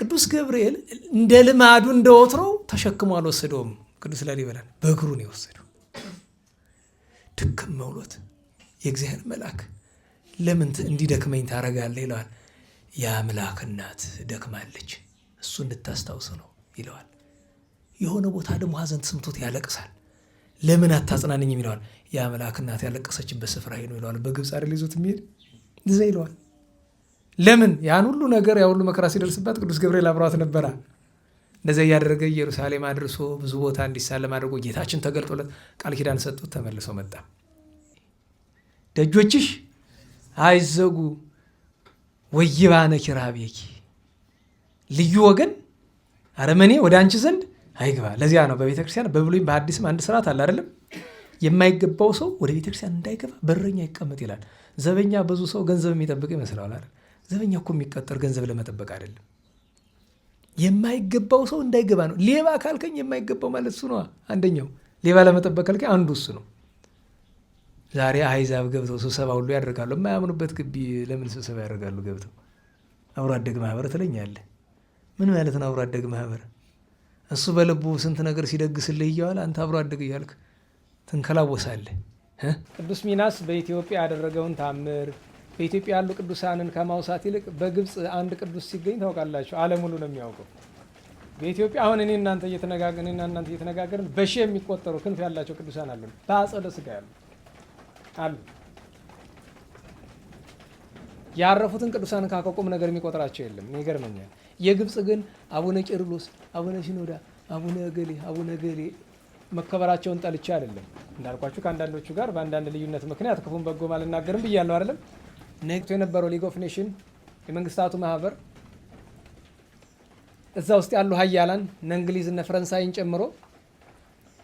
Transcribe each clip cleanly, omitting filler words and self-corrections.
ቅዱስ ገብርኤል እንደ ልማዱ እንደ ወትሮው ተሸክሞ አልወሰደውም። ቅዱስ ላሊበላን በእግሩ ነው የወሰደው። ድክም ብሎት የእግዚአብሔር መልአክ ለምን እንዲደክመኝ ታረጋለህ ይለዋል። የአምላክ እናት ደክማለች፣ እሱ እንድታስታውስ ነው ይለዋል። የሆነ ቦታ ደግሞ ሐዘን ተሰምቶት ያለቅሳል። ለምን አታጽናንኝም ይለዋል። የአምላክ እናት ያለቀሰችበት ስፍራ ነው ይለዋል። በግብፅ አይደል ይዞት የሚሄድ እዛ ይለዋል። ለምን ያን ሁሉ ነገር ያ ሁሉ መከራ ሲደርስባት ቅዱስ ገብርኤል አብሯት ነበራ። እንደዚያ እያደረገ ኢየሩሳሌም አድርሶ ብዙ ቦታ እንዲሳለም አድርጎ ጌታችን ተገልጦለት ቃል ኪዳን ሰጡት። ተመልሶ መጣ። ደጆችሽ አይዘጉ ወይባነ ኪራቤኪ፣ ልዩ ወገን አረመኔ ወደ አንቺ ዘንድ አይግባ። ለዚያ ነው በቤተ ክርስቲያን በብሉይም በሐዲስም አንድ ስርዓት አለ አይደለም? የማይገባው ሰው ወደ ቤተ ክርስቲያን እንዳይገባ በረኛ ይቀመጥ ይላል። ዘበኛ ብዙ ሰው ገንዘብ የሚጠብቅ ይመስለዋል አይደል? ዘበኛ እኮ የሚቀጠር ገንዘብ ለመጠበቅ አይደለም። የማይገባው ሰው እንዳይገባ ነው። ሌባ ካልከኝ የማይገባው ማለት እሱ ነው። አንደኛው ሌባ ለመጠበቅ ካልከኝ አንዱ እሱ ነው። ዛሬ አሕዛብ ገብተው ስብሰባ ሁሉ ያደርጋሉ። የማያምኑበት ግቢ ለምን ስብሰባ ያደርጋሉ? ገብተው አብሮ አደግ ማህበር ትለኛለህ። ምን ማለት ነው አብሮ አደግ ማህበር? እሱ በልቡ ስንት ነገር ሲደግስልህ እያዋል አንተ አብሮ አደግ እያልክ ትንከላወሳለህ። ቅዱስ ሚናስ በኢትዮጵያ ያደረገውን ታምር በኢትዮጵያ ያሉ ቅዱሳንን ከማውሳት ይልቅ በግብፅ አንድ ቅዱስ ሲገኝ ታውቃላችሁ፣ ዓለም ሁሉ ነው የሚያውቀው። በኢትዮጵያ አሁን እኔ እናንተ እየተነጋገርን በሺህ የሚቆጠሩ ክንፍ ያላቸው ቅዱሳን አሉ፣ በአጸደ ሥጋ አሉ። ያረፉትን ቅዱሳን ካቆቁም ነገር የሚቆጥራቸው የለም። ይገርመኛል። የግብፅ ግን አቡነ ቄርሎስ፣ አቡነ ሲኖዳ፣ አቡነ ገሌ፣ አቡነ ገሌ መከበራቸውን ጠልቼ አይደለም። እንዳልኳችሁ ከአንዳንዶቹ ጋር በአንዳንድ ልዩነት ምክንያት ክፉን በጎም አልናገርም ብያለሁ አይደለም። ነግቶ የነበረው ሊግ ኦፍ ኔሽን የመንግስታቱ ማህበር እዛ ውስጥ ያሉ ሀያላን እነ እንግሊዝ እነ ፈረንሳይን ጨምሮ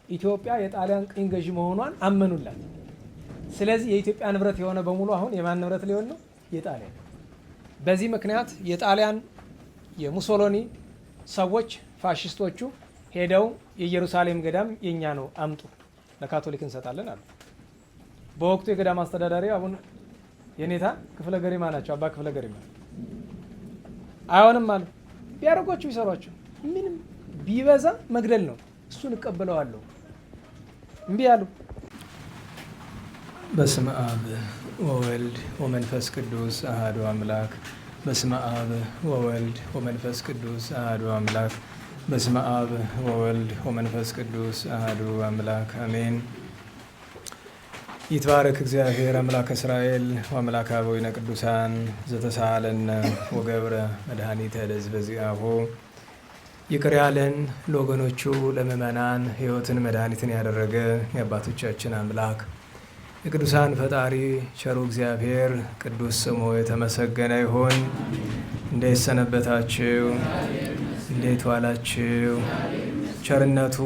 ኢትዮጵያ የጣሊያን ቅኝ ገዢ መሆኗን አመኑላት። ስለዚህ የኢትዮጵያ ንብረት የሆነ በሙሉ አሁን የማን ንብረት ሊሆን ነው? የጣሊያን። በዚህ ምክንያት የጣሊያን የሙሶሎኒ ሰዎች ፋሽስቶቹ ሄደው የኢየሩሳሌም ገዳም የኛ ነው አምጡ ለካቶሊክ እንሰጣለን አሉ። በወቅቱ የገዳም አስተዳዳሪ አቡነ የኔታ ክፍለ ገሪማ ናቸው። አባ ክፍለ ገሪማ አይሆንም አሉ። ቢያደርጓቸው ይሰሯቸው፣ ምንም ቢበዛ መግደል ነው። እሱን እቀበለዋለሁ እምቢ አሉ። በስመ አብ ወወልድ ወመንፈስ ቅዱስ አሐዱ አምላክ። በስመ አብ ወወልድ ወመንፈስ ቅዱስ አሐዱ አምላክ። በስመ አብ ወወልድ ወመንፈስ ቅዱስ አሐዱ አምላክ አሜን። ይትባረክ እግዚአብሔር አምላከ እስራኤል ወአምላከ አበዊነ ቅዱሳን ዘተሳሃለነ ወገብረ መድኃኒተ ለሕዝበ ዚአሁ። ይቅር ያለን ለወገኖቹ ለምእመናን ሕይወትን መድኃኒትን ያደረገ የአባቶቻችን አምላክ የቅዱሳን ፈጣሪ ቸሩ እግዚአብሔር ቅዱስ ስሙ የተመሰገነ ይሁን። እንዴት ሰነበታችሁ? እንዴት ዋላችሁ? ቸርነቱ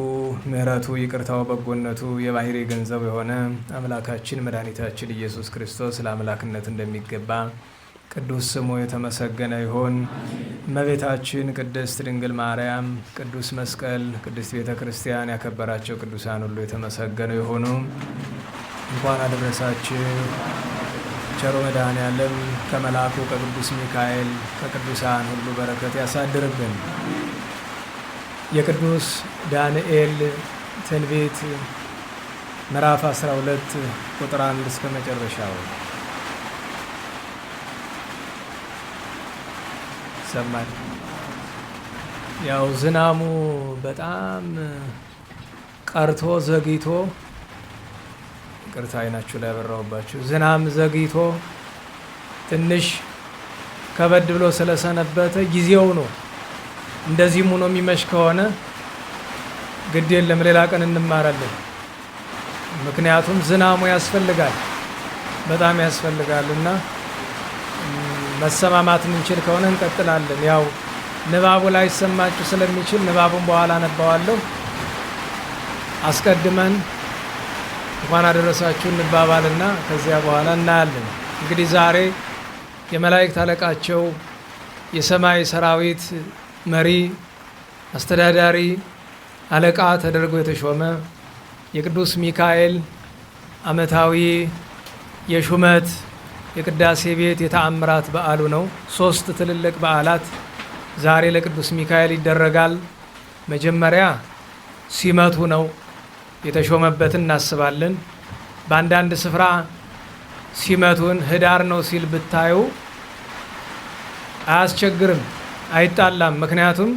ምሕረቱ ይቅርታው በጎነቱ የባህሪ ገንዘብ የሆነ አምላካችን መድኃኒታችን ኢየሱስ ክርስቶስ ለአምላክነት እንደሚገባ ቅዱስ ስሙ የተመሰገነ ይሁን። እመቤታችን ቅድስት ድንግል ማርያም፣ ቅዱስ መስቀል፣ ቅድስት ቤተ ክርስቲያን ያከበራቸው ቅዱሳን ሁሉ የተመሰገኑ ይሁኑ። እንኳን አደረሳችሁ። ቸሩ መድኃኔዓለም ከመልአኩ ከቅዱስ ሚካኤል ከቅዱሳን ሁሉ በረከት ያሳድርብን። የቅዱስ ዳንኤል ትንቢት ምዕራፍ 12 ቁጥር 1 እስከ መጨረሻው ሰማን። ያው ዝናሙ በጣም ቀርቶ ዘግይቶ፣ ቅርታ አይናችሁ ላይ ያበራውባችሁ፣ ዝናም ዘግይቶ ትንሽ ከበድ ብሎ ስለሰነበተ ጊዜው ነው። እንደዚህም ሆኖ የሚመሽ ከሆነ ግድ የለም ሌላ ቀን እንማራለን። ምክንያቱም ዝናሙ ያስፈልጋል፣ በጣም ያስፈልጋልና መሰማማት የምንችል ከሆነ እንቀጥላለን። ያው ንባቡ ላይ ሰማችሁ ስለሚችል ንባቡን በኋላ ነባዋለሁ። አስቀድመን እንኳን አደረሳችሁ እንባባልና ከዚያ በኋላ እናያለን። እንግዲህ ዛሬ የመላእክት አለቃቸው የሰማይ ሰራዊት መሪ አስተዳዳሪ አለቃ ተደርጎ የተሾመ የቅዱስ ሚካኤል ዓመታዊ የሹመት የቅዳሴ ቤት የተአምራት በዓሉ ነው። 3 ትልልቅ በዓላት ዛሬ ለቅዱስ ሚካኤል ይደረጋል። መጀመሪያ ሲመቱ ነው የተሾመበትን እናስባለን። በአንዳንድ ስፍራ ሲመቱን ህዳር ነው ሲል ብታዩ አያስቸግርም፣ አይጣላም። ምክንያቱም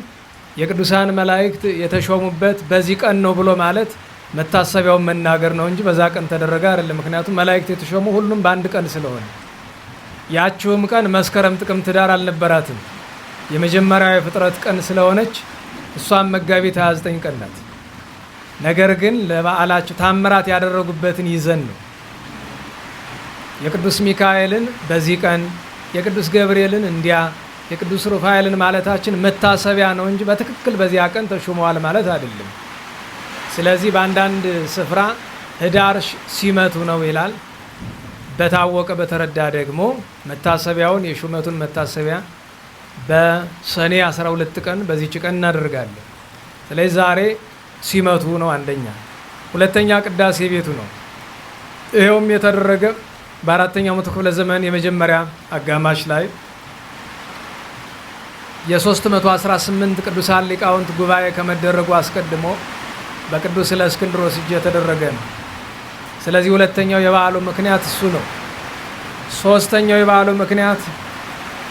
የቅዱሳን መላእክት የተሾሙበት በዚህ ቀን ነው ብሎ ማለት መታሰቢያውን መናገር ነው እንጂ በዛ ቀን ተደረገ አይደለም። ምክንያቱም መላእክት የተሾሙ ሁሉም በአንድ ቀን ስለሆነ፣ ያችውም ቀን መስከረም፣ ጥቅምት፣ ህዳር አልነበራትም። የመጀመሪያው የፍጥረት ቀን ስለሆነች እሷም መጋቢት 29 ቀን ናት። ነገር ግን ለበዓላቸው ታምራት ያደረጉበትን ይዘን ነው የቅዱስ ሚካኤልን በዚህ ቀን የቅዱስ ገብርኤልን እንዲያ የቅዱስ ሩፋኤልን ማለታችን መታሰቢያ ነው እንጂ በትክክል በዚያ ቀን ተሾመዋል ማለት አይደለም። ስለዚህ በአንዳንድ ስፍራ ህዳር ሲመቱ ነው ይላል። በታወቀ በተረዳ ደግሞ መታሰቢያውን የሹመቱን መታሰቢያ በሰኔ 12 ቀን በዚህች ቀን እናደርጋለን። ስለዚህ ዛሬ ሲመቱ ነው አንደኛ። ሁለተኛ ቅዳሴ ቤቱ ነው። ይኸውም የተደረገ በአራተኛው መቶ ክፍለ ዘመን የመጀመሪያ አጋማሽ ላይ የ318 ቅዱሳን ሊቃውንት ጉባኤ ከመደረጉ አስቀድሞ በቅዱስ እለእስክንድሮስ እጅ የተደረገ ነው። ስለዚህ ሁለተኛው የበዓሉ ምክንያት እሱ ነው። ሶስተኛው የበዓሉ ምክንያት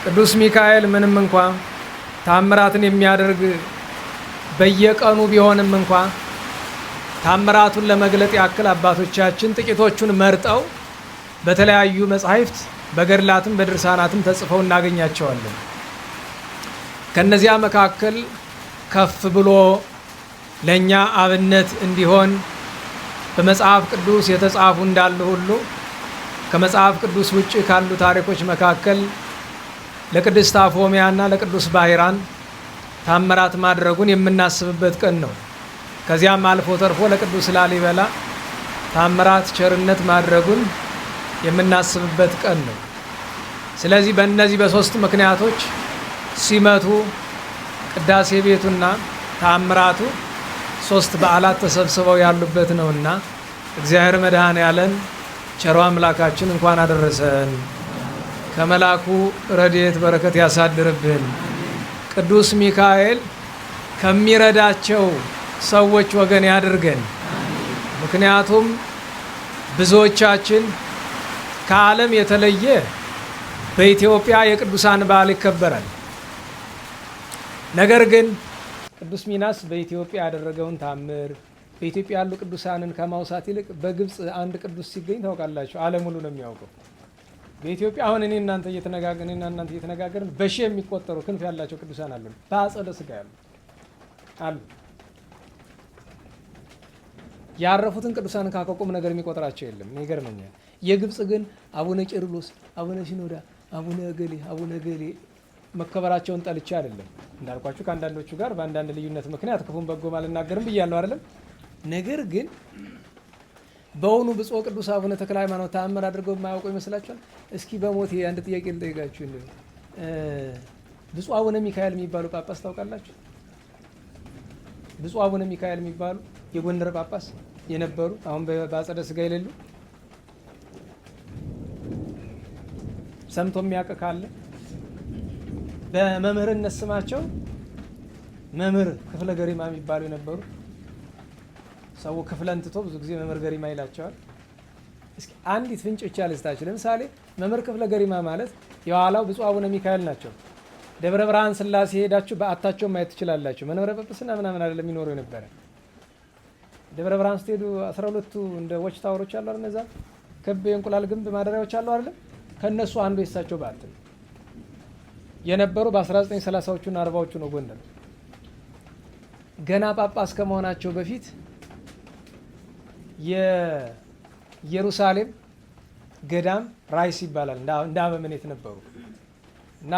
ቅዱስ ሚካኤል ምንም እንኳ ታምራትን የሚያደርግ በየቀኑ ቢሆንም እንኳ ታምራቱን ለመግለጥ ያክል አባቶቻችን ጥቂቶቹን መርጠው በተለያዩ መጻሕፍት በገድላትም በድርሳናትም ተጽፈው እናገኛቸዋለን። ከነዚያ መካከል ከፍ ብሎ ለኛ አብነት እንዲሆን በመጽሐፍ ቅዱስ የተጻፉ እንዳሉ ሁሉ ከመጽሐፍ ቅዱስ ውጭ ካሉ ታሪኮች መካከል ለቅድስት አፎሚያና ለቅዱስ ባሕራን ታምራት ማድረጉን የምናስብበት ቀን ነው። ከዚያም አልፎ ተርፎ ለቅዱስ ላሊበላ ታምራት ቸርነት ማድረጉን የምናስብበት ቀን ነው። ስለዚህ በእነዚህ በሶስት ምክንያቶች ሲመቱ፣ ቅዳሴ ቤቱና ታምራቱ ሶስት በዓላት ተሰብስበው ያሉበት ነውና እግዚአብሔር መድኃኔዓለም ቸሮ አምላካችን እንኳን አደረሰን። ከመላኩ ረድኤት በረከት ያሳድርብን። ቅዱስ ሚካኤል ከሚረዳቸው ሰዎች ወገን ያድርገን። ምክንያቱም ብዙዎቻችን ከዓለም የተለየ በኢትዮጵያ የቅዱሳን በዓል ይከበራል። ነገር ግን ቅዱስ ሚናስ በኢትዮጵያ ያደረገውን ታምር በኢትዮጵያ ያሉ ቅዱሳንን ከማውሳት ይልቅ በግብፅ አንድ ቅዱስ ሲገኝ ታውቃላችሁ፣ ዓለም ሁሉ ነው የሚያውቀው። በኢትዮጵያ አሁን እኔ እናንተ እየተነጋገርን በሺህ የሚቆጠሩ ክንፍ ያላቸው ቅዱሳን አሉ፣ በአጸደ ሥጋ አሉ። ያረፉትን ቅዱሳን ካቆቁም ነገር የሚቆጥራቸው የለም። ይገርመኛል። የግብፅ ግን አቡነ ቄርሎስ፣ አቡነ ሲኖዳ፣ አቡነ ገሌ መከበራቸውን ጠልቼ አይደለም። እንዳልኳችሁ ከአንዳንዶቹ ጋር በአንዳንድ ልዩነት ምክንያት ክፉን በጎም አልናገርም ብያለሁ አይደለም። ነገር ግን በውኑ ብፁዕ ቅዱስ አቡነ ተክለ ሃይማኖት ተአምር አድርገው የማያውቁ ይመስላችኋል? እስኪ በሞቴ አንድ ጥያቄ ልጠይቃችሁ። ብፁዕ አቡነ ሚካኤል የሚባሉ ጳጳስ ታውቃላችሁ? ብፁዕ አቡነ ሚካኤል የሚባሉ የጎንደር ጳጳስ የነበሩ አሁን በአጸደ ሥጋ የሌሉ ሰምቶ የሚያውቅ ካለ በመምህርነት ስማቸው መምህር ክፍለ ገሪማ የሚባሉ የነበሩ ሰው ክፍለን ትቶ ብዙ ጊዜ መምህር ገሪማ ይላቸዋል። እስኪ አንዲት ፍንጭ ብቻ ልስጣችሁ። ለምሳሌ መምህር ክፍለ ገሪማ ማለት የኋላው ብፁዕ አቡነ ሚካኤል ናቸው። ደብረ ብርሃን ሥላሴ ሄዳችሁ በአታቸው ማየት ትችላላችሁ። መንበረ ጵጵስና ምናምን አይደለም የሚኖሩ የነበረ። ደብረ ብርሃን ስትሄዱ 12ቱ እንደ ዎች ታወሮች አሉ አይደል? እነዛ ክብ የእንቁላል ግንብ ማደሪያዎች አሉ አይደል? ከነሱ አንዱ የሳቸው በዓት ነው የነበሩ በ1930ዎቹ እና 40ዎቹ ነው ጎንደር። ገና ጳጳስ ከመሆናቸው በፊት የኢየሩሳሌም ገዳም ራይስ ይባላል እንደ አበምኔት ነበሩ እና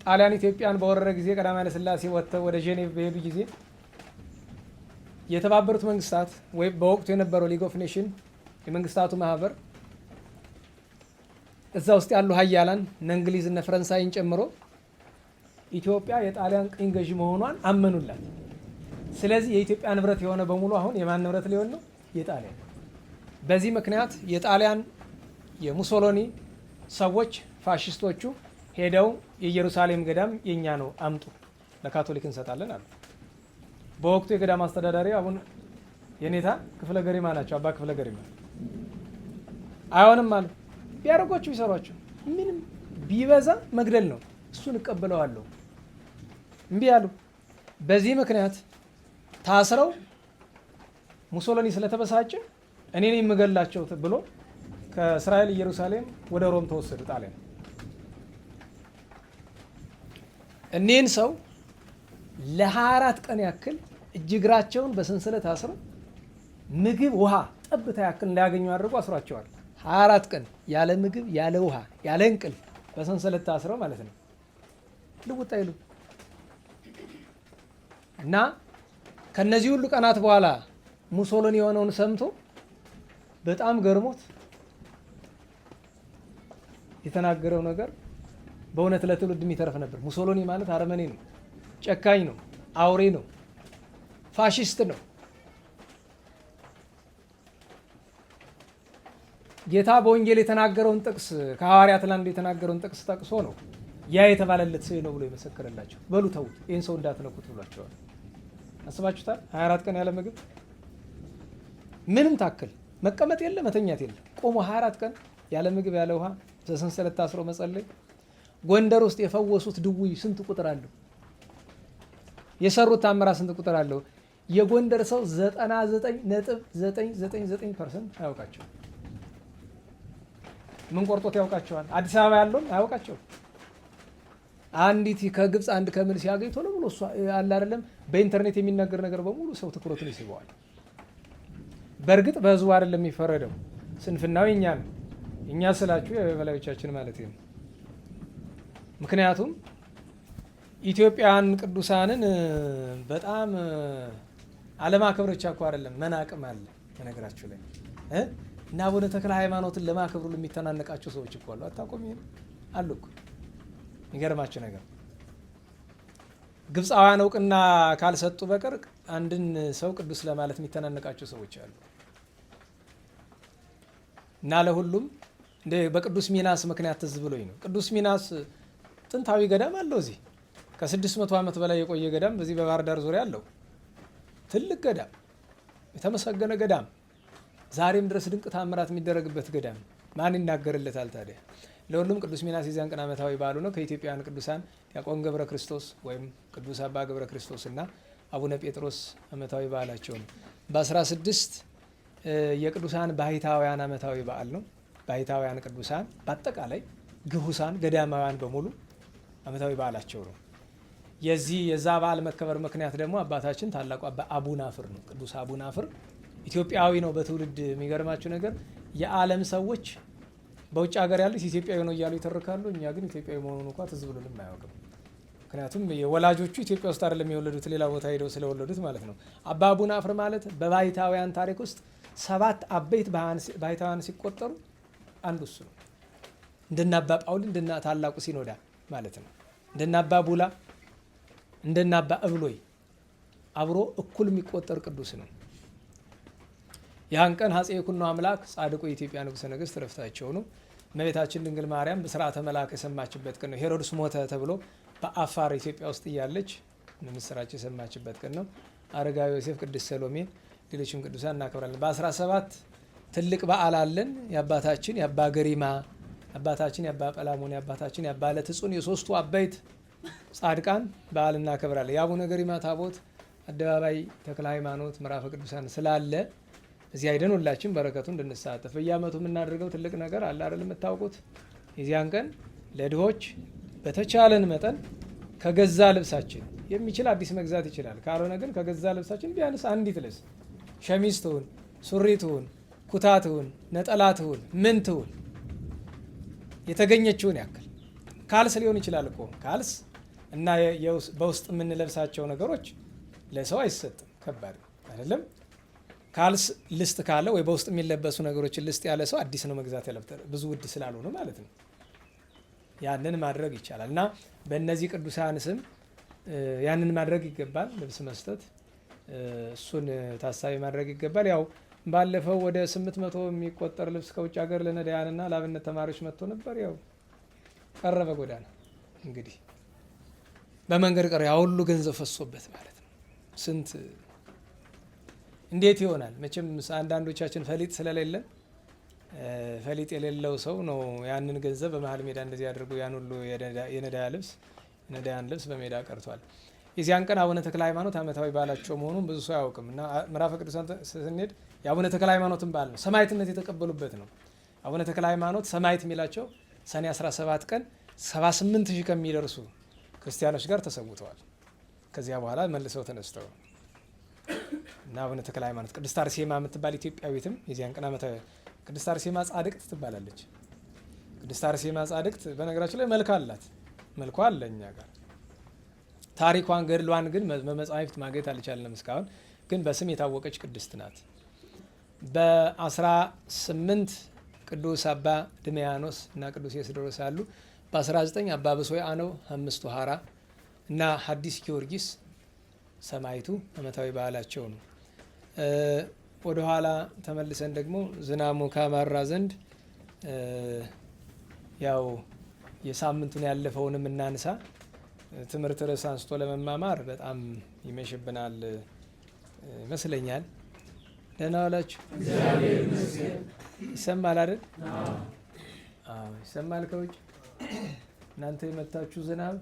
ጣሊያን ኢትዮጵያን በወረረ ጊዜ ቀዳማዊ ኃይለ ሥላሴ ወጥተው ወደ ጄኔቭ በሄዱ ጊዜ የተባበሩት መንግስታት ወይም በወቅቱ የነበረው ሊግ ኦፍ ኔሽን የመንግስታቱ ማህበር እዛ ውስጥ ያሉ ሀያላን እነ እንግሊዝ እነ ፈረንሳይን ጨምሮ ኢትዮጵያ የጣሊያን ቅኝ ገዢ መሆኗን አመኑላት። ስለዚህ የኢትዮጵያ ንብረት የሆነ በሙሉ አሁን የማን ንብረት ሊሆን ነው? የጣሊያን። በዚህ ምክንያት የጣሊያን የሙሶሎኒ ሰዎች ፋሽስቶቹ ሄደው የኢየሩሳሌም ገዳም የኛ ነው አምጡ ለካቶሊክ እንሰጣለን አሉ። በወቅቱ የገዳም አስተዳዳሪ አቡነ የኔታ ክፍለ ገሪማ ናቸው። አባ ክፍለ ገሪማ አይሆንም አሉ። ቢያደርጓቸው ቢሰሯቸው ምንም ቢበዛ መግደል ነው፣ እሱን እቀበለዋለሁ እምቢ አሉ። በዚህ ምክንያት ታስረው ሙሶሎኒ ስለተበሳጨ እኔ ነኝ የምገላቸው ብሎ ከእስራኤል ኢየሩሳሌም ወደ ሮም ተወሰዱ ጣሊያን። እኒህን ሰው ለ24 ቀን ያክል እጅግራቸውን በሰንሰለት አስረው ምግብ ውሃ ጠብታ ያክል እንዳያገኙ አድርጎ አስሯቸዋል። 24 ቀን ያለ ምግብ ያለ ውሃ ያለ እንቅልፍ በሰንሰለት ታስረው ማለት ነው። ልውጥ አይሉ እና ከነዚህ ሁሉ ቀናት በኋላ ሙሶሎኒ የሆነውን ሰምቶ በጣም ገርሞት የተናገረው ነገር በእውነት ለትውልድ የሚተርፍ ነበር። ሙሶሎኒ ማለት አረመኔ ነው፣ ጨካኝ ነው፣ አውሬ ነው፣ ፋሽስት ነው። ጌታ በወንጌል የተናገረውን ጥቅስ ከሐዋርያት አንዱ የተናገረውን ጥቅስ ጠቅሶ ነው ያ የተባለለት ሰው ነው ብሎ የመሰከረላቸው። በሉ ተውት፣ ይህን ሰው እንዳትነኩት ብሏቸዋል። አስባችሁታል? 24 ቀን ያለ ምግብ ምንም ታክል መቀመጥ የለ መተኛት የለ፣ ቆሞ 24 ቀን ያለ ምግብ ያለ ውሃ በሰንሰለት ታስሮ መጸለይ። ጎንደር ውስጥ የፈወሱት ድውይ ስንት ቁጥር አለው? የሰሩት ታምራ ስንት ቁጥር አለው? የጎንደር ሰው 99.999% አያውቃቸው። ምን ቆርጦት ያውቃቸዋል? አዲስ አበባ ያለውም አያውቃቸው። አንዲት ከግብፅ አንድ ከምል ሲያገኝ ቶሎ ብሎ እሷ አለ አይደለም፣ በኢንተርኔት የሚነገር ነገር በሙሉ ሰው ትኩረቱን ይስበዋል። በእርግጥ በህዝቡ አይደለም የሚፈረደው፣ ስንፍናው የኛ ነው። እኛ ስላችሁ የበላዮቻችን ማለት ነው። ምክንያቱም ኢትዮጵያን ቅዱሳንን በጣም አለማክበር ብቻ እኮ አይደለም መናቅም አለ። በነገራችሁ ላይ እና አቡነ ተክለ ሃይማኖትን ለማክብሩ የሚተናነቃቸው ሰዎች እኮ አሉ። አታውቁም? ይሄን አሉ እኮ። የሚገርማቸው ነገር ግብፃውያን እውቅና ካልሰጡ በቀር አንድን ሰው ቅዱስ ለማለት የሚተናነቃቸው ሰዎች አሉ። እና ለሁሉም እንደ በቅዱስ ሚናስ ምክንያት ትዝ ብሎኝ ነው። ቅዱስ ሚናስ ጥንታዊ ገዳም አለው እዚህ ከ600 ዓመት በላይ የቆየ ገዳም በዚህ በባህር ዳር ዙሪያ አለው። ትልቅ ገዳም፣ የተመሰገነ ገዳም፣ ዛሬም ድረስ ድንቅ ታምራት የሚደረግበት ገዳም። ማን ይናገርለታል ታዲያ? ለሁሉም ቅዱስ ሚናስ የዚያን ቀን ዓመታዊ በዓሉ ነው። ከኢትዮጵያውያን ቅዱሳን ዲያቆን ገብረ ክርስቶስ ወይም ቅዱስ አባ ገብረ ክርስቶስ እና አቡነ ጴጥሮስ ዓመታዊ በዓላቸው ነው። በ16 የቅዱሳን ባህታውያን ዓመታዊ በዓል ነው። ባህታውያን ቅዱሳን በአጠቃላይ ግሁሳን ገዳማውያን በሙሉ ዓመታዊ በዓላቸው ነው። የዛ በዓል መከበር ምክንያት ደግሞ አባታችን ታላቁ አባ አቡናፍር ነው። ቅዱስ አቡናፍር ኢትዮጵያዊ ነው በትውልድ። የሚገርማችሁ ነገር የዓለም ሰዎች በውጭ ሀገር ያሉት ኢትዮጵያዊ ነው እያሉ ይተርካሉ። እኛ ግን ኢትዮጵያዊ መሆኑን እንኳ ትዝ ብሎንም አያውቅም። ምክንያቱም የወላጆቹ ኢትዮጵያ ውስጥ አይደለም የወለዱት፣ ሌላ ቦታ ሄደው ስለወለዱት ማለት ነው። አባ አቡናፍር ማለት በባሕታውያን ታሪክ ውስጥ 7 አበይት ባሕታውያን ሲቆጠሩ አንዱ እሱ ነው። እንደና አባ ጳውሊ እንደና ታላቁ ሲኖዳ ማለት ነው። እንደና አባ ቡላ እንደና አባ እብሎይ አብሮ እኩል የሚቆጠር ቅዱስ ነው። ያን ቀን አፄ ይኩኖ አምላክ ጻድቁ የኢትዮጵያ ንጉሠ ነገሥት ዕረፍታቸው ነው። እመቤታችን ድንግል ማርያም በሥርዓተ መልአክ የሰማችበት ቀን ነው። ሄሮድስ ሞተ ተብሎ በአፋር ኢትዮጵያ ውስጥ እያለች ምስራች የሰማችበት ቀን ነው። አረጋዊ ዮሴፍ፣ ቅድስት ሰሎሜ፣ ሌሎችም ቅዱሳን እናከብራለን። በ17 ትልቅ በዓል አለን። የአባታችን የአባ ገሪማ፣ አባታችን የአባ ጰላሞን፣ የአባታችን የአባ ለትጹን የሶስቱ አበይት ጻድቃን በዓል እናከብራለን። የአቡነ ገሪማ ታቦት አደባባይ ተክለ ሃይማኖት ምዕራፈ ቅዱሳን ስላለ እዚህ አይደን ሁላችን በረከቱ እንድንሳተፍ በየዓመቱ የምናደርገው ትልቅ ነገር አለ አይደል? የምታውቁት የዚያን ቀን ለድሆች በተቻለን መጠን ከገዛ ልብሳችን የሚችል አዲስ መግዛት ይችላል። ካልሆነ ግን ከገዛ ልብሳችን ቢያንስ አንዲት ልብስ ሸሚዝ ትሁን፣ ሱሪ ትሁን፣ ኩታ ትሁን፣ ነጠላ ትሁን፣ ምን ትሁን የተገኘችውን ያክል ካልስ ሊሆን ይችላል እኮ ካልስ እና በውስጥ የምንለብሳቸው ነገሮች ለሰው አይሰጥም። ከባድ አይደለም? ካልስ ልስት ካለ ወይ በውስጥ የሚለበሱ ነገሮችን ልስት ያለ ሰው አዲስ ነው መግዛት ያለበት ብዙ ውድ ስላልሆነ ማለት ነው። ያንን ማድረግ ይቻላል እና በእነዚህ ቅዱሳን ስም ያንን ማድረግ ይገባል። ልብስ መስጠት እሱን ታሳቢ ማድረግ ይገባል። ያው ባለፈው ወደ 800 የሚቆጠር ልብስ ከውጭ ሀገር ለነዳያንና ለአብነት ተማሪዎች መጥቶ ነበር። ያው ቀረበ ጎዳና እንግዲህ በመንገድ ቀረ። ያ ሁሉ ገንዘብ ፈሶበት ማለት ነው። ስንት እንዴት ይሆናል? መቼም አንዳንዶቻችን ፈሊጥ ስለሌለን ፈሊጥ የሌለው ሰው ነው ያንን ገንዘብ በመሀል ሜዳ እንደዚህ አድርጎ ያን ሁሉ የነዳያን ልብስ በሜዳ ቀርቷል። የዚያን ቀን አቡነ ተክለ ሃይማኖት ዓመታዊ በዓላቸው መሆኑን ብዙ ሰው አያውቅም እና ምዕራፈ ቅዱሳን ስንሄድ የአቡነ ተክለ ሃይማኖትን በዓል ነው፣ ሰማዕትነት የተቀበሉበት ነው። አቡነ ተክለ ሃይማኖት ሰማዕት የሚላቸው ሰኔ 17 ቀን 78,000 ከሚደርሱ ክርስቲያኖች ጋር ተሰውተዋል። ከዚያ በኋላ መልሰው ተነስተው እና አቡነ ተክለ ሃይማኖት ቅድስት አርሴማ የምትባል ኢትዮጵያዊትም የዚያን ቀን ዓመታዊ ቅድስት አርሴማ ጻድቅት ትባላለች። ቅድስት አርሴማ ጻድቅት በነገራችን ላይ መልክ አላት፣ መልኳ አለ እኛ ጋር። ታሪኳን ገድሏን ግን በመጻሕፍት ማግኘት አልቻልንም እስካሁን። ግን በስም የታወቀች ቅድስት ናት። በ18 ቅዱስ አባ ድሜያኖስ እና ቅዱስ የስድሮስ አሉ። በ19 አባ ብሶይ አነው አምስቱ ሀራ እና ሐዲስ ጊዮርጊስ ሰማዕቱ ዓመታዊ በዓላቸው ነው። ወደ ኋላ ተመልሰን ደግሞ ዝናሙ ካማራ ዘንድ ያው የሳምንቱን ያለፈውንም እናንሳ። ትምህርት ርዕስ አንስቶ ለመማማር በጣም ይመሽብናል ይመስለኛል። ደህና ዋላችሁ? ይሰማል አይደል? አዎ ይሰማል። ከውጭ እናንተ የመታችሁ ዝናብ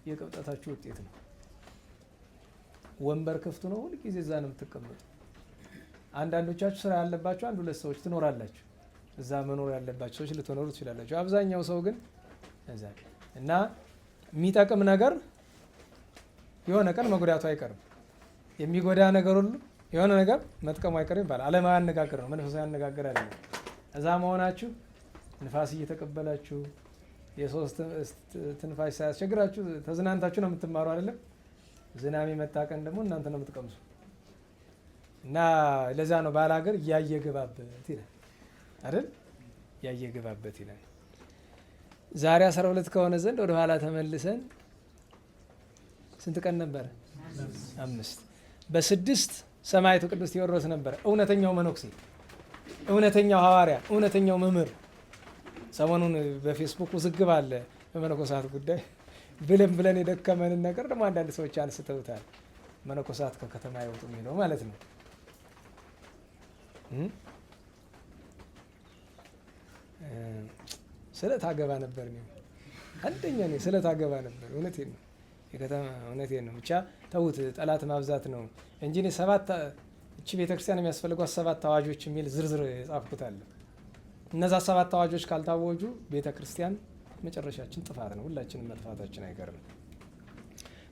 የቅብጠታችሁ ውጤት ነው። ወንበር ክፍቱ ነው፣ ሁልጊዜ እዛ ነው የምትቀመጡ። አንዳንዶቻችሁ ስራ ያለባችሁ አንድ ሁለት ሰዎች ትኖራላችሁ። እዛ መኖር ያለባችሁ ሰዎች ልትኖሩ ትችላላችሁ። አብዛኛው ሰው ግን እዛ እና የሚጠቅም ነገር የሆነ ቀን መጉዳቱ አይቀርም። የሚጎዳ ነገር ሁሉ የሆነ ነገር መጥቀሙ አይቀርም ይባላል። ዓለማዊ አነጋገር ነው፣ መንፈሳዊ አነጋገር አይደለም። እዛ መሆናችሁ ንፋስ እየተቀበላችሁ የሶስት ትንፋሽ ሳያስቸግራችሁ ተዝናንታችሁ ነው የምትማሩ አይደለም። ዝናብ የመጣ ቀን ደግሞ እናንተ ነው የምትቀምሱ። እና ለዛ ነው ባለ ሀገር እያየ ገባበት ይላል አይደል? እያየ ገባበት ይላል። ዛሬ 12 ከሆነ ዘንድ ወደ ኋላ ተመልሰን ስንት ቀን ነበረ? 5 በ6 ሰማዕቱ ቅዱስ ቴዎድሮስ ነበረ። እውነተኛው መነኩሴ፣ እውነተኛው ሐዋርያ፣ እውነተኛው መምህር። ሰሞኑን በፌስቡክ ውዝግብ አለ በመነኮሳት ጉዳይ። ብለን የደከመንን ነገር ደግሞ አንዳንድ ሰዎች አንስተውታል። መነኮሳት ከከተማ አይወጡ የሚለው ማለት ነው። ስለታገባ ነበር ነው አንደኛ ነው። ስለታገባ ነበር። እውነቴን ነው። የከተማ እውነቴን ነው። ብቻ ተውት፣ ጠላት ማብዛት ነው እንጂ እኔ 7 እቺ ቤተክርስቲያን የሚያስፈልጓት 7 አዋጆች የሚል ዝርዝር የጻፍኩት አለ። እነዛ 7 አዋጆች ካልታወጁ ቤተክርስቲያን መጨረሻችን ጥፋት ነው። ሁላችንም መጥፋታችን አይቀርም።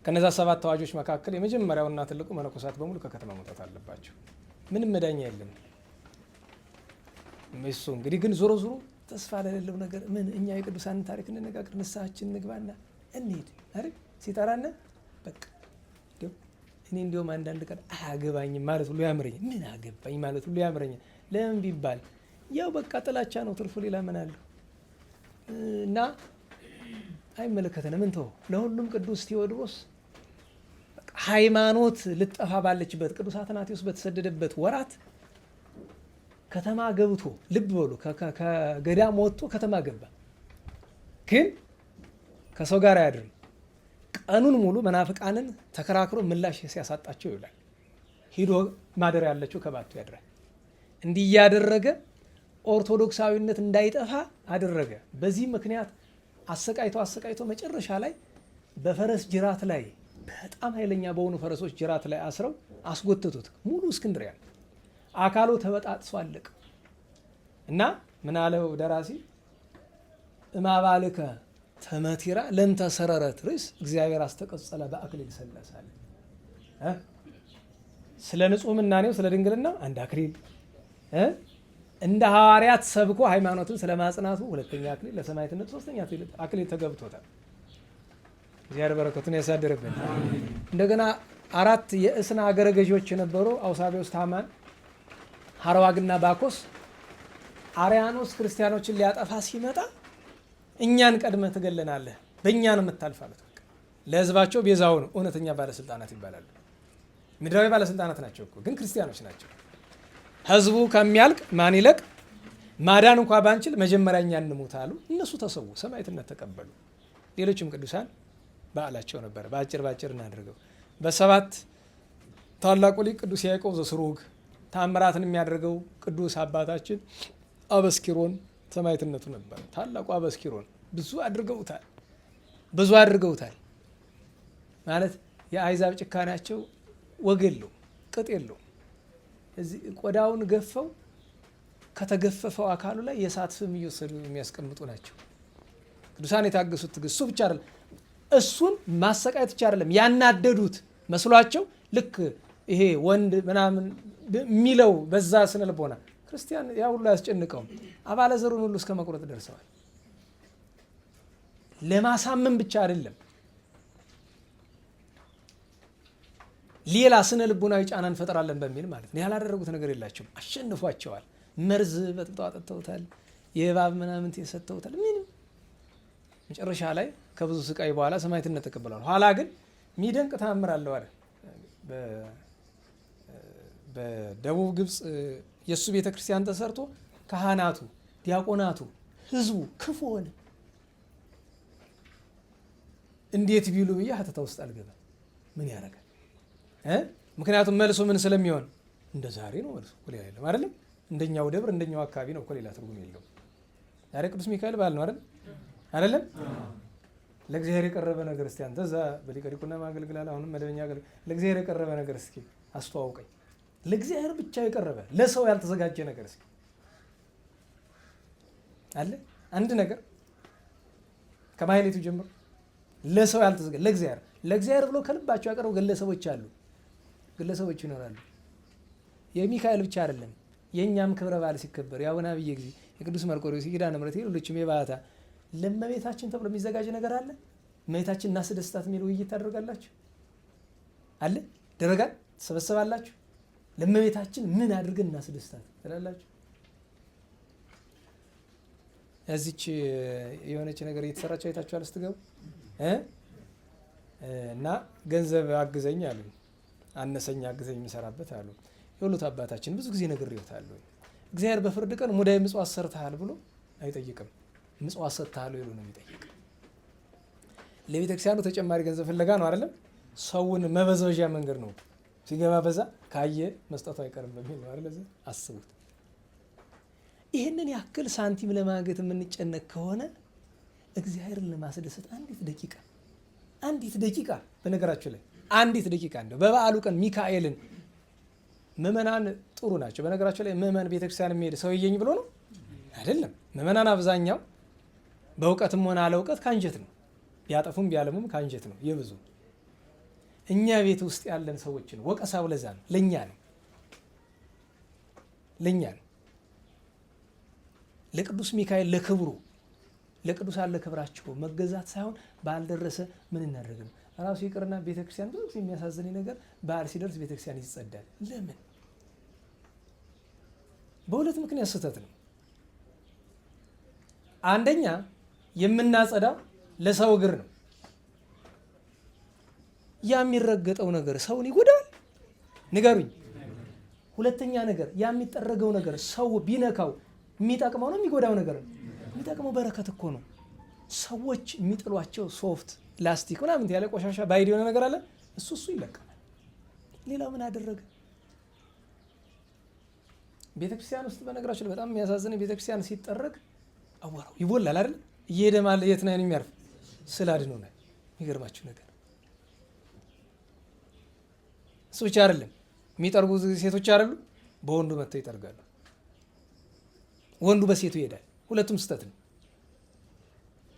ከነዛ 7 አዋጆች መካከል የመጀመሪያውና ትልቁ መነኮሳት በሙሉ ከከተማ መውጣት አለባቸው። ምንም መዳኛ የለም። እሱ እንግዲህ ግን ዞሮ ዞሮ ተስፋ ለሌለው ነገር ምን እኛ የቅዱሳንን ታሪክ እንነጋገር፣ ንስሐችን እንግባና እንሂድ አይደል? ሲጠራነ በቃ እኔ እንዲያውም አንዳንድ ቀን አያገባኝም ማለት ሁሉ ያምረኝ። ምን አገባኝ ማለት ሁሉ ያምረኛል። ለምን ቢባል ያው በቃ ጥላቻ ነው፣ ትርፉ ሌላ ምን አለው? እና አይመለከተንም እንተው። ለሁሉም ቅዱስ ቴዎድሮስ ሃይማኖት ልጠፋ ባለችበት ቅዱስ አትናቴዎስ በተሰደደበት ወራት ከተማ ገብቶ ልብ በሉ ከገዳም ወጥቶ ከተማ ገባ። ግን ከሰው ጋር አያድርም። ቀኑን ሙሉ መናፍቃንን ተከራክሮ ምላሽ ሲያሳጣቸው ይውላል። ሂዶ ማደር ያለችው ከባቱ ያድራል። እንዲህ እያደረገ ኦርቶዶክሳዊነት እንዳይጠፋ አደረገ። በዚህ ምክንያት አሰቃይቶ መጨረሻ ላይ በፈረስ ጅራት ላይ በጣም ኃይለኛ በሆኑ ፈረሶች ጅራት ላይ አስረው አስጎተቱት። ሙሉ እስክንድርያ አካሉ ተበጣጥሶ አለቀ። እና ምን አለው ደራሲ? እማባልከ ተመቲራ ለንተ ሰረረት ርዕስ እግዚአብሔር አስተቀጸለ በአክሊል ሰለሳለ። ስለ ንጹህ ምናኔው ስለ ድንግልና አንድ አክሊል እንደ ሐዋርያት ሰብኮ ሃይማኖትን ስለ ማጽናቱ ሁለተኛ አክሊል፣ ለሰማዕትነት ሶስተኛ አክሊል ተገብቶታል። እግዚአብሔር በረከቱን ያሳድርብን። እንደገና 4 የእስና አገረ ገዢዎች የነበሩ አውሳቤዎስ፣ ታማን፣ ሀረዋግና ባኮስ አርያኖስ ክርስቲያኖችን ሊያጠፋ ሲመጣ እኛን ቀድመህ ትገለናለህ፣ በእኛ ነው የምታልፋሉት። ለህዝባቸው ቤዛው ነው። እውነተኛ ባለስልጣናት ይባላሉ። ምድራዊ ባለስልጣናት ናቸው እኮ ግን ክርስቲያኖች ናቸው። ህዝቡ ከሚያልቅ ማን ይለቅ? ማዳን እንኳ ባንችል መጀመሪያ እኛ እንሙት አሉ። እነሱ ተሰዉ፣ ሰማዕትነት ተቀበሉ። ሌሎችም ቅዱሳን በዓላቸው ነበረ። በአጭር እናድርገው። በሰባት ታላቁ ሊቅ ቅዱስ ያዕቆብ ዘስሩግ ተአምራትን የሚያደርገው ቅዱስ አባታችን አበስኪሮን ሰማዕትነቱ ነበር። ታላቁ አበስኪሮን ብዙ አድርገውታል ማለት የአሕዛብ ጭካኔያቸው ወግ የለው ቅጥ የለው። እዚህ ቆዳውን ገፈው ከተገፈፈው አካሉ ላይ የእሳት ፍም እየወሰዱ የሚያስቀምጡ ናቸው። ቅዱሳን የታገሱት ትዕግስት እሱ ብቻ አይደለም፣ እሱን ማሰቃየት ብቻ አይደለም፣ ያናደዱት መስሏቸው ልክ ይሄ ወንድ ምናምን የሚለው በዛ ስነ ልቦና ክርስቲያን ያ ሁሉ አያስጨንቀውም። አባለ ዘሩን ሁሉ እስከ መቁረጥ ደርሰዋል። ለማሳመን ብቻ አይደለም፣ ሌላ ስነ ልቦናዊ ጫና እንፈጥራለን በሚል ማለት ነው። ያላደረጉት ነገር የላቸውም። አሸንፏቸዋል። መርዝ በጥብጠው አጠጥተውታል። የእባብ ምናምን የሰጥተውታል። ምንም መጨረሻ ላይ ከብዙ ስቃይ በኋላ ሰማዕትነት ተቀብለዋል። ኋላ ግን የሚደንቅ ተአምር አለው አይደል? በደቡብ ግብፅ የእሱ ቤተክርስቲያን ተሰርቶ ካህናቱ፣ ዲያቆናቱ፣ ህዝቡ ክፉ ሆነ። እንዴት ቢሉ ብዬ ሀተታ ውስጥ አልገባም። ምን ያደርጋል? ምክንያቱም መልሶ ምን ስለሚሆን እንደ ዛሬ ነው መልሶ እኮ ሌላ የለም አይደለም። እንደኛው ደብር እንደኛው አካባቢ ነው እኮ ሌላ ትርጉም የለውም። ዛሬ ቅዱስ ሚካኤል በዓል ነው አይደለም? ለእግዚአብሔር የቀረበ ነገር እስቲ አንተ እዛ በሊቀ ዲቁና ማገልግላል፣ አሁንም መደበኛ ለእግዚአብሔር የቀረበ ነገር እስኪ አስተዋውቀኝ። ለእግዚአብሔር ብቻ የቀረበ ለሰው ያልተዘጋጀ ነገር እስኪ አለ? አንድ ነገር ከማህሌቱ ጀምሮ ለሰው ያልተዘጋጀ ለእግዚአብሔር ብሎ ከልባቸው ያቀረቡ ግለሰቦች ይኖራሉ። የሚካኤል ብቻ አይደለም፣ የእኛም ክብረ በዓል ሲከበር የአቡነ አብየ ጊዜ፣ የቅዱስ መርቆሬዎስ፣ የኪዳነ ምሕረት፣ ሌሎችም የባዕታ ለእመቤታችን ተብሎ የሚዘጋጅ ነገር አለ። እመቤታችን እናስደስታት የሚል ውይይት ታደርጋላችሁ አለ? ደረጋል ተሰበሰባላችሁ። ለእመቤታችን ምን አድርገን እናስደስታት ትላላችሁ? እዚች የሆነች ነገር እየተሰራች አይታችኋል ስትገቡ እና ገንዘብ አግዘኝ አሉ። አነሰኝ አግዘኝ የምሰራበት አሉ። የሁሉት አባታችን ብዙ ጊዜ ነግሬዎታለሁ። እግዚአብሔር በፍርድ ቀን ሙዳየ ምጽዋት ሰርተሃል ብሎ አይጠይቅም። ምጽዋት ሰጥተሃል ብሎ ነው የሚጠይቅ። ለቤተ ክርስቲያኑ ተጨማሪ ገንዘብ ፍለጋ ነው አይደለም። ሰውን መበዝበዣ መንገድ ነው። ሲገባ በዛ ካየ መስጠቱ አይቀርም በሚል ነው አይደል? አስቡት። ይህንን ያክል ሳንቲም ለማግኘት የምንጨነቅ ከሆነ እግዚአብሔርን ለማስደሰት አንዲት ደቂቃ በነገራችሁ ላይ አንዲት ደቂቃ እንደው በበዓሉ ቀን ሚካኤልን ምእመናን ጥሩ ናቸው። በነገራችሁ ላይ ምእመን ቤተክርስቲያን የሚሄድ ሰው ይየኝ ብሎ ነው አይደለም። ምእመናን አብዛኛው በእውቀትም ሆነ አለ እውቀት ከአንጀት ነው። ቢያጠፉም ቢያለሙም ከአንጀት ነው የብዙ። እኛ ቤት ውስጥ ያለን ሰዎች ነው ወቀሳው። ለዛ ነው ለኛ ነው ለቅዱስ ሚካኤል ለክብሩ ለቅዱሳን ለክብራቸው መገዛት ሳይሆን ባልደረሰ ምን እናደርግ ነው። ራሱ ይቅርና ቤተክርስቲያን ብዙ ጊዜ የሚያሳዝነኝ ነገር በዓል ሲደርስ ቤተክርስቲያን ይጸዳል። ለምን? በሁለት ምክንያት ስህተት ነው። አንደኛ የምናጸዳው ለሰው እግር ነው። ያ የሚረገጠው ነገር ሰውን ይጎዳል? ንገሩኝ። ሁለተኛ ነገር ያ የሚጠረገው ነገር ሰው ቢነካው የሚጠቅመው ነው የሚጎዳው ነገር ነው? የሚጠቅመው በረከት እኮ ነው። ሰዎች የሚጥሏቸው ሶፍት ላስቲክ ምናምን ያለ ቆሻሻ ባይድ የሆነ ነገር አለ፣ እሱ ይለቀማል። ሌላው ምን አደረገ? ቤተክርስቲያን ውስጥ በነገራችን በጣም የሚያሳዝነው ቤተክርስቲያን ሲጠረግ አዋራው ይቦላል አይደል? እየሄደ ማለት የት ነው የሚያርፍ? ስላድነው ነው። የሚገርማችሁ ነገር እሱ ብቻ አይደለም። የሚጠርጉ ሴቶች አይደሉ? በወንዱ መጥተው ይጠርጋሉ። ወንዱ በሴቱ ይሄዳል። ሁለቱም ስህተት ነው።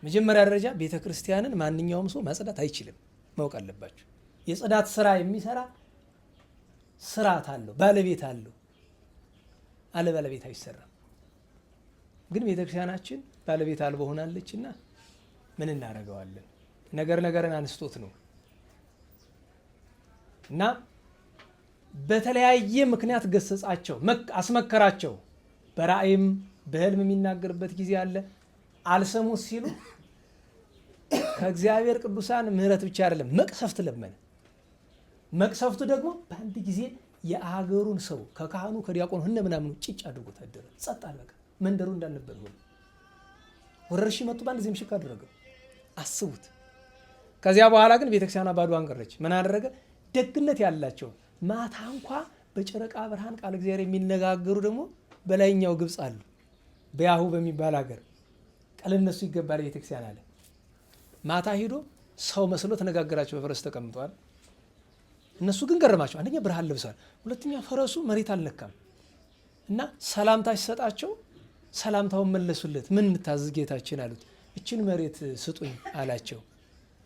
መጀመሪያ ደረጃ ቤተ ክርስቲያንን ማንኛውም ሰው ማጽዳት አይችልም፣ ማወቅ አለባቸው። የጽዳት ስራ የሚሰራ ስርዓት አለው፣ ባለቤት አለው። አለ ባለቤት አይሰራም። ግን ቤተ ክርስቲያናችን ባለቤት አልባ ሆናለችና ምን እናደርገዋለን? ነገርን አንስቶት ነው እና በተለያየ ምክንያት ገሰጻቸው፣ አስመከራቸው። በራእይም በህልም የሚናገርበት ጊዜ አለ። አልሰሙት ሲሉ ከእግዚአብሔር ቅዱሳን ምሕረት ብቻ አይደለም መቅሰፍት ለመነ። መቅሰፍቱ ደግሞ በአንድ ጊዜ የአገሩን ሰው ከካህኑ ከዲያቆኑ እነ ምናምኑ ጭጭ አድርጎ ታደረ። ጸጥ አለ። በቃ መንደሩ እንዳልነበር ሆነ። ወረርሽኝ መጡ፣ በአንድ ጊዜ ምሽክ አደረገው። አስቡት። ከዚያ በኋላ ግን ቤተክርስቲያኗ ባዶዋን ቀረች። ምን አደረገ? ደግነት ያላቸው ማታ እንኳ በጨረቃ ብርሃን ቃል እግዚአብሔር የሚነጋገሩ ደግሞ በላይኛው ግብፅ አሉ፣ በያሁ በሚባል ሀገር ለእነሱ ይገባል ቤተክርስቲያን አለ። ማታ ሂዶ ሰው መስሎ ተነጋገራቸው። በፈረስ ተቀምጧል። እነሱ ግን ገረማቸው። አንደኛ ብርሃን ለብሷል፣ ሁለተኛ ፈረሱ መሬት አልነካም እና ሰላምታ ሲሰጣቸው ሰላምታውን መለሱለት። ምን እንታዘዝ ጌታችን አሉት። እችን መሬት ስጡኝ አላቸው።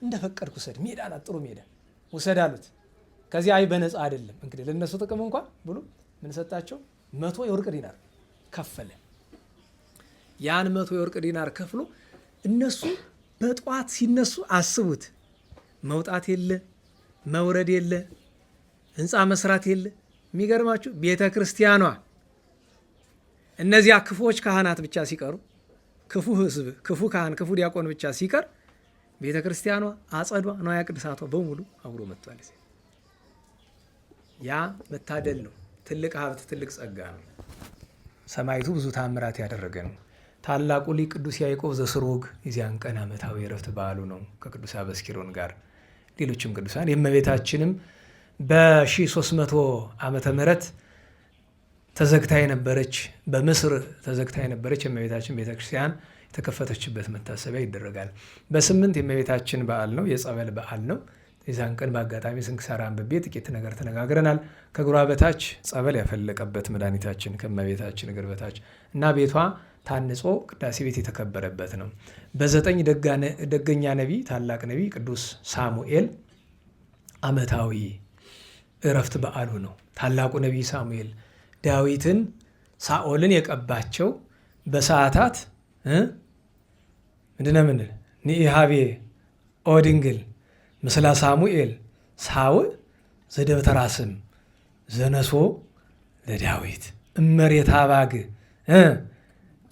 እንደፈቀድኩ ውሰድ፣ ሜዳ ናት፣ ጥሩ ሜዳ ውሰድ አሉት። ከዚህ አይ በነፃ አይደለም እንግዲህ ለነሱ ጥቅም እንኳን ብሎ ምን ሰጣቸው? 100 የወርቅ ዲናር ከፈለ። ያን 100 የወርቅ ዲናር ከፍሎ እነሱ በጠዋት ሲነሱ አስቡት፣ መውጣት የለ መውረድ የለ ህንፃ መስራት የለ። የሚገርማችሁ ቤተ ክርስቲያኗ እነዚያ ክፉዎች ካህናት ብቻ ሲቀሩ፣ ክፉ ህዝብ፣ ክፉ ካህን፣ ክፉ ዲያቆን ብቻ ሲቀር ቤተ ክርስቲያኗ አጸዷ፣ ንዋየ ቅድሳቷ በሙሉ አብሮ መጥቷል። ያ መታደል ነው። ትልቅ ሀብት፣ ትልቅ ጸጋ ነው። ሰማይቱ ብዙ ታምራት ያደረገ ነው። ታላቁ ሊቅ ቅዱስ ያዕቆብ ዘስሩግ የዚያን ቀን ዓመታዊ የዕረፍት በዓሉ ነው ከቅዱስ አበስኪሮን ጋር ሌሎችም ቅዱሳን። የእመቤታችንም በ1300 ዓመተ ምህረት ተዘግታ የነበረች በምስር ተዘግታ የነበረች የእመቤታችን ቤተክርስቲያን የተከፈተችበት መታሰቢያ ይደረጋል። በ8 የእመቤታችን በዓል ነው፣ የጸበል በዓል ነው። የዛን ቀን በአጋጣሚ ስንክሳር አንብቤ ጥቂት ነገር ተነጋግረናል። ከእግሯ በታች ጸበል ያፈለቀበት መድኃኒታችን ከእመቤታችን እግር በታች እና ቤቷ ታንጾ ቅዳሴ ቤት የተከበረበት ነው። በ9 ደገኛ ነቢይ ታላቅ ነቢይ ቅዱስ ሳሙኤል ዓመታዊ እረፍት በዓሉ ነው። ታላቁ ነቢይ ሳሙኤል ዳዊትን ሳኦልን የቀባቸው በሰዓታት ምንድነው ምንል ንኢሃቤ ኦ ድንግል ምስላ ሳሙኤል ሳውዕ ዘደብተራ ስም ዘነሶ ለዳዊት እመሬት አባግ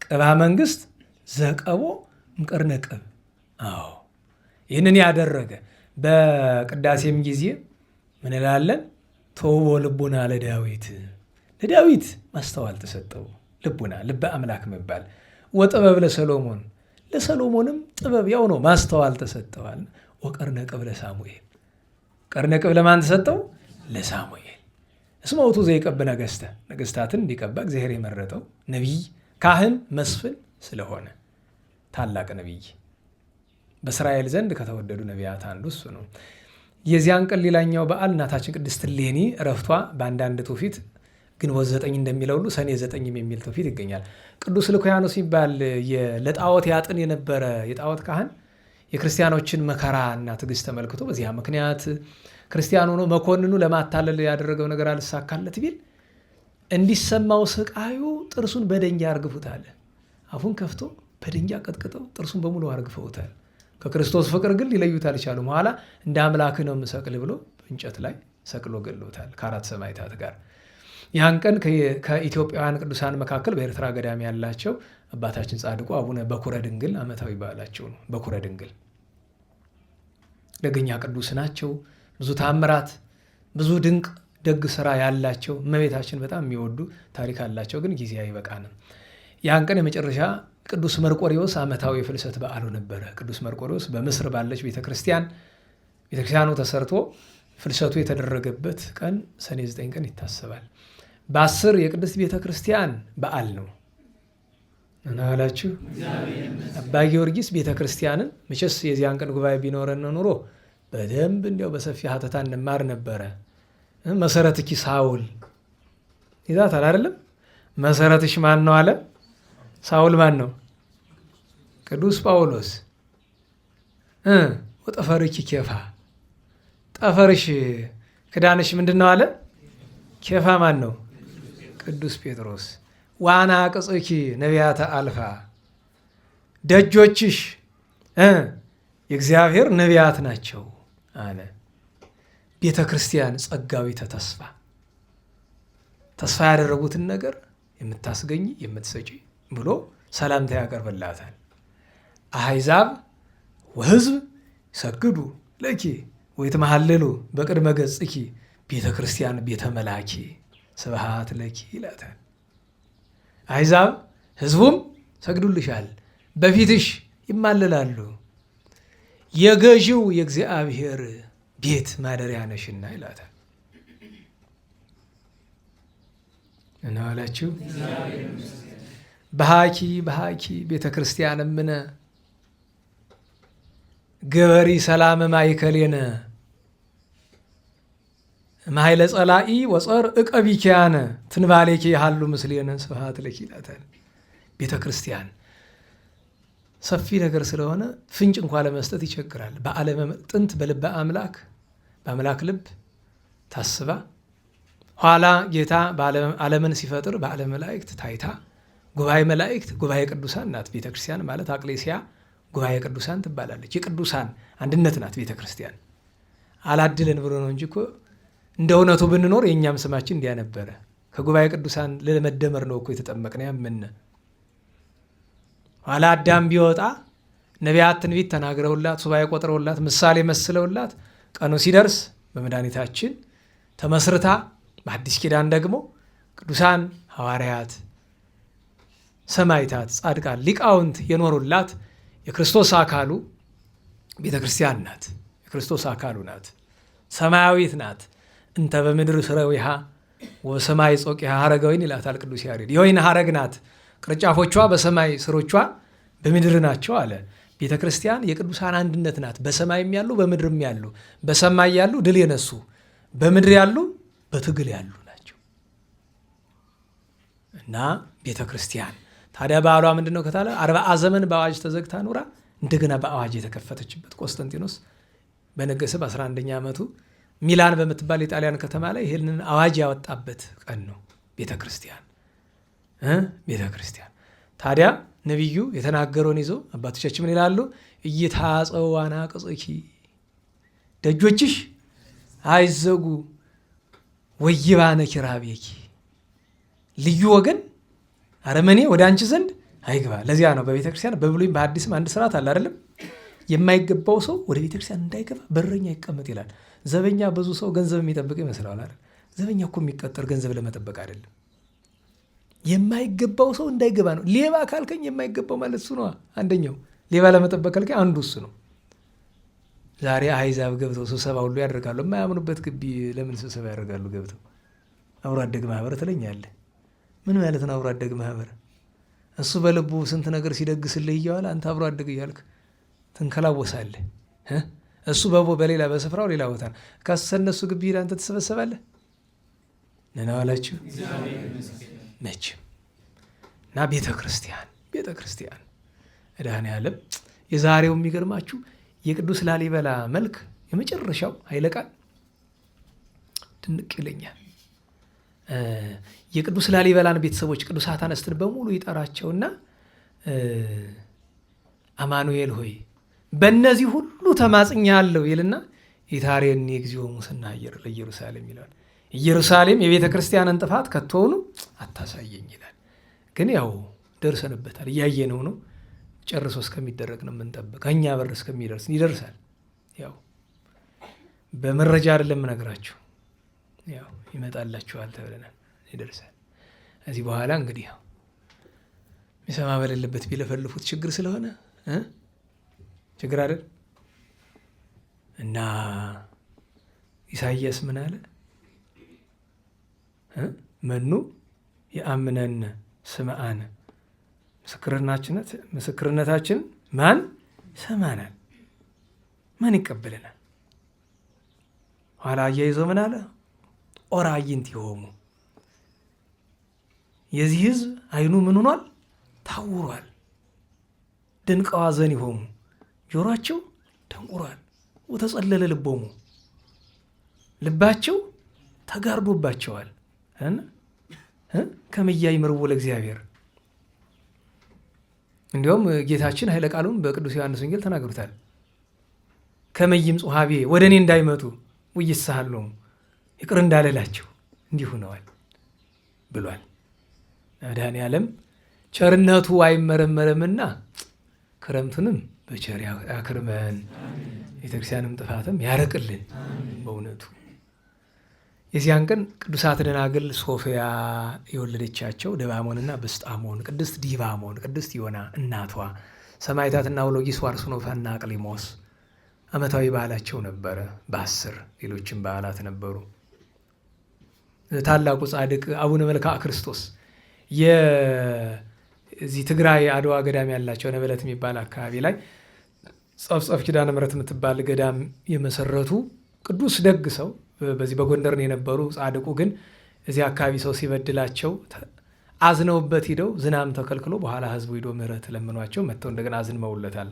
ቅባ መንግስት ዘቀቦ እምቀርነቅብ። አዎ ይህንን ያደረገ በቅዳሴም ጊዜ ምን እላለን? ተውቦ ልቡና ለዳዊት ለዳዊት ማስተዋል ተሰጠው፣ ልቡና ልበ አምላክ መባል። ወጥበብ ለሰሎሞን ለሰሎሞንም ጥበብ ያው ነው፣ ማስተዋል ተሰጠዋል። ወቀርነቅብ ለሳሙኤል ቀርነቅብ ለማን ተሰጠው? ለሳሙኤል። እስመ ውእቱ ዘይቀብ ነገሥተ ነገሥታትን እንዲቀባ እግዚአብሔር የመረጠው ነቢይ፣ ካህን፣ መስፍን ስለሆነ ታላቅ ነቢይ በእስራኤል ዘንድ ከተወደዱ ነቢያት አንዱ እሱ ነው። የዚያን ቀን ሌላኛው በዓል እናታችን ቅድስት እሌኒ እረፍቷ በአንዳንድ ትውፊት ግንቦት 9 እንደሚለው ሁሉ ሰኔ 9 የሚል ትውፊት ይገኛል። ቅዱስ ልኩያኖስ የሚባል ለጣዖት ያጥን የነበረ የጣዖት ካህን የክርስቲያኖችን መከራ እና ትዕግስት ተመልክቶ በዚያ ምክንያት ክርስቲያን ሆኖ መኮንኑ ለማታለል ያደረገው ነገር አልሳካለት ቢል እንዲሰማው ስቃዩ ጥርሱን በደንጊያ አርግፉታል። አፉን ከፍቶ በደንጊያ ቀጥቅጠው ጥርሱን በሙሉ አርግፈውታል። ከክርስቶስ ፍቅር ግን ሊለዩት አልቻሉም። ኋላ እንደ አምላክ ነው የምሰቅል ብሎ እንጨት ላይ ሰቅሎ ገሎታል ከ4 ሰማዕታት ጋር። ያን ቀን ከኢትዮጵያውያን ቅዱሳን መካከል በኤርትራ ገዳም ያላቸው አባታችን ጻድቁ አቡነ በኩረ ድንግል ዓመታዊ በዓላቸው ነው። በኩረ ድንግል ደገኛ ቅዱስ ናቸው። ብዙ ታምራት፣ ብዙ ድንቅ ደግ ስራ ያላቸው እመቤታችን በጣም የሚወዱ ታሪክ አላቸው። ግን ጊዜ አይበቃንም። ያን ቀን የመጨረሻ ቅዱስ መርቆሬዎስ ዓመታዊ የፍልሰት በዓሉ ነበረ። ቅዱስ መርቆሬዎስ በምስር ባለች ቤተክርስቲያኑ ተሰርቶ ፍልሰቱ የተደረገበት ቀን ሰኔ 9 ቀን ይታሰባል። በ10 የቅድስት ቤተክርስቲያን በዓል ነው እናላችሁ። አባ ጊዮርጊስ ቤተክርስቲያንን መቼስ የዚያን ቀን ጉባኤ ቢኖረን ኑሮ በደንብ እንዲያው በሰፊ ሀተታ እንማር ነበረ። መሰረትኪ ሳውል ይዛታል አይደለም? መሰረትሽ ማን ነው አለ። ሳውል ማን ነው? ቅዱስ ጳውሎስ። ወጠፈርኪ ኬፋ ጠፈርሽ ክዳንሽ ምንድን ነው አለ። ኬፋ ማን ነው? ቅዱስ ጴጥሮስ። ዋና ቅጽኪ ነቢያተ አልፋ ደጆችሽ የእግዚአብሔር ነቢያት ናቸው አለ። ቤተ ክርስቲያን ጸጋዊተ ተስፋ ያደረጉትን ነገር የምታስገኝ የምትሰጪ ብሎ ሰላምታ ያቀርብላታል። አሕዛብ ወሕዝብ ይሰግዱ ለኪ ወይትመሃለሉ በቅድመ ገጽኪ ቤተ ክርስቲያን ቤተ መላኪ ስብሐት ለኪ ይላታል። አሕዛብ ሕዝቡም ሰግዱልሻል፣ በፊትሽ ይማለላሉ። የገዢው የእግዚአብሔር ቤት ማደሪያ ነሽና ይላታል። እና አላችሁ በሃኪ ቤተ ክርስቲያን እምነ ገበሪ ሰላም ማይከሌነ ማይለ ጸላኢ ወጸር እቀቢኪያነ ትንባሌኪ ያሉ ምስሌነ ስብሐት ለኪ ይላታል። ቤተ ክርስቲያን ሰፊ ነገር ስለሆነ ፍንጭ እንኳ ለመስጠት ይቸግራል። በዓለመ ጥንት በልበ አምላክ በአምላክ ልብ ታስባ ኋላ ጌታ ዓለምን ሲፈጥር በዓለም መላእክት ታይታ ጉባኤ መላእክት ጉባኤ ቅዱሳን ናት። ቤተ ክርስቲያን ማለት አቅሌሲያ ጉባኤ ቅዱሳን ትባላለች። የቅዱሳን አንድነት ናት ቤተ ክርስቲያን። አላድለን ብሎ ነው እንጂ እኮ እንደ እውነቱ ብንኖር የእኛም ስማችን እንዲያ ነበረ። ከጉባኤ ቅዱሳን ለመደመር ነው እኮ የተጠመቅን። ያምን ኋላ አዳም ቢወጣ ነቢያት ትንቢት ተናግረውላት ሱባኤ ቆጥረውላት ምሳሌ መስለውላት ቀኑ ሲደርስ በመድኃኒታችን ተመስርታ በአዲስ ኪዳን ደግሞ ቅዱሳን ሐዋርያት፣ ሰማዕታት፣ ጻድቃን፣ ሊቃውንት የኖሩላት የክርስቶስ አካሉ ቤተ ክርስቲያን ናት። የክርስቶስ አካሉ ናት። ሰማያዊት ናት። እንተ በምድር ስረዊሃ ወሰማይ ጾቂሃ ሀረገ ወይን ይላታል ቅዱስ ያሬድ። የወይን ሀረግ ናት። ቅርንጫፎቿ በሰማይ ስሮቿ በምድር ናቸው አለ። ቤተ ክርስቲያን የቅዱሳን አንድነት ናት። በሰማይም ያሉ በምድርም ያሉ፣ በሰማይ ያሉ ድል የነሱ በምድር ያሉ በትግል ያሉ ናቸው እና ቤተ ክርስቲያን ታዲያ በዓሏ ምንድን ነው ከታለ 40 ዘመን በአዋጅ ተዘግታ ኑራ እንደገና በአዋጅ የተከፈተችበት ቆስጠንጢኖስ በነገሰ በ11ኛ ዓመቱ ሚላን በምትባል የጣሊያን ከተማ ላይ ይህንን አዋጅ ያወጣበት ቀን ነው ቤተ ክርስቲያን። ቤተ ክርስቲያን ታዲያ ነቢዩ የተናገረውን ይዞ አባቶቻችን ምን ይላሉ? እይታጸው አናቅጽኪ ደጆችሽ አይዘጉ ወይባነ ኪራቤኪ ልዩ ወገን አረመኔ ወደ አንቺ ዘንድ አይግባ። ለዚያ ነው በቤተ ክርስቲያን በብሉይም በሐዲስም አንድ ስርዓት አለ አይደለም? የማይገባው ሰው ወደ ቤተ ክርስቲያን እንዳይገባ በረኛ ይቀመጥ ይላል። ዘበኛ ብዙ ሰው ገንዘብ የሚጠብቅ ይመስላል አይደል? ዘበኛ እኮ የሚቀጠር ገንዘብ ለመጠበቅ አይደለም። የማይገባው ሰው እንዳይገባ ነው። ሌባ ካልከኝ የማይገባው ማለት እሱ ነው። አንደኛው ሌባ ለመጠበቅ ካልከኝ አንዱ እሱ ነው። ዛሬ አሕዛብ ገብተው ስብሰባ ሁሉ ያደርጋሉ። የማያምኑበት ግቢ ለምን ስብሰባ ያደርጋሉ? ገብተው አብሮ አደግ ማህበር ትለኛለህ። ምን ማለት ነው አብሮ አደግ ማህበር? እሱ በልቡ ስንት ነገር ሲደግስልህ እየዋለ አንተ አብሮ አደግ እያልክ ትንከላወሳለህ። እሱ በሌላ በስፍራው ሌላ ቦታ ነው። ከሰነሱ ግቢ ሄደህ አንተ ትሰበሰባለህ። ነናዋላችሁ ነች እና ቤተ ክርስቲያን መድኃኔዓለም የዛሬው የሚገርማችሁ የቅዱስ ላሊበላ መልክ የመጨረሻው ኃይለ ቃል ድንቅ ይለኛል። የቅዱስ ላሊበላን ቤተሰቦች ቅዱሳት አንስትን በሙሉ ይጠራቸውና አማኑኤል ሆይ በእነዚህ ሁሉ ተማጽኛለሁ ይልና ኢታሬኒ እግዚኦ ሙስና ለኢየሩሳሌም ይላል። ኢየሩሳሌም የቤተ ክርስቲያንን ጥፋት ከቶውኑ አታሳየኝ ይላል። ግን ያው ደርሰንበታል፣ እያየነው ነው። ጨርሶ እስከሚደረግ ነው የምንጠብቅ። ከእኛ በር እስከሚደርስ ይደርሳል። ያው በመረጃ አይደለም እነግራችሁ፣ ያው ይመጣላችኋል ተብለናል፣ ይደርሳል። ከዚህ በኋላ እንግዲህ ያው የሚሰማ በሌለበት ቢለፈልፉት ችግር ስለሆነ ችግር አይደል እና ኢሳይያስ ምን አለ? መኑ የአምነን ስምዐነ ምስክርነታችን ማን ይሰማናል? ማን ይቀበለናል? ኋላ አያይዞ ምን አለ? ኦራይንቲሆሙ የዚህ ሕዝብ አይኑ ምን ሆኗል? ታውሯል። ድንቀዋ ዘኒሆሙ ጆሯቸው ደንቁሯል። ወተጸለለ ልቦሙ ልባቸው ተጋርዶባቸዋል። ከመያይምርዎ ለእግዚአብሔር። እንዲሁም ጌታችን ኃይለ ቃሉን በቅዱስ ዮሐንስ ወንጌል ተናግሮታል። ከመይምጹ ኀቤ ወደ እኔ እንዳይመጡ ወይሳሃሎሙ ይቅር እንዳልላቸው እንዲሁ ነዋል ብሏል። መድኃኔዓለም ቸርነቱ አይመረመርምና ክረምቱንም በቸር ያክርመን፣ ቤተክርስቲያንም ጥፋትም ያረቅልን። በእውነቱ የዚያን ቀን ቅዱሳት ደናግል ሶፊያ የወለደቻቸው ደባሞንና ብስጣሞን፣ ቅድስት ዲባሞን፣ ቅድስት ዮና እናቷ፣ ሰማዕታትና አውሎጊስ ዋርሱኖፋና አቅሊሞስ ዓመታዊ በዓላቸው ነበረ። በ10 ሌሎችም በዓላት ነበሩ። ታላቁ ጻድቅ አቡነ መልክዓ ክርስቶስ የዚህ ትግራይ አድዋ ገዳም ያላቸው ነበለት የሚባል አካባቢ ላይ ጸፍጸፍ ኪዳነ ምሕረት የምትባል ገዳም የመሰረቱ ቅዱስ ደግ ሰው በዚህ በጎንደር የነበሩ ጻድቁ ግን እዚህ አካባቢ ሰው ሲበድላቸው አዝነውበት ሂደው ዝናም ተከልክሎ በኋላ ህዝቡ ሂዶ ምሕረት ለምኗቸው መጥተው እንደገና አዝንመውለታል።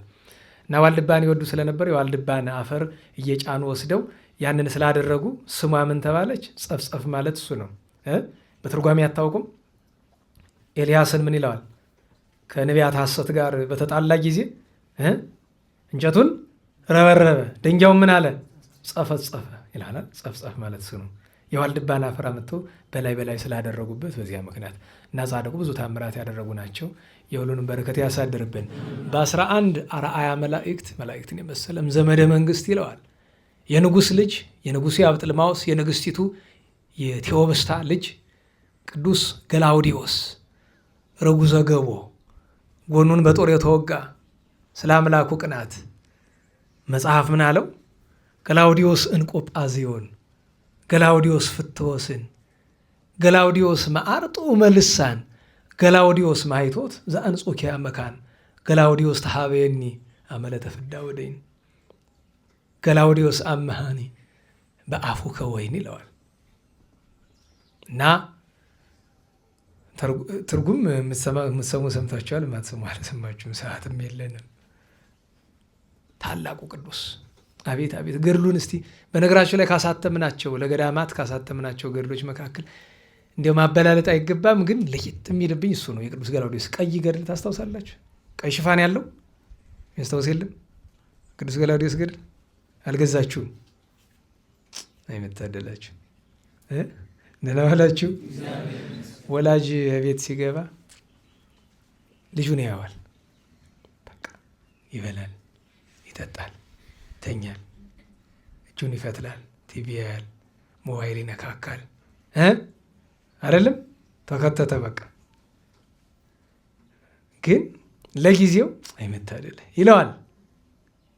እና ዋልድባን ይወዱ ስለነበር የዋልድባን አፈር እየጫኑ ወስደው ያንን ስላደረጉ ስሟ ምን ተባለች? ጸፍጸፍ ማለት እሱ ነው። በትርጓሜ አታውቁም? ኤልያስን ምን ይለዋል? ከነቢያት ሐሰት ጋር በተጣላ ጊዜ እንጨቱን ረበረበ፣ ድንጋዩን ምን አለ? ጸፈጸፈ ይላል። ጸፍጸፍ ማለት እሱ ነው። የዋልድባን አፈር አምጥተው በላይ ስላደረጉበት በዚያ ምክንያት እና ጻድቁ ብዙ ታምራት ያደረጉ ናቸው። የሁሉንም በረከት ያሳድርብን። በ11 አርአያ መላእክትን የመሰለም ዘመደ መንግስት ይለዋል። የንጉሥ ልጅ የንጉሥ አብጥልማዎስ የንግሥቲቱ የቴዎብስታ ልጅ ቅዱስ ገላውዲዮስ ርጉዘ ገቦ ጎኑን በጦር የተወጋ ስለ አምላኩ ቅናት መጽሐፍ ምን አለው? ገላውዲዮስ እንቆጳዝዮን፣ ገላውዲዮስ ፍትወስን፣ ገላውዲዮስ መዓርጦ መልሳን፣ ገላውዲዮስ ማይቶት ዘአንጾኪያ መካን፣ ገላውዲዮስ ተሃበየኒ አመለተ ፍዳ ወደይን፣ ገላውዲዮስ አመሃኒ በአፉ ከወይን ይለዋል። እና ትርጉም የምትሰሙ ሰምታችኋል፣ የማትሰሙ አልሰማችሁም። ሰዓትም የለንም። ታላቁ ቅዱስ አቤት አቤት ገድሉን እስቲ በነገራችሁ ላይ ካሳተምናቸው ለገዳማት ካሳተምናቸው ገድሎች መካከል እንዲያው ማበላለጥ አይገባም፣ ግን ለየት የሚልብኝ እሱ ነው። የቅዱስ ገላውዲዮስ ቀይ ገድል ታስታውሳላችሁ? ቀይ ሽፋን ያለው ያስታውስ የለም? ቅዱስ ገላውዲዮስ ገድል አልገዛችሁም? አይመታደላችሁ ነናዋላችሁ። ወላጅ ቤት ሲገባ ልጁን ያዋል፣ በቃ ይበላል፣ ይጠጣል፣ ይተኛል፣ እጁን ይፈትላል፣ ቲቪ ያያል፣ ሞባይል ይነካካል። አይደለም ተከተተ በቃ። ግን ለጊዜው አይመታደል ይለዋል።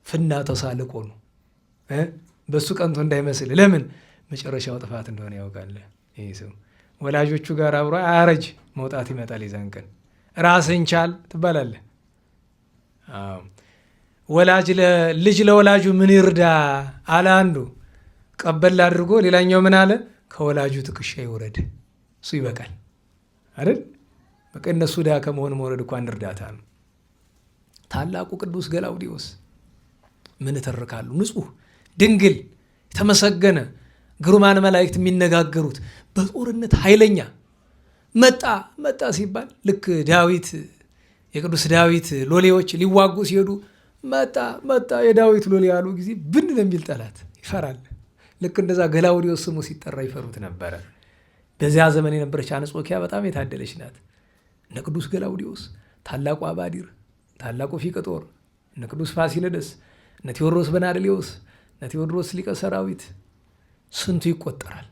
ፍና ተሳልቆ ነው በሱ ቀንቶ እንዳይመስል። ለምን መጨረሻው ጥፋት እንደሆነ ያውቃል ይህ ሰው። ወላጆቹ ጋር አብሮ አያረጅ መውጣት ይመጣል። የዛን ቀን ራስን ቻል ትባላለህ። ወላጅ ልጅ ለወላጁ ምን ይርዳ አለ አንዱ። ቀበል አድርጎ ሌላኛው ምን አለ? ከወላጁ ትከሻ ይውረድ፣ እሱ ይበቃል አይደል? በቃ እነሱ ዳ ከመሆን መውረድ እኮ አንድ እርዳታ ነው። ታላቁ ቅዱስ ገላውዲዮስ ምን እተርካሉ? ንጹሕ ድንግል የተመሰገነ ግሩማን መላእክት የሚነጋገሩት በጦርነት ኃይለኛ መጣ ሲባል ልክ ዳዊት የቅዱስ ዳዊት ሎሌዎች ሊዋጉ ሲሄዱ መጣ የዳዊት ሎሌ ያሉ ጊዜ ብን ለሚል ጠላት ይፈራል። ልክ እንደዛ ገላውዲዮስ ስሙ ሲጠራ ይፈሩት ነበረ። በዚያ ዘመን የነበረች አንጾኪያ በጣም የታደለች ናት። እነ ቅዱስ ገላውዲዮስ፣ ታላቁ አባዲር፣ ታላቁ ፊቅጦር፣ እነ ቅዱስ ፋሲለደስ፣ እነ ቴዎድሮስ በናድሌዎስ፣ እነ ቴዎድሮስ ሊቀ ሰራዊት ስንቱ ይቆጠራል።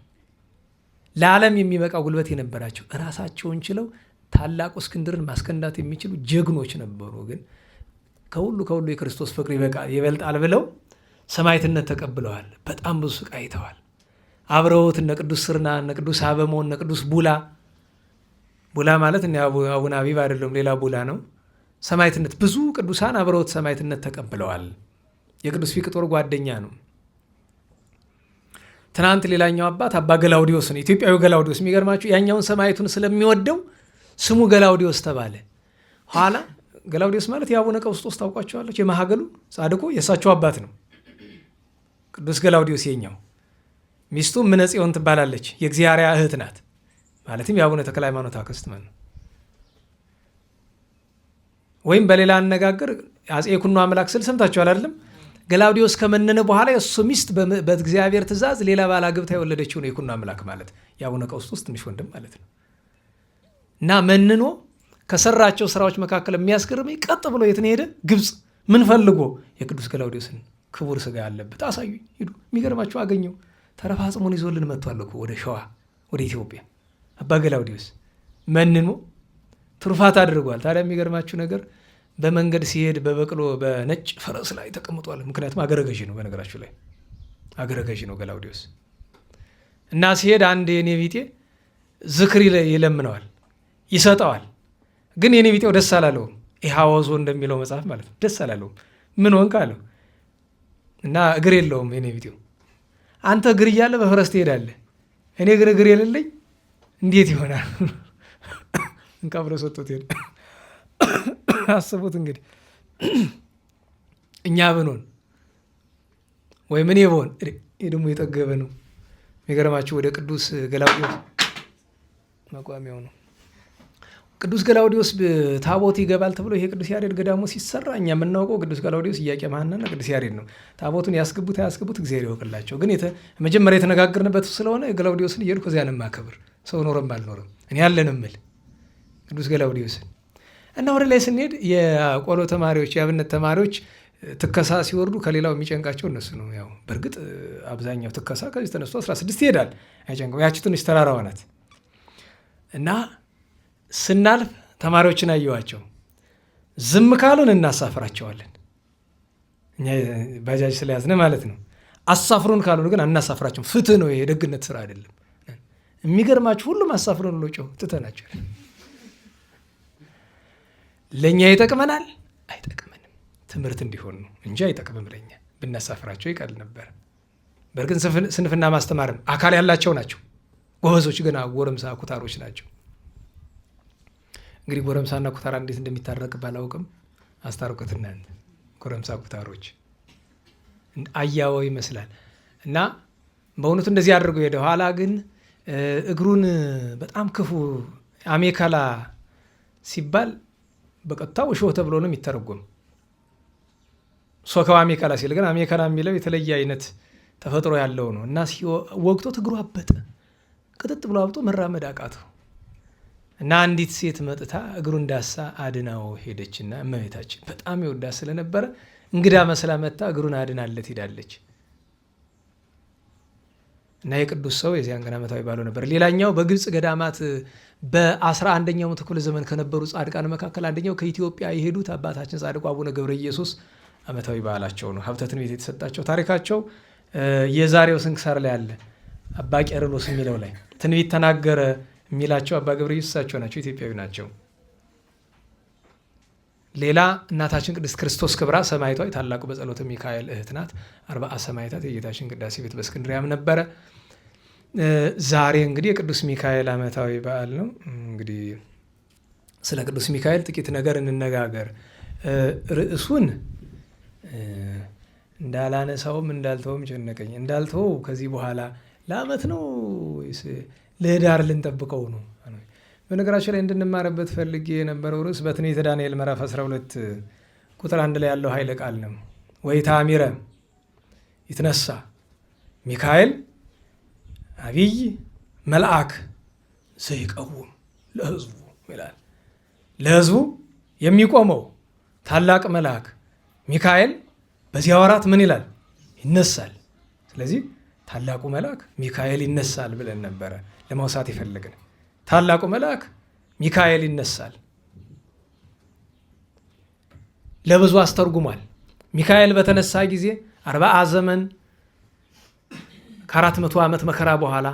ለዓለም የሚበቃ ጉልበት የነበራቸው እራሳቸውን ችለው ታላቁ እስክንድርን ማስከንዳት የሚችሉ ጀግኖች ነበሩ። ግን ከሁሉ የክርስቶስ ፍቅር ይበልጣል ብለው ሰማዕትነት ተቀብለዋል። በጣም ብዙ ስቃይ አይተዋል። አብረውት እነ ቅዱስ ስርና፣ እነ ቅዱስ አበሞ፣ እነ ቅዱስ ቡላ ማለት እነ አቡነ አቢብ አይደለም፣ ሌላ ቡላ ነው። ሰማዕትነት ብዙ ቅዱሳን አብረውት ሰማዕትነት ተቀብለዋል። የቅዱስ ፊቅጦር ጓደኛ ነው። ትናንት ሌላኛው አባት አባ ገላውዲዮስ ነው፣ ኢትዮጵያዊ ገላውዲዮስ። የሚገርማችሁ ያኛውን ሰማዕቱን ስለሚወደው ስሙ ገላውዲዮስ ተባለ። ኋላ ገላውዲዮስ ማለት የአቡነ ቀውስጦስ ታውቋቸዋለች፣ የማሃገሉ ጻድቁ የእሳቸው አባት ነው። ቅዱስ ገላውዲዮስ የኛው ሚስቱ እምነ ጽዮን ትባላለች፣ የእግዚአብሔር እህት ናት። ማለትም የአቡነ ተክለ ሃይማኖት አክስት ማለት ነው። ወይም በሌላ አነጋገር አፄ ይኩኖ አምላክ ስል ሰምታችኋል አይደለም? ገላውዲዮስ ከመነነ በኋላ የእሱ ሚስት በእግዚአብሔር ትእዛዝ ሌላ ባል አግብታ የወለደችው ነው ይኩኖ አምላክ ማለት የአቡነ ቀውስጦስ ትንሽ ወንድም ማለት ነው። እና መንኖ ከሰራቸው ስራዎች መካከል የሚያስገርመኝ ቀጥ ብሎ የት ነው ሄደ? ግብፅ። ምን ፈልጎ? የቅዱስ ገላውዲዮስን ክቡር ስጋ ያለበት አሳዩኝ ሂዱ። የሚገርማቸው አገኘው። ተረፈ አጽሙን ይዞልን መጥቷል እኮ ወደ ሸዋ ወደ ኢትዮጵያ። አባ ገላውዲዮስ መንኖ ትሩፋት አድርጓል። ታዲያ የሚገርማችሁ ነገር በመንገድ ሲሄድ በበቅሎ በነጭ ፈረስ ላይ ተቀምጧል። ምክንያቱም አገረ ገዢ ነው። በነገራችሁ ላይ አገረ ገዢ ነው ገላውዲዮስ። እና ሲሄድ አንድ የኔ ቢጤ ዝክር ይለምነዋል፣ ይሰጠዋል። ግን የኔ ቢጤው ደስ አላለውም። ኢሃወዞ እንደሚለው መጽሐፍ ማለት ነው። ደስ አላለውም። ምን ሆንክ አለው። እና እግር የለውም የኔ ቢጤው። አንተ እግር እያለ በፈረስ ትሄዳለህ፣ እኔ እግር የሌለኝ እንዴት ይሆናል? እንካ ብሎ ሰጥቶት ሄደ። አስቡት እንግዲህ እኛ ብንሆን ወይም እኔ ብሆን፣ ይህ ደግሞ የጠገበ ነው። የሚገርማችሁ ወደ ቅዱስ ገላውዲዮስ መቋሚያው ነው። ቅዱስ ገላውዲዮስ ታቦት ይገባል ተብሎ ይሄ ቅዱስ ያሬድ ገዳሙ ሲሰራ እኛ የምናውቀው ቅዱስ ገላውዲዮስ ኢያቄም ሐናና ቅዱስ ያሬድ ነው። ታቦቱን ያስገቡት አያስገቡት እግዚአብሔር ይወቅላቸው። ግን መጀመሪያ የተነጋገርንበት ስለሆነ ገላውዲዮስን እየሄድኩ እዚያ ነው የማከብር። ሰው ኖረም አልኖረም እኔ ያለን እምል ቅዱስ ገላውዲዮስን እና ወደ ላይ ስንሄድ የቆሎ ተማሪዎች የአብነት ተማሪዎች ትከሳ ሲወርዱ ከሌላው የሚጨንቃቸው እነሱ ነው። ያው በእርግጥ አብዛኛው ትከሳ ከዚህ ተነስቶ 16 ይሄዳል፣ አይጨንቀው። ያቺ ትንሽ ተራራዋ ናት። እና ስናልፍ ተማሪዎችን አየዋቸው። ዝም ካሉን እናሳፍራቸዋለን፣ እኛ ባጃጅ ስለያዝነ ማለት ነው። አሳፍሩን ካሉን ግን አናሳፍራቸውም። ፍትህ ነው፣ የደግነት ስራ አይደለም። የሚገርማችሁ ሁሉም አሳፍሩን ብሎ ጮህ ትተናቸው። ለእኛ ይጠቅመናል አይጠቅመንም፣ ትምህርት እንዲሆን ነው እንጂ አይጠቅምም። ለእኛ ብናሳፍራቸው ይቀል ነበር። በእርግጥ ስንፍና ማስተማርም አካል ያላቸው ናቸው። ጎበዞች ግን ጎረምሳ ኩታሮች ናቸው። እንግዲህ ጎረምሳና ኩታራ እንዴት እንደሚታረቅ ባላውቅም አስታርቁት እናንተ። ጎረምሳ ኩታሮች አያወ ይመስላል። እና በእውነቱ እንደዚህ አድርገው ሄደ። ኋላ ግን እግሩን በጣም ክፉ አሜከላ ሲባል በቀጥታ እሾህ ተብሎ ነው የሚተረጎም። ሶከው አሜከላ ሲል ግን አሜከላ የሚለው የተለየ አይነት ተፈጥሮ ያለው ነው። እና ወቅቶት እግሩ አበጠ፣ ቅጥጥ ብሎ አብጦ መራመድ አቃተው። እና አንዲት ሴት መጥታ እግሩ እንዳሳ አድናው ሄደችና እመቤታችን በጣም ይወዳ ስለነበረ እንግዳ መስላ መጣ እግሩን አድናለት ሄዳለች። እና የቅዱስ ሰው የዚያን ቀን ዓመታዊ በዓሉ ነበር። ሌላኛው በግብፅ ገዳማት በ11ኛው ክፍለ ዘመን ከነበሩ ጻድቃን መካከል አንደኛው ከኢትዮጵያ የሄዱት አባታችን ጻድቁ አቡነ ገብረ ኢየሱስ ዓመታዊ በዓላቸው ነው። ሀብተ ትንቢት የተሰጣቸው ታሪካቸው የዛሬው ስንክሳር ላይ አለ። አባ ቄርሎስ የሚለው ላይ ትንቢት ተናገረ የሚላቸው አባ ገብረ ኢየሱስ እሳቸው ናቸው። ኢትዮጵያዊ ናቸው። ሌላ እናታችን ቅድስት ክርስቶስ ክብራ ሰማዕቷ የታላቁ በጸሎተ ሚካኤል እህት ናት። 40 ሰማዕታት የጌታችን ቅዳሴ ቤት በእስክንድርያም ነበረ። ዛሬ እንግዲህ የቅዱስ ሚካኤል ዓመታዊ በዓል ነው። እንግዲህ ስለ ቅዱስ ሚካኤል ጥቂት ነገር እንነጋገር። ርዕሱን እንዳላነሳውም እንዳልተውም ጨነቀኝ። እንዳልተው ከዚህ በኋላ ለዓመት ነው ለህዳር ልንጠብቀው ነው። በነገራችን ላይ እንድንማርበት ፈልጌ የነበረው ርዕስ በትንቢተ ዳንኤል ምዕራፍ 12 ቁጥር 1 ላይ ያለው ኃይለ ቃል ነው። ወኢታሚረ ይትነሳ ሚካኤል አብይ መልአክ ዘይቀውም ለህዝቡ ይላል። ለህዝቡ የሚቆመው ታላቅ መልአክ ሚካኤል በዚያ ወራት ምን ይላል? ይነሳል። ስለዚህ ታላቁ መልአክ ሚካኤል ይነሳል ብለን ነበረ ለማውሳት የፈለግን። ታላቁ መልአክ ሚካኤል ይነሳል። ለብዙ አስተርጉሟል። ሚካኤል በተነሳ ጊዜ 40 ዘመን ከ400 ዓመት መከራ በኋላ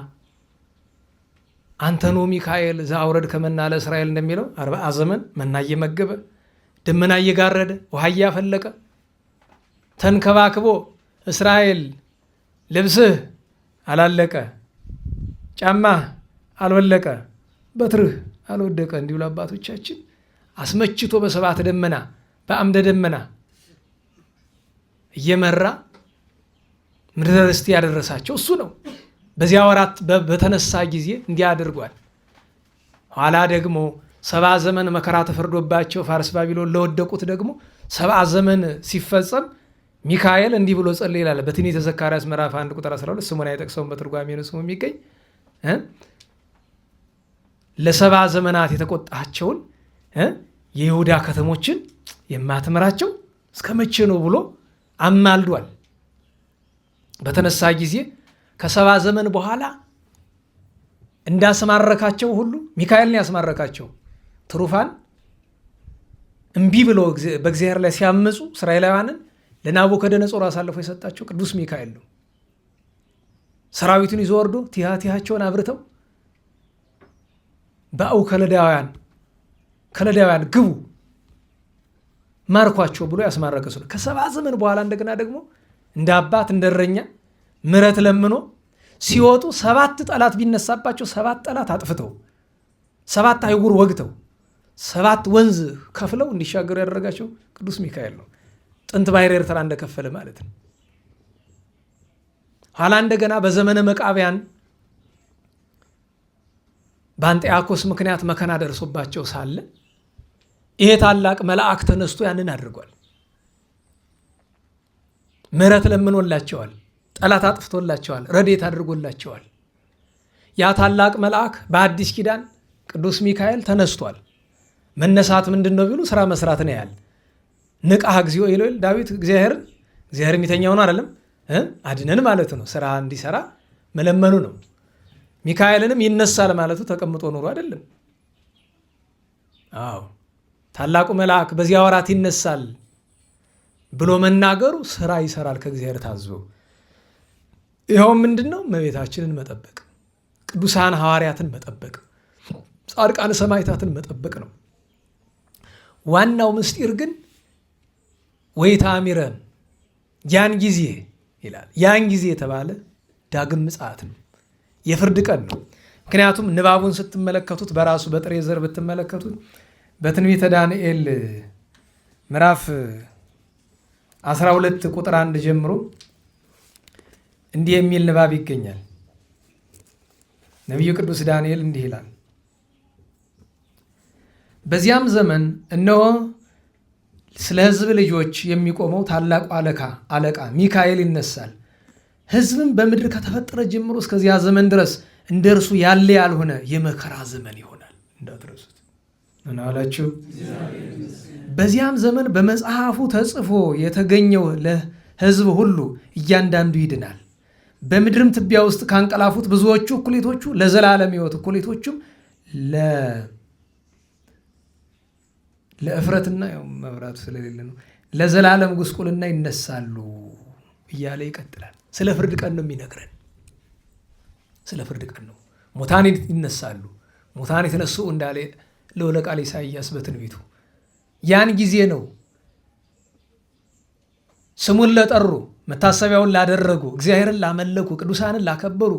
አንተኖ ሚካኤል ዘአውረድ ከመና ለእስራኤል እንደሚለው 40 ዘመን መና እየመገበ ደመና እየጋረደ ውሃ እያፈለቀ ተንከባክቦ እስራኤል ልብስህ አላለቀ፣ ጫማህ አልወለቀ፣ በትርህ አልወደቀ እንዲሁ ለአባቶቻችን አስመችቶ በሰባት ደመና በአምደ ደመና እየመራ ምድረ ርስት ያደረሳቸው እሱ ነው። በዚያ ወራት በተነሳ ጊዜ እንዲህ አድርጓል። ኋላ ደግሞ 70 ዘመን መከራ ተፈርዶባቸው ፋርስ ባቢሎን ለወደቁት ደግሞ 70 ዘመን ሲፈጸም ሚካኤል እንዲህ ብሎ ጸለየ ይላል በትንቢተ ዘካርያስ ምዕራፍ 1 ቁጥር 12። ስሙን አይጠቅሰውም በትርጓሜ ነው ስሙ የሚገኝ። ለ70 ዘመናት የተቆጣቸውን የይሁዳ ከተሞችን የማትምራቸው እስከ መቼ ነው ብሎ አማልዷል። በተነሳ ጊዜ ከ70 ዘመን በኋላ እንዳስማረካቸው ሁሉ ሚካኤልን ያስማረካቸው ትሩፋን እምቢ ብሎ በእግዚአብሔር ላይ ሲያመፁ እስራኤላውያንን ለናቡከደነጾር አሳልፎ የሰጣቸው ቅዱስ ሚካኤል ነው። ሰራዊቱን ይዞ ወርዶ ቲሃቸውን አብርተው በአው ከለዳውያን ግቡ ማርኳቸው ብሎ ያስማረከ ሰው። ከ70 ዘመን በኋላ እንደገና ደግሞ እንደ አባት እንደ እረኛ ምሕረት ለምኖ ሲወጡ 7 ጠላት ቢነሳባቸው 7 ጠላት አጥፍተው 7 አይጉር ወግተው 7 ወንዝ ከፍለው እንዲሻገሩ ያደረጋቸው ቅዱስ ሚካኤል ነው። ጥንት ባሕረ ኤርትራ እንደከፈለ ማለት ነው። ኋላ እንደገና በዘመነ መቃብያን በአንጢአኮስ ምክንያት መከና ደርሶባቸው ሳለ ይሄ ታላቅ መልአክ ተነስቶ ያንን አድርጓል። ምሕረት ለምኖላቸዋል፣ ጠላት አጥፍቶላቸዋል፣ ረድኤት አድርጎላቸዋል። ያ ታላቅ መልአክ በአዲስ ኪዳን ቅዱስ ሚካኤል ተነስቷል። መነሳት ምንድን ነው ቢሉ ስራ መስራት ነው ያል ንቃህ እግዚኦ ይለል ዳዊት እግዚአብሔር የሚተኛው ነው አይደለም አድነን ማለት ነው። ስራ እንዲሰራ መለመኑ ነው። ሚካኤልንም ይነሳል ማለቱ ተቀምጦ ኑሮ አይደለም። አዎ ታላቁ መልአክ በዚያ ወራት ይነሳል ብሎ መናገሩ ስራ ይሰራል ከእግዚአብሔር ታዞ። ይኸው ምንድነው? እመቤታችንን መጠበቅ፣ ቅዱሳን ሐዋርያትን መጠበቅ፣ ጻድቃን ሰማዕታትን መጠበቅ ነው። ዋናው ምስጢር ግን ወይታሚረን ያን ጊዜ ይላል። ያን ጊዜ የተባለ ዳግም ምጽአት ነው፣ የፍርድ ቀን ነው። ምክንያቱም ንባቡን ስትመለከቱት በራሱ በጥሬ ዘር ብትመለከቱት በትንቢተ ዳንኤል ምዕራፍ 12 ቁጥር 1 ጀምሮ እንዲህ የሚል ንባብ ይገኛል። ነቢዩ ቅዱስ ዳንኤል እንዲህ ይላል፣ በዚያም ዘመን እነሆ ስለ ሕዝብ ልጆች የሚቆመው ታላቁ አለቃ ሚካኤል ይነሳል። ሕዝብም በምድር ከተፈጠረ ጀምሮ እስከዚያ ዘመን ድረስ እንደ እርሱ ያለ ያልሆነ የመከራ ዘመን ይሆናል። እንዳትረሱት። ምን አላችሁ? በዚያም ዘመን በመጽሐፉ ተጽፎ የተገኘው ለሕዝብ ሁሉ እያንዳንዱ ይድናል። በምድርም ትቢያ ውስጥ ካንቀላፉት ብዙዎቹ እኩሌቶቹ ለዘላለም ሕይወት፣ እኩሌቶቹም ለእፍረትና መብራቱ ስለሌለ ነው ለዘላለም ጉስቁልና ይነሳሉ እያለ ይቀጥላል። ስለ ፍርድ ቀን ነው የሚነግረን። ስለ ፍርድ ቀን ነው። ሙታን ይነሳሉ። ሙታን የተነሱ እንዳለ ልዑለ ቃል ኢሳይያስ በትንቢቱ ያን ጊዜ ነው ስሙን ለጠሩ መታሰቢያውን ላደረጉ እግዚአብሔርን ላመለኩ ቅዱሳንን ላከበሩ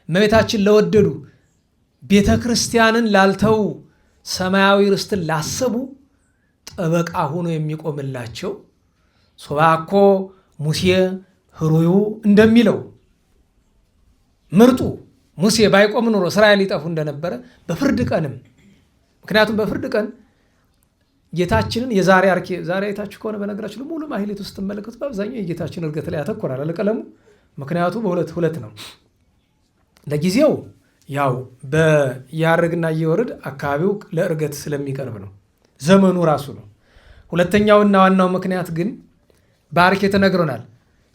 እመቤታችን ለወደዱ ቤተ ክርስቲያንን ላልተዉ ሰማያዊ ርስትን ላሰቡ ጠበቃ ሆኖ የሚቆምላቸው ሶባኮ ሙሴ ህሩዩ እንደሚለው ምርጡ ሙሴ ባይቆም ኖሮ እስራኤል ይጠፉ እንደነበረ በፍርድ ቀንም። ምክንያቱም በፍርድ ቀን ጌታችንን የዛሬ አይታችሁ ከሆነ በነገራችሁ ሙሉ ማህሌት ውስጥ ስትመለከቱ በአብዛኛው የጌታችን እርገት ላይ ያተኮራል አለቀለሙ። ምክንያቱ በሁለት ነው። ለጊዜው ያው በያርግና እየወርድ አካባቢው ለእርገት ስለሚቀርብ ነው፣ ዘመኑ ራሱ ነው። ሁለተኛውና ዋናው ምክንያት ግን ባርኬ ተነግሮናል።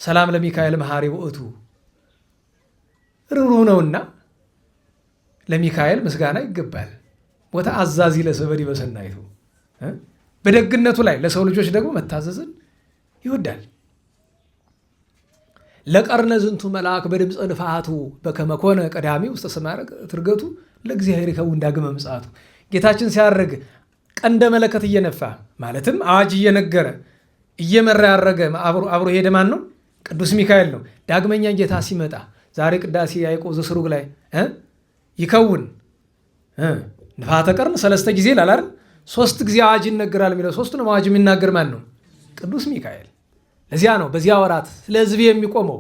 ሰላም ለሚካኤል መሐሪ ውእቱ ርኅሩህ ነውና ለሚካኤል ምስጋና ይገባል። ቦታ አዛዚ ለሰበዲ በሰናይቱ በደግነቱ ላይ ለሰው ልጆች ደግሞ መታዘዝን ይወዳል። ለቀርነ ዝንቱ መልአክ በድምፀ ንፋቱ በከመ ኮነ ቀዳሚ ውስተ ሰማይ ትርገቱ ለእግዚአብሔር ይከውን ዳግመ ምጽአቱ። ጌታችን ሲያርግ ቀንደ መለከት እየነፋ ማለትም አዋጅ እየነገረ እየመራ ያረገ አብሮ ሄደ ማን ነው? ቅዱስ ሚካኤል ነው። ዳግመኛ ጌታ ሲመጣ ዛሬ ቅዳሴ ያዕቆብ ዘስሩግ ላይ ይከውን ንፋተ ቀርን 3 ጊዜ ይላል አይደል? 3 ጊዜ አዋጅ ይነገራል የሚለው 3ቱንም አዋጅ የሚናገር ማን ነው? ቅዱስ ሚካኤል። ለዚያ ነው በዚያ ወራት ስለ ሕዝብ የሚቆመው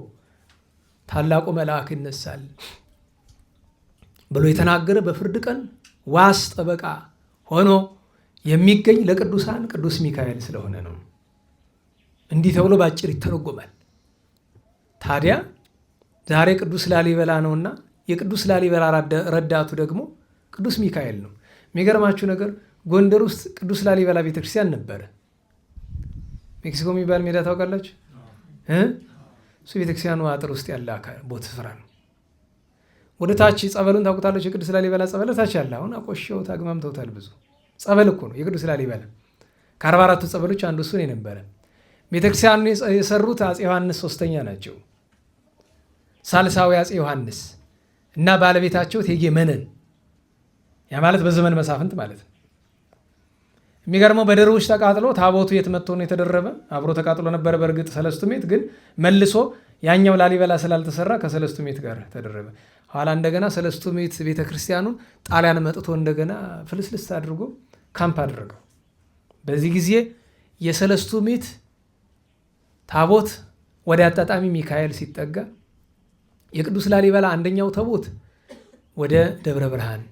ታላቁ መልአክ ይነሳል ብሎ የተናገረ በፍርድ ቀን ዋስ ጠበቃ ሆኖ የሚገኝ ለቅዱሳን ቅዱስ ሚካኤል ስለሆነ ነው። እንዲህ ተብሎ ባጭር ይተረጎማል። ታዲያ ዛሬ ቅዱስ ላሊበላ ነውና የቅዱስ ላሊበላ ረዳቱ ደግሞ ቅዱስ ሚካኤል ነው። የሚገርማችሁ ነገር ጎንደር ውስጥ ቅዱስ ላሊበላ ቤተክርስቲያን ነበረ። ሜክሲኮ የሚባል ሜዳ ታውቃላችሁ? እሱ ቤተክርስቲያኑ አጥር ውስጥ ያለ ቦታ ስፍራ ነው። ወደ ታች ጸበሉን ታውቁታለች? የቅዱስ ላሊበላ ጸበል ታች ያለ አሁን አቆሸውት አግማምተውታል። ብዙ ጸበል እኮ ነው የቅዱስ ላሊበላ። ከ44ቱ ጸበሎች አንዱ እሱ የነበረ። ቤተክርስቲያኑን የሰሩት አፄ ዮሐንስ ሶስተኛ ናቸው። ሳልሳዊ አፄ ዮሐንስ እና ባለቤታቸው እቴጌ መነን። ያ ማለት በዘመን መሳፍንት ማለት ነው። የሚገርመው በደርቡሽ ተቃጥሎ ታቦቱ የት መጥቶ ነው የተደረበ? አብሮ ተቃጥሎ ነበረ። በእርግጥ ሰለስቱ ምዕት ግን መልሶ ያኛው ላሊበላ ስላልተሰራ ከሰለስቱ ምዕት ጋር ተደረበ። ኋላ እንደገና ሰለስቱ ምዕት ቤተክርስቲያኑን ጣሊያን መጥቶ እንደገና ፍልስልስ አድርጎ ካምፕ አደረገው። በዚህ ጊዜ የሰለስቱ ምዕት ታቦት ወደ አጣጣሚ ሚካኤል ሲጠጋ የቅዱስ ላሊበላ አንደኛው ታቦት ወደ ደብረ ብርሃን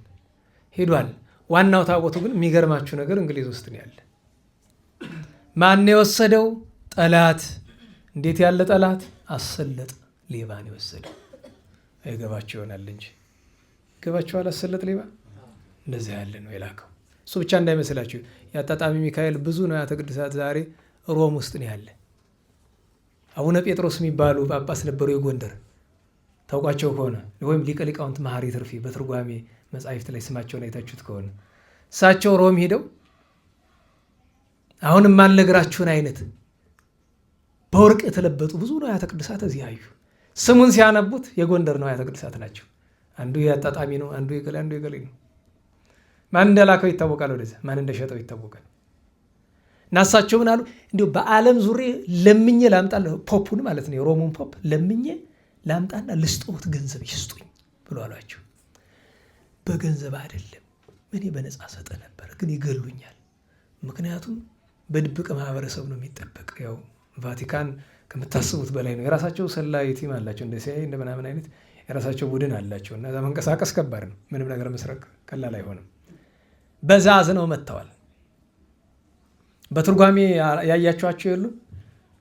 ሄዷል። ዋናው ታቦቱ ግን የሚገርማችሁ ነገር እንግሊዝ ውስጥ ነው ያለ። ማን የወሰደው? ጠላት። እንዴት ያለ ጠላት! አሰለጥ ሌባ ነው የወሰደው። አይገባችሁ ይሆናል እንጂ ይገባችኋል። አሰለጥ ሌባ እንደዚህ ያለ ነው የላከው። እሱ ብቻ እንዳይመስላችሁ የአጣጣሚ ሚካኤል ብዙ ንዋያተ ቅድሳት ዛሬ ሮም ውስጥ ነው ያለ። አቡነ ጴጥሮስ የሚባሉ ጳጳስ ነበሩ የጎንደር፣ ታውቋቸው ከሆነ ወይም ሊቀ ሊቃውንት መሐሪ ትርፌ በትርጓሜ መጻሕፍት ላይ ስማቸውን አይታችሁት ከሆነ እሳቸው ሮም ሄደው አሁን የማልነግራችሁን አይነት በወርቅ የተለበጡ ብዙ ንዋያተ ቅድሳት እዚህ አዩ። ስሙን ሲያነቡት የጎንደር ንዋያተ ቅድሳት ናቸው። አንዱ የአጣጣሚ ነው፣ አንዱ የገሌ፣ አንዱ የገሌ ነው። ማን እንደላከው ይታወቃል፣ ወደዚያ ማን እንደሸጠው ይታወቃል። እና እሳቸው ምን አሉ? እንዲሁ በዓለም ዙሪያ ለምኜ ላምጣ፣ ፖፑን ማለት ነው የሮሙን ፖፕ ለምኜ ላምጣና ልስጦት ገንዘብ ይስጡኝ ብሎ አሏቸው። በገንዘብ አይደለም እኔ በነፃ ሰጠ ነበር፣ ግን ይገሉኛል። ምክንያቱም በድብቅ ማህበረሰብ ነው የሚጠበቅ። ያው ቫቲካን ከምታስቡት በላይ ነው። የራሳቸው ሰላይ ቲም አላቸው፣ እንደ ሲአይኤ እንደ ምናምን አይነት የራሳቸው ቡድን አላቸው። እና እዛ መንቀሳቀስ ከባድ ነው። ምንም ነገር መስረቅ ቀላል አይሆንም። በዛ አዝነው መጥተዋል። በትርጓሜ ያያችኋቸው የሉ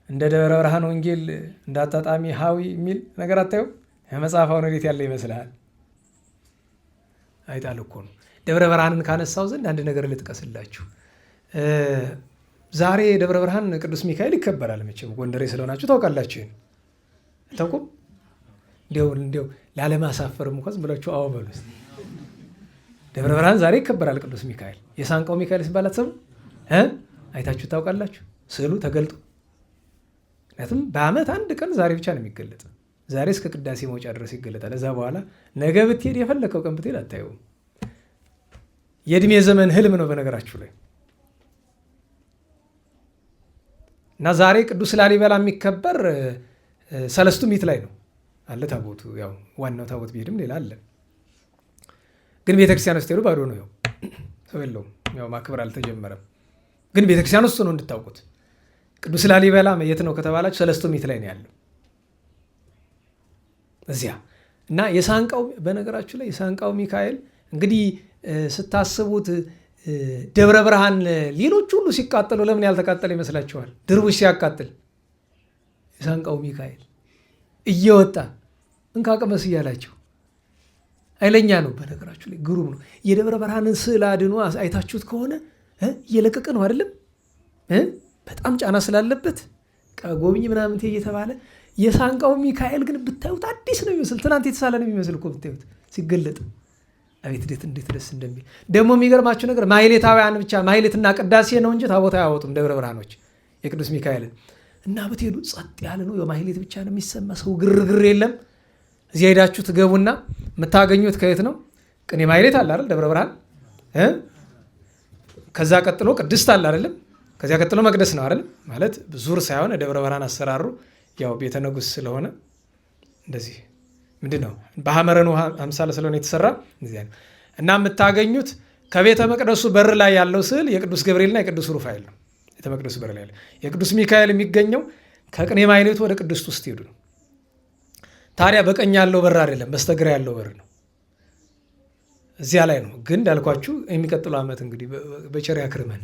እንደ ደብረ ብርሃን ወንጌል እንደ አጣጣሚ ሀዊ የሚል ነገር አታዩ? የመጽሐፋውን እንዴት ያለ ይመስልሃል? አይጣል እኮ ነው። ደብረ ብርሃንን ካነሳው ዘንድ አንድ ነገር ልጥቀስላችሁ። ዛሬ ደብረ ብርሃን ቅዱስ ሚካኤል ይከበራል። መቼም ጎንደሬ ስለሆናችሁ ታውቃላችሁ። አታውቁም? እንዲያው ላለማሳፈርም እንኳን ዝም ብላችሁ አዎ በሉ። ደብረ ብርሃን ዛሬ ይከበራል ቅዱስ ሚካኤል። የሳንቃው ሚካኤል ሲባል አትሰሙ? አይታችሁ ታውቃላችሁ? ስዕሉ ተገልጦ። ምክንያቱም በዓመት አንድ ቀን ዛሬ ብቻ ነው የሚገለጥ። ዛሬ እስከ ቅዳሴ መውጫ ድረስ ይገለጣል። እዛ በኋላ ነገ ብትሄድ የፈለከው ቀን ብትሄድ አታየውም። የእድሜ ዘመን ህልም ነው በነገራችሁ ላይ። እና ዛሬ ቅዱስ ላሊበላ የሚከበር ሰለስቱ ምዕት ላይ ነው አለ ታቦቱ። ያው ዋናው ታቦት ቢሄድም ሌላ አለ፣ ግን ቤተክርስቲያን ውስጥ ሄዱ ባዶ ነው። ያው ሰው የለውም። ያው ማክበር አልተጀመረም፣ ግን ቤተክርስቲያን ውስጥ ነው እንድታውቁት። ቅዱስ ላሊበላ የት ነው ከተባላችሁ ሰለስቱ ምዕት ላይ ነው ያለው እዚያ። እና የሳንቃው በነገራችሁ ላይ የሳንቃው ሚካኤል እንግዲህ ስታስቡት ደብረ ብርሃን ሌሎች ሁሉ ሲቃጠሉ ለምን ያልተቃጠለ ይመስላችኋል? ድርቡሽ ሲያቃጥል የሳንቃው ሚካኤል እየወጣ እንካቀመስ እያላቸው ኃይለኛ ነው። በነገራችሁ ላይ ግሩም ነው። የደብረ ብርሃንን ስዕል አድኖ አይታችሁት ከሆነ እየለቀቀ ነው አይደለም? በጣም ጫና ስላለበት ጎብኝ ምናምን እየተባለ የሳንቃው ሚካኤል ግን ብታዩት አዲስ ነው የሚመስል፣ ትናንት የተሳለ ነው የሚመስል እኮ ብታዩት ሲገለጥ። አቤት እንዴት ደስ እንደሚል። ደግሞ የሚገርማችሁ ነገር ማሕሌታውያን ብቻ ማሕሌትና ቅዳሴ ነው እንጂ ታቦት አያወጡም ደብረ ብርሃኖች የቅዱስ ሚካኤልን። እና ብትሄዱ ጸጥ ያለ ነው፣ የማሕሌት ብቻ ነው የሚሰማ፣ ሰው ግርግር የለም። እዚያ ሄዳችሁ ትገቡና የምታገኙት ከየት ነው? ቅኔ ማሕሌት አለ አይደል ደብረ ብርሃን። ከዛ ቀጥሎ ቅድስት አለ አይደለም። ከዚያ ቀጥሎ መቅደስ ነው አይደል። ማለት ዙር ሳይሆን ደብረ ብርሃን አሰራሩ ያው ቤተ ንጉሥ ስለሆነ እንደዚህ ምንድን ነው በሐመረን ውሃ አምሳለ ስለሆነ የተሰራ እንደዚህ ነው። እና የምታገኙት ከቤተ መቅደሱ በር ላይ ያለው ስዕል የቅዱስ ገብርኤልና የቅዱስ ሩፋኤል ነው። ቤተ መቅደሱ በር ላይ ያለው የቅዱስ ሚካኤል የሚገኘው ከቅኔ ማሕሌቱ ወደ ቅድስት ውስጥ ሄዱ ነው። ታዲያ በቀኝ ያለው በር አይደለም፣ በስተግራ ያለው በር ነው። እዚያ ላይ ነው። ግን እንዳልኳችሁ የሚቀጥለው ዓመት እንግዲህ በቸር ያክርመን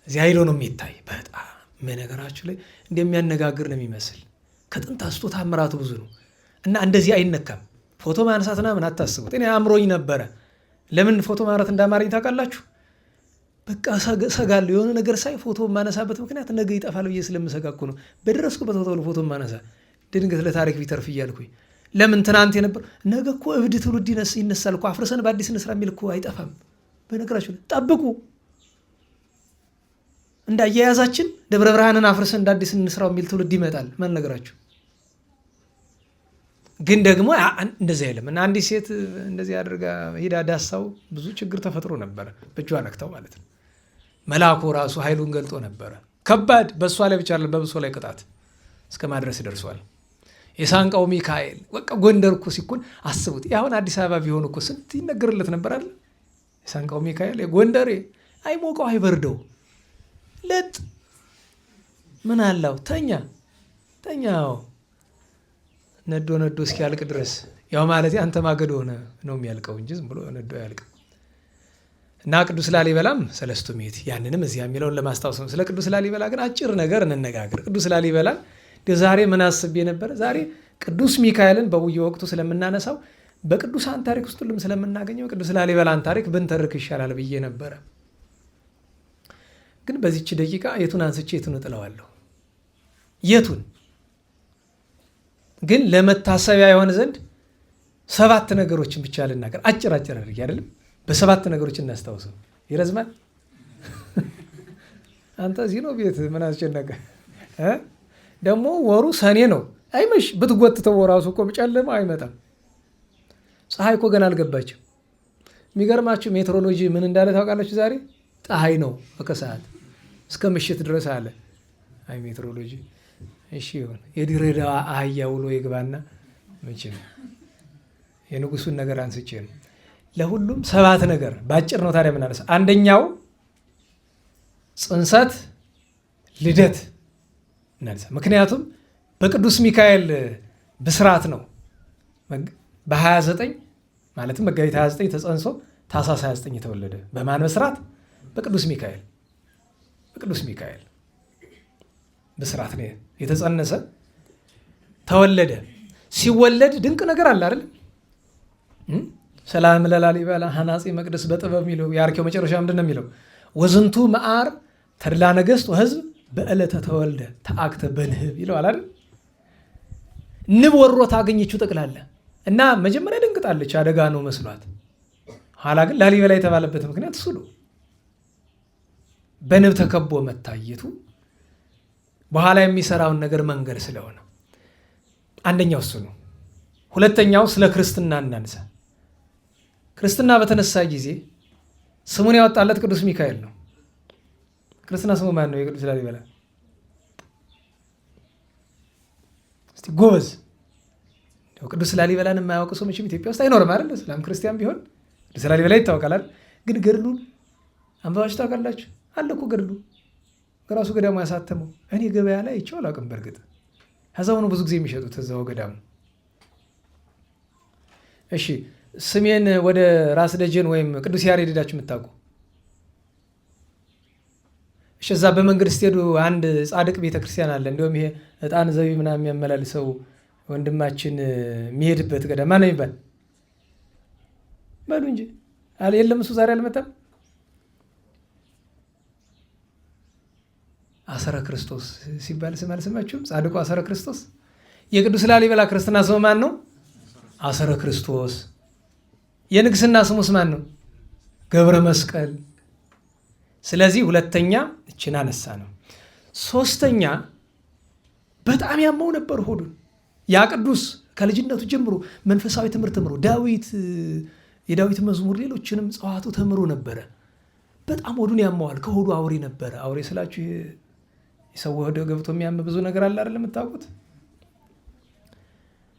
እዚያ ሄዶ ነው የሚታይ። በጣም ነገራችሁ ላይ እንደሚያነጋግር ነው የሚመስል። ከጥንት አንስቶ ታምራቱ ብዙ ነው እና እንደዚህ አይነካም። ፎቶ ማንሳትና ምን አታስቡት። እኔ አምሮኝ ነበረ። ለምን ፎቶ ማንሳት እንዳማረኝ ታውቃላችሁ? በቃ ሰጋለሁ። የሆነ ነገር ሳይ ፎቶ ማነሳበት ምክንያት ነገ ይጠፋል ብዬ ስለምሰጋ እኮ ነው። በደረስኩበት ፎቶ ማነሳ ድንገት ለታሪክ ቢተርፍ እያልኩኝ። ለምን ትናንት የነበር ነገ እኮ እብድ ትውልድ ይነሳል እኮ አፍርሰን በአዲስ እንስራ የሚል እኮ አይጠፋም። በነገራችሁ ጠብቁ እንዳያያዛችን ደብረ ብርሃንን አፍርሰን እንደ አዲስ እንስራው የሚል ትውልድ ይመጣል። ማን ነገራችሁ? ግን ደግሞ እንደዚህ አይደለም እና አንዲት ሴት እንደዚህ አድርጋ ሄዳ ዳሳው ብዙ ችግር ተፈጥሮ ነበረ። በእጇ ነክተው ማለት ነው። መልአኩ ራሱ ኃይሉን ገልጦ ነበረ። ከባድ በእሷ ላይ ብቻ አይደለም በብሶ ላይ ቅጣት እስከ ማድረስ ደርሷል። የሳንቃው ሚካኤል በቃ ጎንደር እኮ ሲኮን አስቡት። አሁን አዲስ አበባ ቢሆን እኮ ስንት ይነገርለት ነበር አይደል? የሳንቃው ሚካኤል ጎንደሬ አይሞቀው አይበርደው ለጥ ምን አላው ተኛው ነዶ እስኪያልቅ ድረስ ያው ማለት አንተ ማገዶ ሆነ ነው የሚያልቀው እንጂ ዝም ብሎ ነዶ ያልቅ እና ቅዱስ ላሊበላም ሰለስቱ ምዕት ያንንም እዚያ የሚለውን ለማስታወስ ነው። ስለ ቅዱስ ላሊበላ ግን አጭር ነገር እንነጋገር። ቅዱስ ላሊበላ ዛሬ ምን አስቤ ነበር? ዛሬ ቅዱስ ሚካኤልን በየወቅቱ ስለምናነሳው በቅዱሳን ታሪክ ውስጥ ሁሉም ስለምናገኘው ቅዱስ ላሊበላን ታሪክ ብንተርክ ይሻላል ብዬ ነበረ። ግን በዚች ደቂቃ የቱን አንስቼ የቱን እጥለዋለሁ? የቱን ግን ለመታሰቢያ የሆነ ዘንድ 7 ነገሮችን ብቻ ልናገር። አጭር አድርጌ አይደለም፣ በ7 ነገሮች እናስታውሰው። ይረዝማል። አንተ እዚህ ነው ቤት ምን አስጨነቀ? ደግሞ ወሩ ሰኔ ነው። አይመሽ ብትጎትተው ራሱ እኮ ጨለማ አይመጣም። ፀሐይ እኮ ገና አልገባችም። የሚገርማችሁ ሜትሮሎጂ ምን እንዳለ ታውቃላችሁ? ዛሬ ፀሐይ ነው ከሰዓት እስከ ምሽት ድረስ አለ። አይ ሜትሮሎጂ እሺ ይሁን። የድሬዳዋ አህያ ውሎ ይግባና መቼም የንጉሱን ነገር አንስቼ ነው። ለሁሉም 7 ነገር ባጭር ነው ታዲያ ምናነሳ። አንደኛው ጽንሰት፣ ልደት እናነሳ። ምክንያቱም በቅዱስ ሚካኤል ብስራት ነው በ29 ማለትም መጋቢት 29 ተጸንሶ ታኅሳስ 29 የተወለደ። በማን ብስራት? በቅዱስ ሚካኤል። በቅዱስ ሚካኤል ብስራት ነው የተጸነሰ ተወለደ። ሲወለድ ድንቅ ነገር አለ አይደል? ሰላም ለላሊበላ ሐናጺ መቅደስ በጥበብ የሚለው የአርኬው መጨረሻ ምንድን ነው የሚለው? ወዝንቱ መዓር ተድላ ነገሥት ወሕዝብ በዕለተ ተወልደ ተአክተ በንህብ ይለዋል አይደል? ንብ ወሮት አገኘችው ጠቅላላ እና መጀመሪያ ደንግጣለች፣ አደጋ ነው መስሏት። ኋላ ግን ላሊበላ የተባለበት ምክንያት እሱ ነው። በንብ ተከቦ መታየቱ በኋላ የሚሰራውን ነገር መንገድ ስለሆነ አንደኛው እሱ ነው። ሁለተኛው ስለ ክርስትና እናንሳ። ክርስትና በተነሳ ጊዜ ስሙን ያወጣለት ቅዱስ ሚካኤል ነው። ክርስትና ስሙ ማን ነው? የቅዱስ ላሊበላ እስቲ ጎበዝ። ቅዱስ ላሊበላን የማያውቅ ሰው መቼም ኢትዮጵያ ውስጥ አይኖርም አይደል? እስላም ክርስቲያን ቢሆን ቅዱስ ላሊበላ ይታወቃል። ግን ገድሉን አንባባችሁ ታውቃላችሁ? አለ እኮ ገድሉ ራሱ ገዳሙ ያሳተመው። እኔ ገበያ ላይ አይቼው አላውቅም። በእርግጥ እዛው ነው ብዙ ጊዜ የሚሸጡት እዛው ገዳሙ። እሺ ስሜን ወደ ራስ ደጀን ወይም ቅዱስ ያሬድ ሄዳችሁ የምታውቁ? እሺ እዛ በመንገድ ስትሄዱ አንድ ጻድቅ ቤተክርስቲያን አለ። እንዲሁም ይሄ ዕጣን ዘቢ ምናምን የሚያመላልሰው ወንድማችን የሚሄድበት ገዳም ማን ነው የሚባል? በሉ እንጂ የለም እሱ ዛሬ አልመጣም። አሰረ ክርስቶስ ሲባል ስም አልሰማችሁም? ጻድቁ አሰረ ክርስቶስ። የቅዱስ ላሊበላ ክርስትና ስሙ ማን ነው? አሰረ ክርስቶስ። የንግስና ስሙስ ማን ነው? ገብረ መስቀል። ስለዚህ ሁለተኛ እችን አነሳ ነው። ሶስተኛ በጣም ያመው ነበር ሆዱን። ያ ቅዱስ ከልጅነቱ ጀምሮ መንፈሳዊ ትምህርት ተምሮ የዳዊት መዝሙር ሌሎችንም ጸዋቱ ተምሮ ነበረ። በጣም ሆዱን ያመዋል። ከሆዱ አውሬ ነበረ። አውሬ ስላችሁ የሰው ሆድ ገብቶ የሚያም ብዙ ነገር አለ አይደል? የምታውቁት።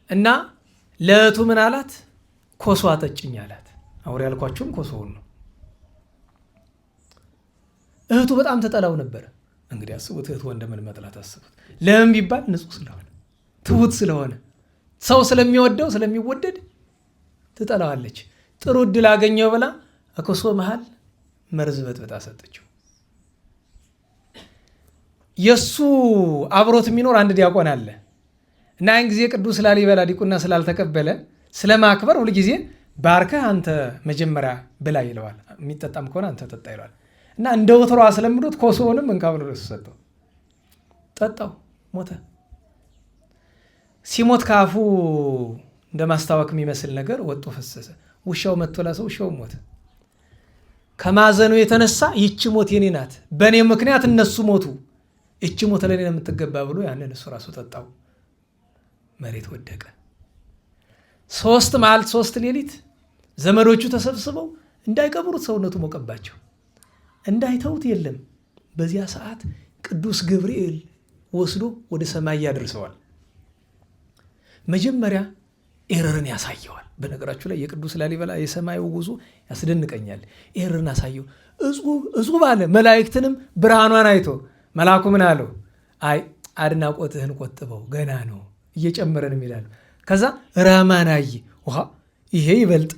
እና ለእህቱ ምን አላት? ኮሶ አጠጭኝ አላት። አውሬ ያልኳችሁም ኮሶውን ነው። እህቱ በጣም ተጠላው ነበረ። እንግዲህ አስቡት፣ እህቱ ወንድምን መጥላት አስቡት። ለምን ቢባል ንጹሕ ስለሆነ ትሁት ስለሆነ ሰው ስለሚወደው ስለሚወደድ ትጠላዋለች። ጥሩ እድል አገኘው ብላ ከኮሶ መሃል መርዝ በጥብጣ ሰጠችው። የሱ አብሮት የሚኖር አንድ ዲያቆን አለ እና ያን ጊዜ ቅዱስ ላሊበላ ዲቁና ስላልተቀበለ ስለማክበር ሁል ጊዜ ባርከህ አንተ መጀመሪያ ብላ ይለዋል። የሚጠጣም ከሆነ አንተ ጠጣ ይለዋል። እና እንደ ወትሯ ስለምዶት ኮሶውንም እንካ ብሎ እሱ ሰጠው። ጠጣው፣ ሞተ። ሲሞት ካፉ እንደ ማስታወክ የሚመስል ነገር ወጥቶ ፈሰሰ። ውሻው መጥቶ ላሰው፣ ውሻው ሞተ። ከማዘኑ የተነሳ ይቺ ሞት የኔ ናት፣ በእኔ ምክንያት እነሱ ሞቱ፣ ይቺ ሞት ለእኔ ነው የምትገባ ብሎ ያንን እሱ ራሱ ጠጣው። መሬት ወደቀ። 3 መዓልት 3 ሌሊት ዘመዶቹ ተሰብስበው እንዳይቀብሩት ሰውነቱ ሞቀባቸው፣ እንዳይተውት የለም። በዚያ ሰዓት ቅዱስ ገብርኤል ወስዶ ወደ ሰማይ ያደርሰዋል። መጀመሪያ ኤረርን ያሳየዋል። በነገራችሁ ላይ የቅዱስ ላሊበላ የሰማዩ ጉዞ ያስደንቀኛል። ኤረርን አሳየው። እጹብ አለ። መላእክትንም ብርሃኗን አይቶ መልአኩ ምን አለው? አይ አድናቆትህን ቆጥበው ገና ነው እየጨመረንም ይላሉ። ከዛ ራማን አየ። ውሃ ይሄ ይበልጥ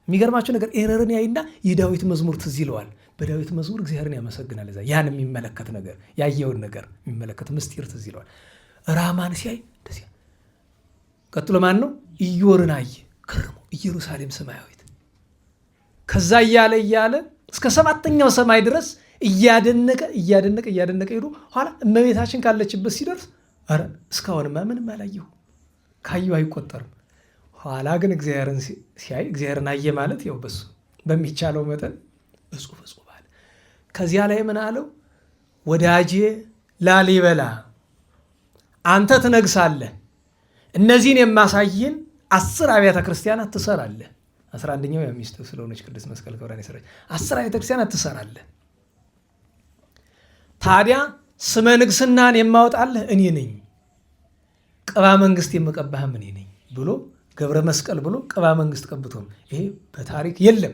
የሚገርማቸው ነገር ኤረርን ያይና የዳዊት መዝሙር ትዝ ይለዋል። በዳዊት መዝሙር እግዚአብሔርን ያመሰግናል። እዛ ያን የሚመለከት ነገር ያየውን ነገር የሚመለከት ምስጢር ትዝ ይለዋል። ራማን ሲያይ እንደዚያ ቀጥሎ ማን ነው? ኢዮርን አየ። ከርሞ ኢየሩሳሌም ሰማያዊት። ከዛ እያለ እስከ 7ኛው ሰማይ ድረስ እያደነቀ ሄዶ ኋላ እመቤታችን ካለችበት ሲደርስ ኧረ እስካሁንማ ምንም አላየሁ፣ ካየሁ አይቆጠርም። ኋላ ግን እግዚአብሔርን ሲያይ እግዚአብሔርን አየ ማለት ያው በሱ በሚቻለው መጠን እጹብ አለ። ከዚያ ላይ ምን አለው? ወዳጄ ላሊበላ አንተ ትነግሳለህ፣ እነዚህን የማሳይን 10 አብያተ ክርስቲያናት ትሰራለህ። 11ኛው የሚስቱ ስለሆነች ቅድስት መስቀል ክብራን የሰራች 10 አብያተ ክርስቲያናት ትሰራለህ። ታዲያ ስመ ንግስናን የማወጣልህ እኔ ነኝ፣ ቅባ መንግስት የምቀባህም እኔ ነኝ ብሎ ገብረ መስቀል ብሎ ቅባ መንግስት ቀብቶም ይሄ በታሪክ የለም።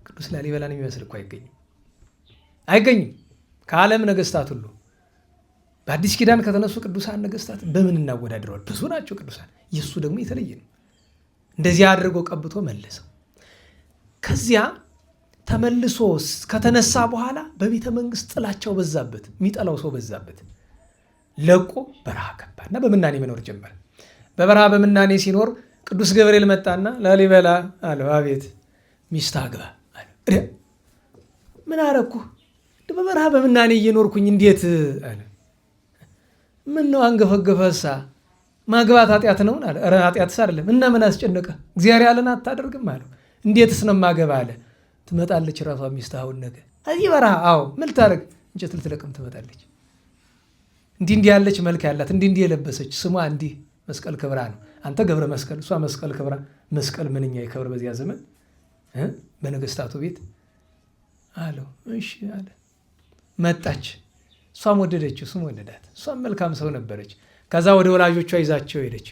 ቅዱስ ላሊበላን የሚመስል እኮ አይገኝም። ከዓለም ነገስታት ሁሉ በአዲስ ኪዳን ከተነሱ ቅዱሳን ነገስታት በምን እናወዳድረዋል? ብዙ ናቸው ቅዱሳን። የእሱ ደግሞ የተለየ ነው። እንደዚያ አድርጎ ቀብቶ መለሰው። ከዚያ ተመልሶ ከተነሳ በኋላ በቤተ መንግስት ጥላቸው በዛበት፣ የሚጠላው ሰው በዛበት። ለቆ በረሃ ገባና በምናኔ መኖር ጀመረ። በበረሃ በምናኔ ሲኖር ቅዱስ ገብርኤል መጣና ላሊበላ አለው። አቤት። ሚስት አግባ አለ። ምን አረኩ? በበረሃ በምናኔ እየኖርኩኝ እንዴት አለ። ምን ነው አንገፈገፈሳ? ማግባት ኃጢአት ነው አለ። ኧረ ኃጢአትስ አይደለም። እና ምን አስጨነቀ? እግዚአብሔር ያለን አታደርግም አለው። እንዴትስ ነው ማገባ አለ። ትመጣለች ራሷ ሚስት አሁን ነገ እዚህ በረሃ። አዎ ምን ልታደርግ? እንጨት ልትለቅም ትመጣለች። እንዲህ ያለች መልክ ያላት እንዲህ የለበሰች ስሟ እንዲህ መስቀል ክብራ ነው። አንተ ገብረ መስቀል፣ እሷ መስቀል ክብራ። መስቀል ምንኛ ይከብር በዚያ ዘመን በነገስታቱ ቤት አለው። እሺ አለ። መጣች። እሷም ወደደችው፣ እሱም ወደዳት። እሷም መልካም ሰው ነበረች። ከዛ ወደ ወላጆቿ ይዛቸው ሄደች።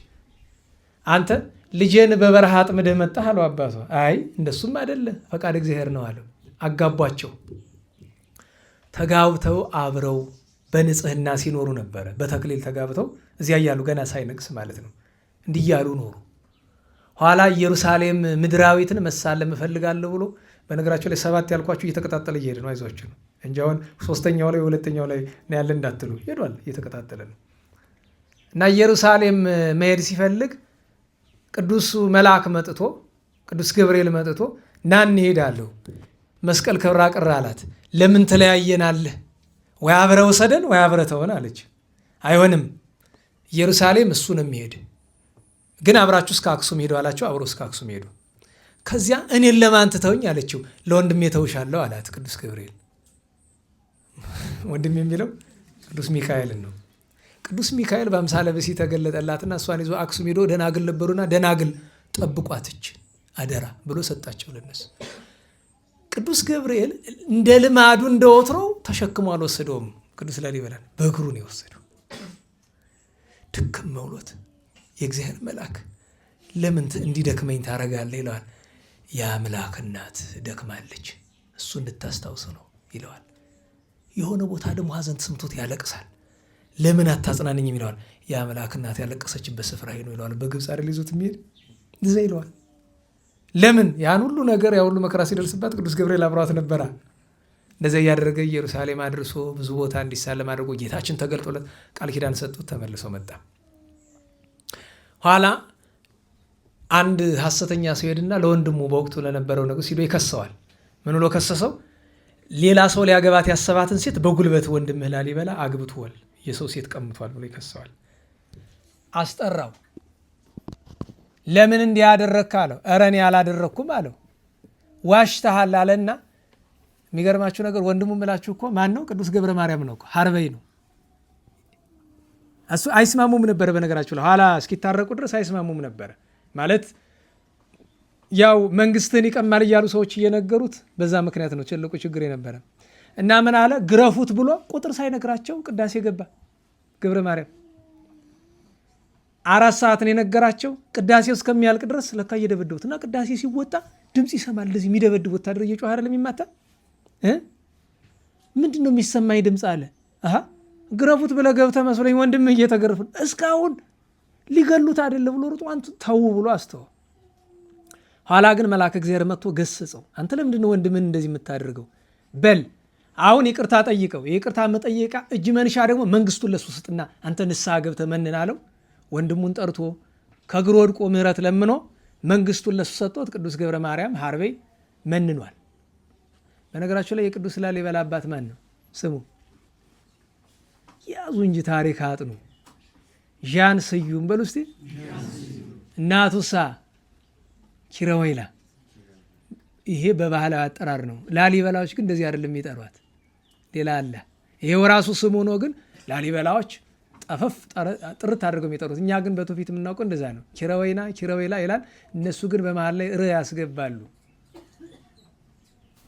አንተ ልጄን በበረሃ አጥምደህ መጣህ አለው አባቷ። አይ እንደሱም አይደለ ፈቃድ እግዚአብሔር ነው አለው። አጋቧቸው። ተጋብተው አብረው በንጽህና ሲኖሩ ነበረ። በተክሊል ተጋብተው እዚያ እያሉ ገና ሳይነግስ ማለት ነው። እንዲህ እያሉ ኖሩ። ኋላ ኢየሩሳሌም ምድራዊትን መሳለም እፈልጋለሁ ብሎ በነገራቸው ላይ 7 ያልኳችሁ እየተቀጣጠለ እየሄደ ነው። አይዟችሁ ነው እንጂ አሁን 3ኛው ላይ 2ኛው ላይ ያለ እንዳትሉ ሄዷል። እየተቀጣጠለ ነው እና ኢየሩሳሌም መሄድ ሲፈልግ ቅዱስ መልአክ መጥቶ ቅዱስ ገብርኤል መጥቶ ና እንሄዳለሁ። መስቀል ክብራ ቅር አላት። ለምን ተለያየናለህ? ወይ አብረህ ወሰደን ወይ አብረህ ተሆን አለች። አይሆንም፣ ኢየሩሳሌም እሱ ነው የሚሄድ፣ ግን አብራችሁ እስከ አክሱም ሄዱ አላቸው። አብሮ እስከ አክሱም ሄዱ። ከዚያ እኔን ለማን ትተውኝ አለችው። ለወንድሜ ተውሻለሁ አላት ቅዱስ ገብርኤል። ወንድም የሚለው ቅዱስ ሚካኤልን ነው። ቅዱስ ሚካኤል በአምሳለ ብእሲ ተገለጠላትና እሷን ይዞ አክሱም ሄዶ ደናግል ነበሩና ደናግል ጠብቋትች አደራ ብሎ ሰጣቸው ለነሱ። ቅዱስ ገብርኤል እንደ ልማዱ እንደ ወትሮው ተሸክሞ አልወሰደውም። ቅዱስ ላሊበላን በእግሩ ነው የወሰደው። ድክም መውሎት የእግዚአብሔር መልአክ ለምን እንዲደክመኝ ታረጋለህ ይለዋል። የአምላክ እናት ደክማለች፣ እሱ እንድታስታውስ ነው ይለዋል። የሆነ ቦታ ደግሞ ሐዘን ተሰምቶት ያለቅሳል። ለምን አታጽናንኝም ይለዋል። የአምላክ እናት ያለቀሰችበት ስፍራ ነው ይለዋል። በግብፅ አይደል ይዞት የሚሄድ እዛ ይለዋል። ለምን ያን ሁሉ ነገር ያ ሁሉ መከራ ሲደርስባት ቅዱስ ገብርኤል አብሯት ነበራ። እንደዚያ እያደረገ ኢየሩሳሌም አድርሶ ብዙ ቦታ እንዲሳለም አድርጎ ጌታችን ተገልጦለት ቃል ኪዳን ሰጡት። ተመልሶ መጣ። ኋላ አንድ ሐሰተኛ ሰው ሄድና ለወንድሙ በወቅቱ ለነበረው ንጉሥ ሂዶ ይከሰዋል። ምን ብሎ ከሰሰው? ሌላ ሰው ሊያገባት ያሰባትን ሴት በጉልበት ወንድምህ ላሊበላ አግብቷል፣ የሰው ሴት ቀምቷል ብሎ ይከሰዋል። አስጠራው። ለምን እንዲህ ያደረግክ አለው። ኧረ እኔ አላደረግኩም አለው። ዋሽተሃል አለና የሚገርማችሁ ነገር ወንድሙ ምላችሁ እኮ ማን ነው? ቅዱስ ገብረ ማርያም ነው እኮ ሀርበይ ነው። እሱ አይስማሙም ነበረ። በነገራችሁ ላይ ኋላ እስኪታረቁ ድረስ አይስማሙም ነበረ። ማለት ያው መንግስትን ይቀማል እያሉ ሰዎች እየነገሩት በዛ ምክንያት ነው ትልቁ ችግር የነበረ እና ምን አለ ግረፉት ብሎ ቁጥር ሳይነግራቸው ቅዳሴ ገባ ገብረ ማርያም 4 ሰዓትን የነገራቸው ቅዳሴው እስከሚያልቅ ድረስ ለካ እየደበደቡት እና ቅዳሴ ሲወጣ ድምፅ ይሰማል። እንደዚህ የሚደበድብ ወታደር እየጮኸ አይደለም የሚማታ ምንድን ነው የሚሰማኝ ድምፅ አለ። ግረፉት ብለህ ገብተህ መስሎኝ ወንድምህ እየተገረፉ እስካሁን ሊገሉት አይደለ ብሎ ሩጦ አንቱ ተው ብሎ አስተው። ኋላ ግን መልአከ እግዚአብሔር መጥቶ ገሰጸው። አንተ ለምንድን ነው ወንድምህን እንደዚህ የምታደርገው? በል አሁን ይቅርታ ጠይቀው። የይቅርታ መጠየቃ እጅ መንሻ ደግሞ መንግስቱን ለሱ ስጥና አንተ ንስሐ ገብተህ መንን አለው። ወንድሙን ጠርቶ ከእግሩ ወድቆ ምህረት ለምኖ መንግስቱን ለሱ ሰጥቶት ቅዱስ ገብረ ማርያም ሀርበይ መንኗል። በነገራችሁ ላይ የቅዱስ ላሊበላ አባት ማን ነው ስሙ? ያዙ እንጂ ታሪክ አጥኑ። ዣን ስዩም በሉ እስቲ። እናቱሳ ኪረወይላ። ይሄ በባህላዊ አጠራር ነው። ላሊበላዎች ግን እንደዚህ አይደለም የሚጠሯት፣ ሌላ አለ። ይሄው ራሱ ስሙ ነው፣ ግን ላሊበላዎች ጠፈፍ ጥርት አድርገው የሚጠሩት። እኛ ግን በትውፊት የምናውቀው እንደዛ ነው። ኪረወይና ኪረወይላ ይላል። እነሱ ግን በመሀል ላይ ር ያስገባሉ።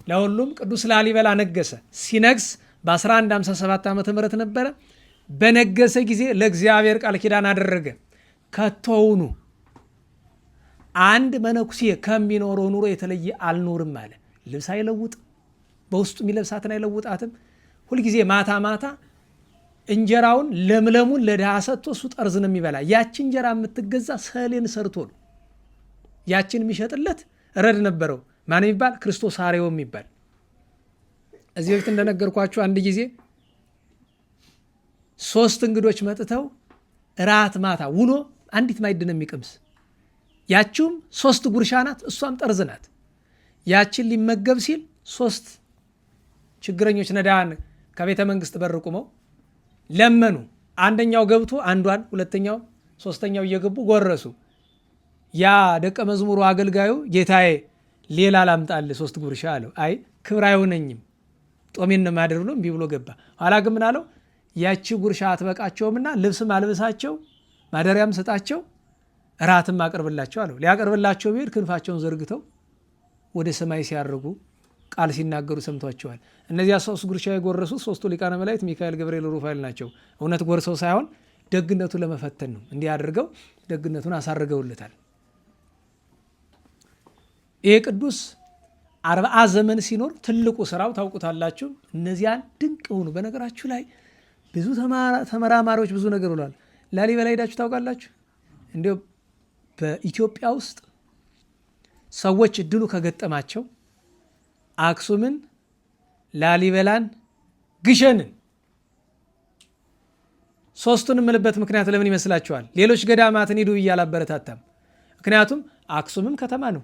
ለሁሉም ቅዱስ ላሊበላ ነገሰ። ሲነግስ በ1157 ዓ.ም ነበረ። በነገሰ ጊዜ ለእግዚአብሔር ቃል ኪዳን አደረገ። ከቶውኑ አንድ መነኩሴ ከሚኖረው ኑሮ የተለየ አልኖርም አለ። ልብስ አይለውጥ፣ በውስጡ የሚለብሳትን አይለውጣትም። ሁልጊዜ ማታ ማታ እንጀራውን ለምለሙን ለድሃ ሰጥቶ እሱ ጠርዝ ነው የሚበላ። ያችን እንጀራ የምትገዛ ሰሌን ሰርቶ ነው። ያችን የሚሸጥለት ረድ ነበረው። ማን የሚባል? ክርስቶስ ሐሬዎ የሚባል። እዚህ በፊት እንደነገርኳችሁ አንድ ጊዜ 3 እንግዶች መጥተው ራት ማታ ውሎ አንዲት ማዕድ ነው የሚቀምስ። ያችውም 3 ጉርሻ ናት፣ እሷም ጠርዝ ናት። ያችን ሊመገብ ሲል 3 ችግረኞች ነዳያን ከቤተ መንግስት በር ቁመው ለመኑ። አንደኛው ገብቶ አንዷን፣ ሁለተኛው፣ ሶስተኛው እየገቡ ጎረሱ። ያ ደቀ መዝሙሩ አገልጋዩ ጌታዬ ሌላ ላምጣልህ 3 ጉርሻ አለው። አይ ክብር አይሆነኝም ጦሜን ነው የማደር ብሎ እምቢ ብሎ ገባ። ኋላ ግን ምን አለው? ያቺ ጉርሻ አትበቃቸውምና ልብስም አልብሳቸው፣ ማደሪያም ስጣቸው፣ እራትም አቅርብላቸው አለው። ሊያቀርብላቸው ቢሄድ ክንፋቸውን ዘርግተው ወደ ሰማይ ሲያርጉ ቃል ሲናገሩ ሰምቷቸዋል። እነዚያ 3 ጉርሻ የጎረሱት 3ቱ ሊቃነ መላእክት ሚካኤል፣ ገብርኤል፣ ሩፋኤል ናቸው። እውነት ጎርሰው ሳይሆን ደግነቱን ለመፈተን ነው። እንዲህ አድርገው ደግነቱን አሳርገውለታል። ይሄ ቅዱስ 40 ዘመን ሲኖር ትልቁ ስራው ታውቁታላችሁ። እነዚያን ድንቅ ሆኑ። በነገራችሁ ላይ ብዙ ተመራማሪዎች ብዙ ነገር ብለዋል። ላሊበላ ሄዳችሁ ታውቃላችሁ? እንዲያው በኢትዮጵያ ውስጥ ሰዎች እድሉ ከገጠማቸው አክሱምን፣ ላሊበላን፣ ግሸንን 3ቱን የምልበት ምክንያት ለምን ይመስላችኋል? ሌሎች ገዳማትን ሂዱ ብዬ አላበረታታም። ምክንያቱም አክሱምም ከተማ ነው።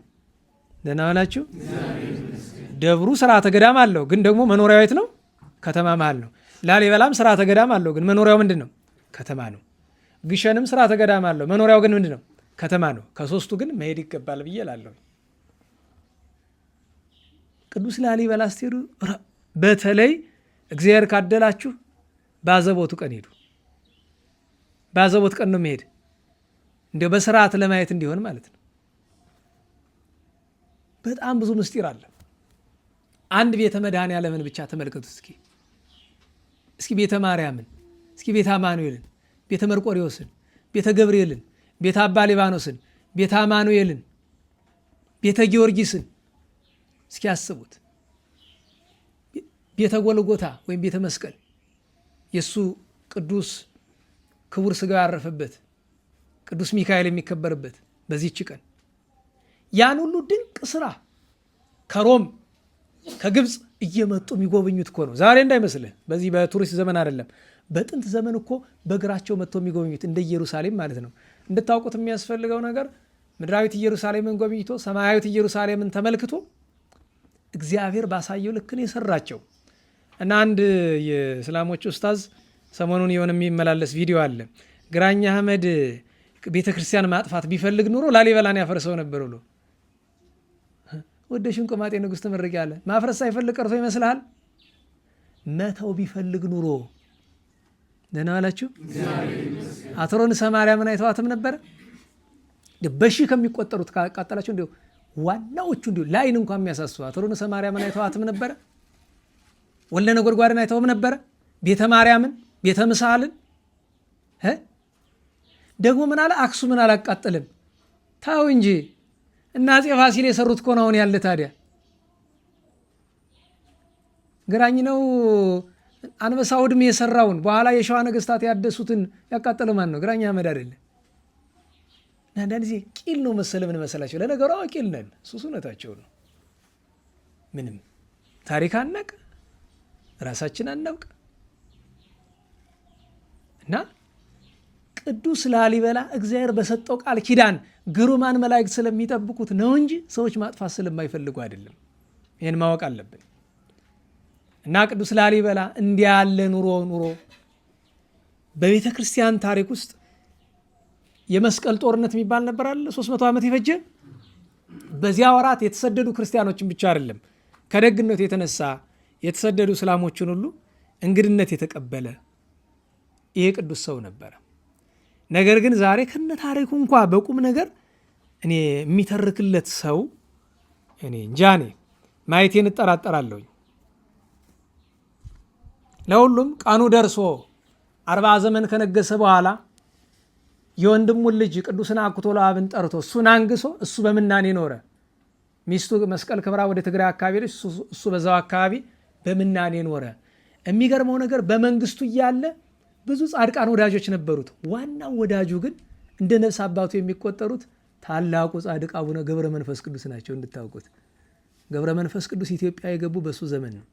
ደህና ዋላችሁ። ደብሩ ስርዓተ ገዳም አለው፣ ግን ደግሞ መኖሪያ ቤት ነው፣ ከተማ መሃል ነው። ላሊበላም ስርዓተ ገዳም አለው፣ ግን መኖሪያው ምንድን ነው? ከተማ ነው። ግሸንም ስርዓተ ገዳም አለው፣ መኖሪያው ግን ምንድን ነው? ከተማ ነው። ከ3ቱ ግን መሄድ ይገባል ብዬ እላለሁ። ቅዱስ ላሊበላ ስትሄዱ በተለይ እግዚአብሔር ካደላችሁ በአዘቦቱ ቀን ሄዱ። በአዘቦት ቀን ነው መሄድ፣ እንዲያው በስርዓት ለማየት እንዲሆን ማለት ነው። በጣም ብዙ ምስጢር አለ። አንድ ቤተ መድኃኔዓለምን ብቻ ተመልከቱ እስኪ። ቤተ ማርያምን፣ ቤተ አማኑኤልን፣ ቤተ መርቆሬዎስን፣ ቤተ ገብርኤልን፣ ቤተ አባ ሊባኖስን፣ ቤተ አማኑኤልን፣ ቤተ ጊዮርጊስን እስኪ ያስቡት። ቤተ ጎልጎታ ወይም ቤተ መስቀል የእሱ ቅዱስ ክቡር ስጋው ያረፈበት ቅዱስ ሚካኤል የሚከበርበት በዚህች ቀን ያን ሁሉ ድንቅ ስራ ከሮም ከግብፅ እየመጡ የሚጎበኙት እኮ ነው። ዛሬ እንዳይመስልህ በዚህ በቱሪስት ዘመን አይደለም። በጥንት ዘመን እኮ በእግራቸው መጥተው የሚጎበኙት እንደ ኢየሩሳሌም ማለት ነው። እንድታውቁት የሚያስፈልገው ነገር ምድራዊት ኢየሩሳሌምን ጎብኝቶ ሰማያዊት ኢየሩሳሌምን ተመልክቶ እግዚአብሔር ባሳየው ልክን የሰራቸው እና አንድ የእስላሞች ኡስታዝ ሰሞኑን የሆነ የሚመላለስ ቪዲዮ አለ። ግራኝ አህመድ ቤተ ክርስቲያን ማጥፋት ቢፈልግ ኑሮ ላሊበላን ያፈርሰው ነበር ብሎ ወደሽን ቆማጤ ንጉሥ ትመርቂያለሽ አለ። ማፍረስ ሳይፈልግ ቀርቶ ይመስልሃል? መተው ቢፈልግ ኑሮ ደህና ዋላችሁ። አትሮንሰ ማርያምን አይተዋትም ነበረ? በሺህ ከሚቆጠሩት ካቃጠላቸው እንዲሁ ዋናዎቹ እንዲሁ ለዓይን እንኳን የሚያሳስቡ አትሮንሰ ማርያምን አይተዋትም ነበረ? ወልደ ነጎድጓድን አይተውም ነበረ? ቤተ ማርያምን፣ ቤተ ምሳልን ደግሞ ምን አለ? አክሱምን አላቃጥልም። ታው እንጂ እና አፄ ፋሲል የሰሩት እኮ ነው አሁን ያለ። ታዲያ ግራኝ ነው አንበሳ ውድሜ የሰራውን በኋላ የሸዋ ነገስታት ያደሱትን ያቃጠለ ማን ነው? ግራኝ አህመድ አይደለ? አንዳንድ ጊዜ ቂል ነው መሰለ። ምን መሰላቸው? ለነገሩ ቂል ነን፣ ሱሱነታቸው ነው። ምንም ታሪክ አናቅ፣ ራሳችን አናውቅ እና ቅዱስ ላሊበላ እግዚአብሔር በሰጠው ቃል ኪዳን ግሩማን መላእክት ስለሚጠብቁት ነው እንጂ ሰዎች ማጥፋት ስለማይፈልጉ አይደለም። ይህን ማወቅ አለብን። እና ቅዱስ ላሊበላ እንዲህ ያለ ኑሮ በቤተ ክርስቲያን ታሪክ ውስጥ የመስቀል ጦርነት የሚባል ነበር አለ 300 ዓመት የፈጀ። በዚያ ወራት የተሰደዱ ክርስቲያኖችን ብቻ አይደለም ከደግነቱ የተነሳ የተሰደዱ እስላሞችን ሁሉ እንግድነት የተቀበለ ይሄ ቅዱስ ሰው ነበረ። ነገር ግን ዛሬ ከነ ታሪኩ እንኳ በቁም ነገር እኔ የሚተርክለት ሰው እኔ እንጃ፣ እኔ ማየቴን እጠራጠራለሁኝ። ለሁሉም ቀኑ ደርሶ 40 ዘመን ከነገሰ በኋላ የወንድሙን ልጅ ቅዱስን አኩቶ ለአብን ጠርቶ እሱን አንግሶ እሱ በምናኔ ኖረ። ሚስቱ መስቀል ክብራ ወደ ትግራይ አካባቢ ልጅ እሱ በዛው አካባቢ በምናኔ ኖረ። የሚገርመው ነገር በመንግስቱ እያለ ብዙ ጻድቃን ወዳጆች ነበሩት። ዋናው ወዳጁ ግን እንደ ነፍስ አባቱ የሚቆጠሩት ታላቁ ጻድቅ አቡነ ገብረ መንፈስ ቅዱስ ናቸው። እንድታውቁት ገብረ መንፈስ ቅዱስ ኢትዮጵያ የገቡ በሱ ዘመን ነው።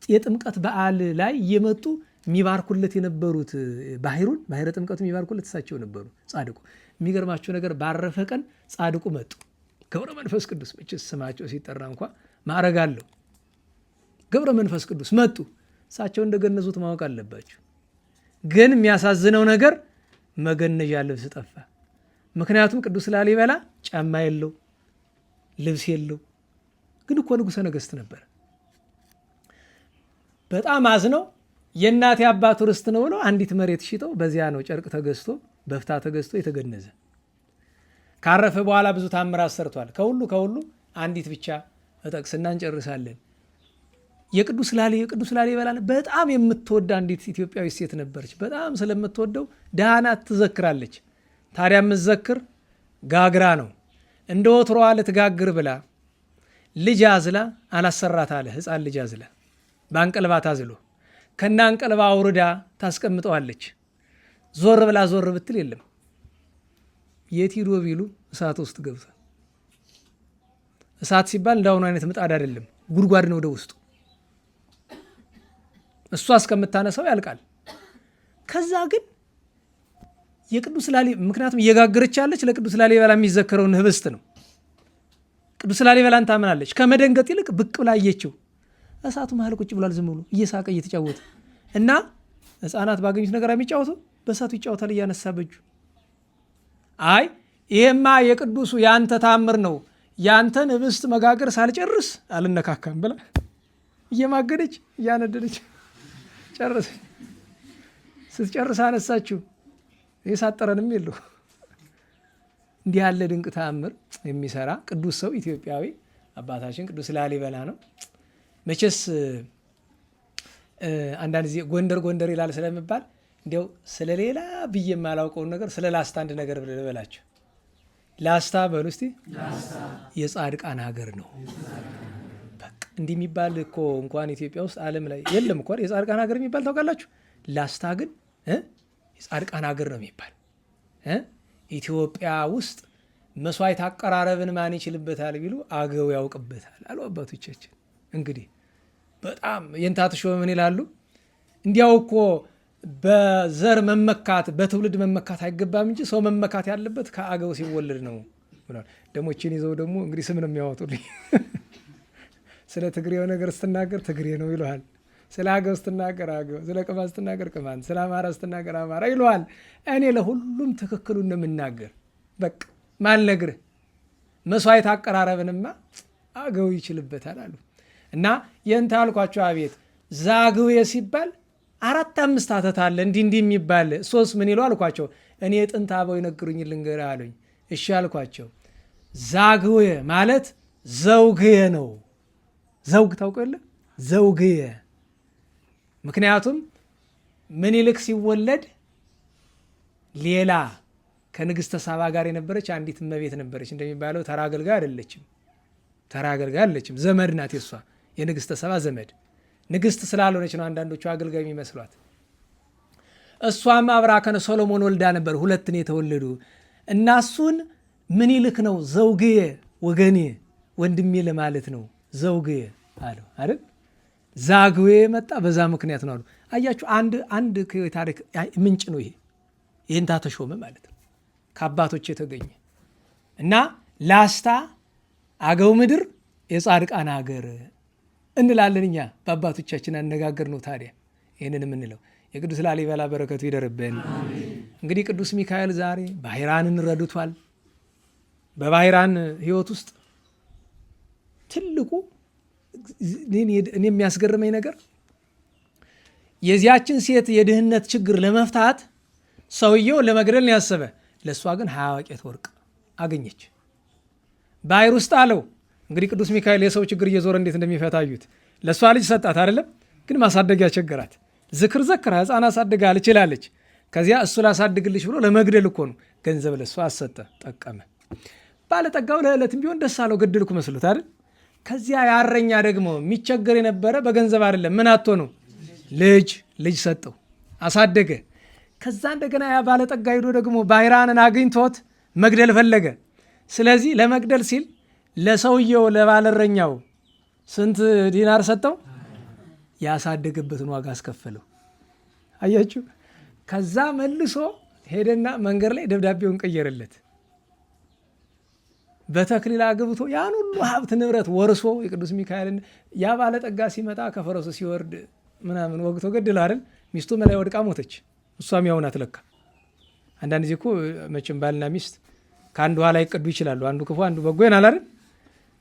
የጥምቀት በዓል ላይ እየመጡ የሚባርኩለት የነበሩት ባህረ ጥምቀቱ የሚባርኩለት እሳቸው ነበሩ። ጻድቁ የሚገርማቸው ነገር ባረፈ ቀን ጻድቁ መጡ። ገብረ መንፈስ ቅዱስ መቼስ ስማቸው ሲጠራ እንኳ ማዕረግ አለው። ገብረ መንፈስ ቅዱስ መጡ። እሳቸው እንደገነዙት ማወቅ አለባቸው። ግን የሚያሳዝነው ነገር መገነዣ ልብስ ጠፋ። ምክንያቱም ቅዱስ ላሊበላ ጫማ የለው፣ ልብስ የለው። ግን እኮ ንጉሠ ነገሥት ነበር። በጣም አዝነው የእናቴ አባቱ ርስት ነው ብለው አንዲት መሬት ሽጠው በዚያ ነው ጨርቅ ተገዝቶ በፍታ ተገዝቶ የተገነዘ። ካረፈ በኋላ ብዙ ታምራት ሰርቷል። ከሁሉ አንዲት ብቻ እጠቅስና እንጨርሳለን። የቅዱስ ላሊበላን በጣም የምትወድ አንዲት ኢትዮጵያዊ ሴት ነበረች። በጣም ስለምትወደው ዳህናት ትዘክራለች። ታዲያ የምትዘክር ጋግራ ነው። እንደ ወትሮዋ ልትጋግር ብላ ልጅ አዝላ አላሰራት አለ። ሕፃን ልጅ አዝላ በአንቀልባ ታዝሎ ከና አንቀልባ አውርዳ ታስቀምጠዋለች። ዞር ብላ ዞር ብትል የለም። የት ሂዶ ቢሉ እሳት ውስጥ ገብቷል። እሳት ሲባል እንዳሁኑ አይነት ምጣድ አይደለም፣ ጉድጓድ ነው ወደ ውስጡ። እሷ እስከምታነሳው ያልቃል። ከዛ ግን የቅዱስ ላሊበላ ምክንያቱም እየጋገረች ያለች ለቅዱስ ላሊበላ የሚዘከረውን ህብስት ነው። ቅዱስ ላሊበላን ታምናለች። ከመደንገጥ ይልቅ ብቅ ብላ አየችው። እሳቱ መሀል ቁጭ ብሏል፣ ዝም ብሎ እየሳቀ እየተጫወተ እና ህፃናት ባገኙት ነገር የሚጫወቱ በእሳቱ ይጫወታል እያነሳ በጁ። አይ ይሄማ የቅዱሱ ያንተ ታምር ነው፣ ያንተን ህብስት መጋገር ሳልጨርስ አልነካካም ብላ እየማገደች እያነደደች ጨረሰች። ስትጨርስ አነሳችው። የሳጠረንም የለው። እንዲህ ያለ ድንቅ ተአምር የሚሰራ ቅዱስ ሰው ኢትዮጵያዊ አባታችን ቅዱስ ላሊበላ ነው። መቼስ አንዳንድ ጊዜ ጎንደር ይላል ስለምባል እንዲያው ስለሌላ ብዬ የማላውቀውን ነገር ስለ ላስታ አንድ ነገር ልበላቸው። ላስታ በሉ እስቲ። የጻድቃን ሀገር ነው። በቃ እንዲህ የሚባል እኮ እንኳን ኢትዮጵያ ውስጥ ዓለም ላይ የለም እኮ የጻድቃን ሀገር የሚባል ታውቃላችሁ። ላስታ ግን የጻድቃን ሀገር ነው የሚባል። ኢትዮጵያ ውስጥ መስዋዕት አቀራረብን ማን ይችልበታል ቢሉ አገው ያውቅበታል አሉ አባቶቻችን። እንግዲህ በጣም የንታትሾ ምን ይላሉ? እንዲያው እኮ በዘር መመካት በትውልድ መመካት አይገባም እንጂ ሰው መመካት ያለበት ከአገው ሲወለድ ነው ብሏል። ደሞችን ይዘው ደግሞ እንግዲህ ስም ነው የሚያወጡልኝ። ስለ ትግሬው ነገር ስትናገር ትግሬ ነው ይለዋል። ስለ አገው ስትናገር አገው፣ ስለ ቅማንት ስትናገር ቅማንት፣ ስለ አማራ ስትናገር አማራ ይለዋል። እኔ ለሁሉም ትክክሉን ነው የምናገር። በቃ ማልነግርህ መስዋዕት አቀራረብንማ አገው ይችልበታል አሉ። እና የእንታ አልኳቸው። አቤት ዛግዌ ሲባል 4-5 አተት አለ እንዲህ የሚባል 3 ምን ይሉ አልኳቸው። እኔ ጥንት አበው ይነግሩኝ ልንገርህ አሉኝ። እሺ አልኳቸው። ዛግዌ ማለት ዘውግየ ነው። ዘውግ ታውቀው የለ ዘውግየ። ምክንያቱም ምኒልክ ሲወለድ ሌላ ከንግሥተ ሳባ ጋር የነበረች አንዲት እመቤት ነበረች። እንደሚባለው ተራ አገልጋይ አይደለችም። ተራ አገልጋይ አይደለችም። ዘመድ ናት። የሷ የንግሥተ ሳባ ዘመድ ንግሥት ስላልሆነች ነው አንዳንዶቹ አገልጋይ የሚመስሏት። እሷም አብራ ከነ ሶሎሞን ወልዳ ነበር። 2 የተወለዱ እና እሱን ምኒልክ ነው ዘውግየ ወገኔ ወንድሜ ለማለት ነው ዘውግየ አለው አይደል። ዛግዌ መጣ በዛ ምክንያት ነው አሉ። አያችሁ አንድ ታሪክ ምንጭ ነው ይሄ። ይህንታ ተሾመ ማለት ነው ከአባቶች የተገኘ እና ላስታ አገው ምድር የጻድቃን ሀገር እንላለን እኛ በአባቶቻችን አነጋገር ነው። ታዲያ ይህንን የምንለው የቅዱስ ላሊበላ በረከቱ ይደርብን። እንግዲህ ቅዱስ ሚካኤል ዛሬ ባህራንን ረድቷል። በባህራን ሕይወት ውስጥ ትልቁ እኔ የሚያስገርመኝ ነገር የዚያችን ሴት የድህነት ችግር ለመፍታት ሰውየው ለመግደል ያሰበ፣ ለእሷ ግን 20 ወቄት ወርቅ አገኘች። ባህር ውስጥ አለው። እንግዲህ ቅዱስ ሚካኤል የሰው ችግር እየዞረ እንዴት እንደሚፈታዩት ለእሷ ልጅ ሰጣት አይደለም፣ ግን ማሳደጊያ ቸገራት። ዝክር ዘክራ ሕፃን አሳድጋ አልችላለች። ከዚያ እሱ ላሳድግልሽ ብሎ ለመግደል እኮ ነው ገንዘብ ለእሷ አሰጠ፣ ጠቀመ። ባለጠጋው ለዕለትም ቢሆን ደስ አለው፣ ገድልኩ መስሎት አይደል። ከዚያ ያረኛ ደግሞ የሚቸገር የነበረ በገንዘብ አይደለም ምን አቶ ነው ልጅ ሰጠው፣ አሳደገ። ከዛ እንደገና ያ ባለጠጋ ሄዶ ደግሞ ባህራንን አግኝቶት መግደል ፈለገ። ስለዚህ ለመግደል ሲል ለሰውየው ለባለረኛው ስንት ዲናር ሰጠው? ያሳደገበትን ዋጋ አስከፈለው። አያችሁ። ከዛ መልሶ ሄደና መንገድ ላይ ደብዳቤውን ቀየረለት። በተክሊል አግብቶ ያን ሁሉ ሀብት ንብረት ወርሶ የቅዱስ ሚካኤልን ያ ባለጠጋ ሲመጣ ከፈረሱ ሲወርድ ምናምን ወግቶ ገድል አይደል። ሚስቱ መላይ ወድቃ ሞተች። እሷም ያው ናት ለካ። አንዳንድ ጊዜ እኮ መቼም ባልና ሚስት ከአንዱ ኋላ ይቀዱ ይችላሉ። አንዱ ክፉ አንዱ በጎ ይሆናል አይደል።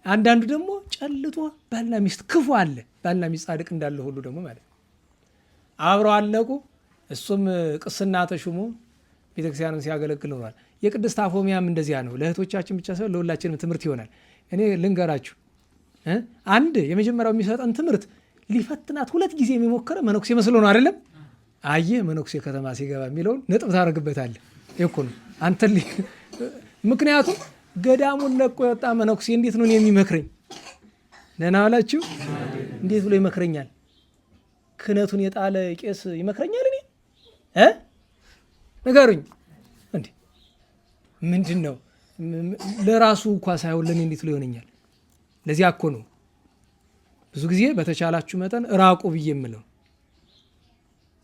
አንዳንዱ ደግሞ ጨልጦ ባልና ሚስት ክፉ አለ፣ ባልና ሚስት ጻድቅ እንዳለ ሁሉ ደግሞ ማለት አብረው አለቁ። እሱም ቅስና ተሹሞ ቤተክርስቲያንን ሲያገለግል ኖሯል። የቅድስት አፎሚያም እንደዚያ ነው። ለእህቶቻችን ብቻ ሳይሆን ለሁላችንም ትምህርት ይሆናል። እኔ ልንገራችሁ፣ አንድ የመጀመሪያው የሚሰጠን ትምህርት ሊፈትናት 2 ጊዜ የሚሞከረ መነኩሴ መስሎ ነው አይደለም። አየ መነኩሴ ከተማ ሲገባ የሚለውን ነጥብ ታደርግበታለህ እኮ ነው አንተ። ምክንያቱም ገዳሙን ለቆ የወጣ መነኩሴ እንዴት ነው የሚመክረኝ? ደህና ዋላችሁ። እንዴት ብሎ ይመክረኛል? ክህነቱን የጣለ ቄስ ይመክረኛል? እኔ ንገሩኝ እንዴ! ምንድን ነው ለራሱ እንኳ ሳይሆን ለእኔ እንዴት ብሎ ይሆነኛል? ለዚያ እኮ ነው ብዙ ጊዜ በተቻላችሁ መጠን ራቁ ብዬ የምለው።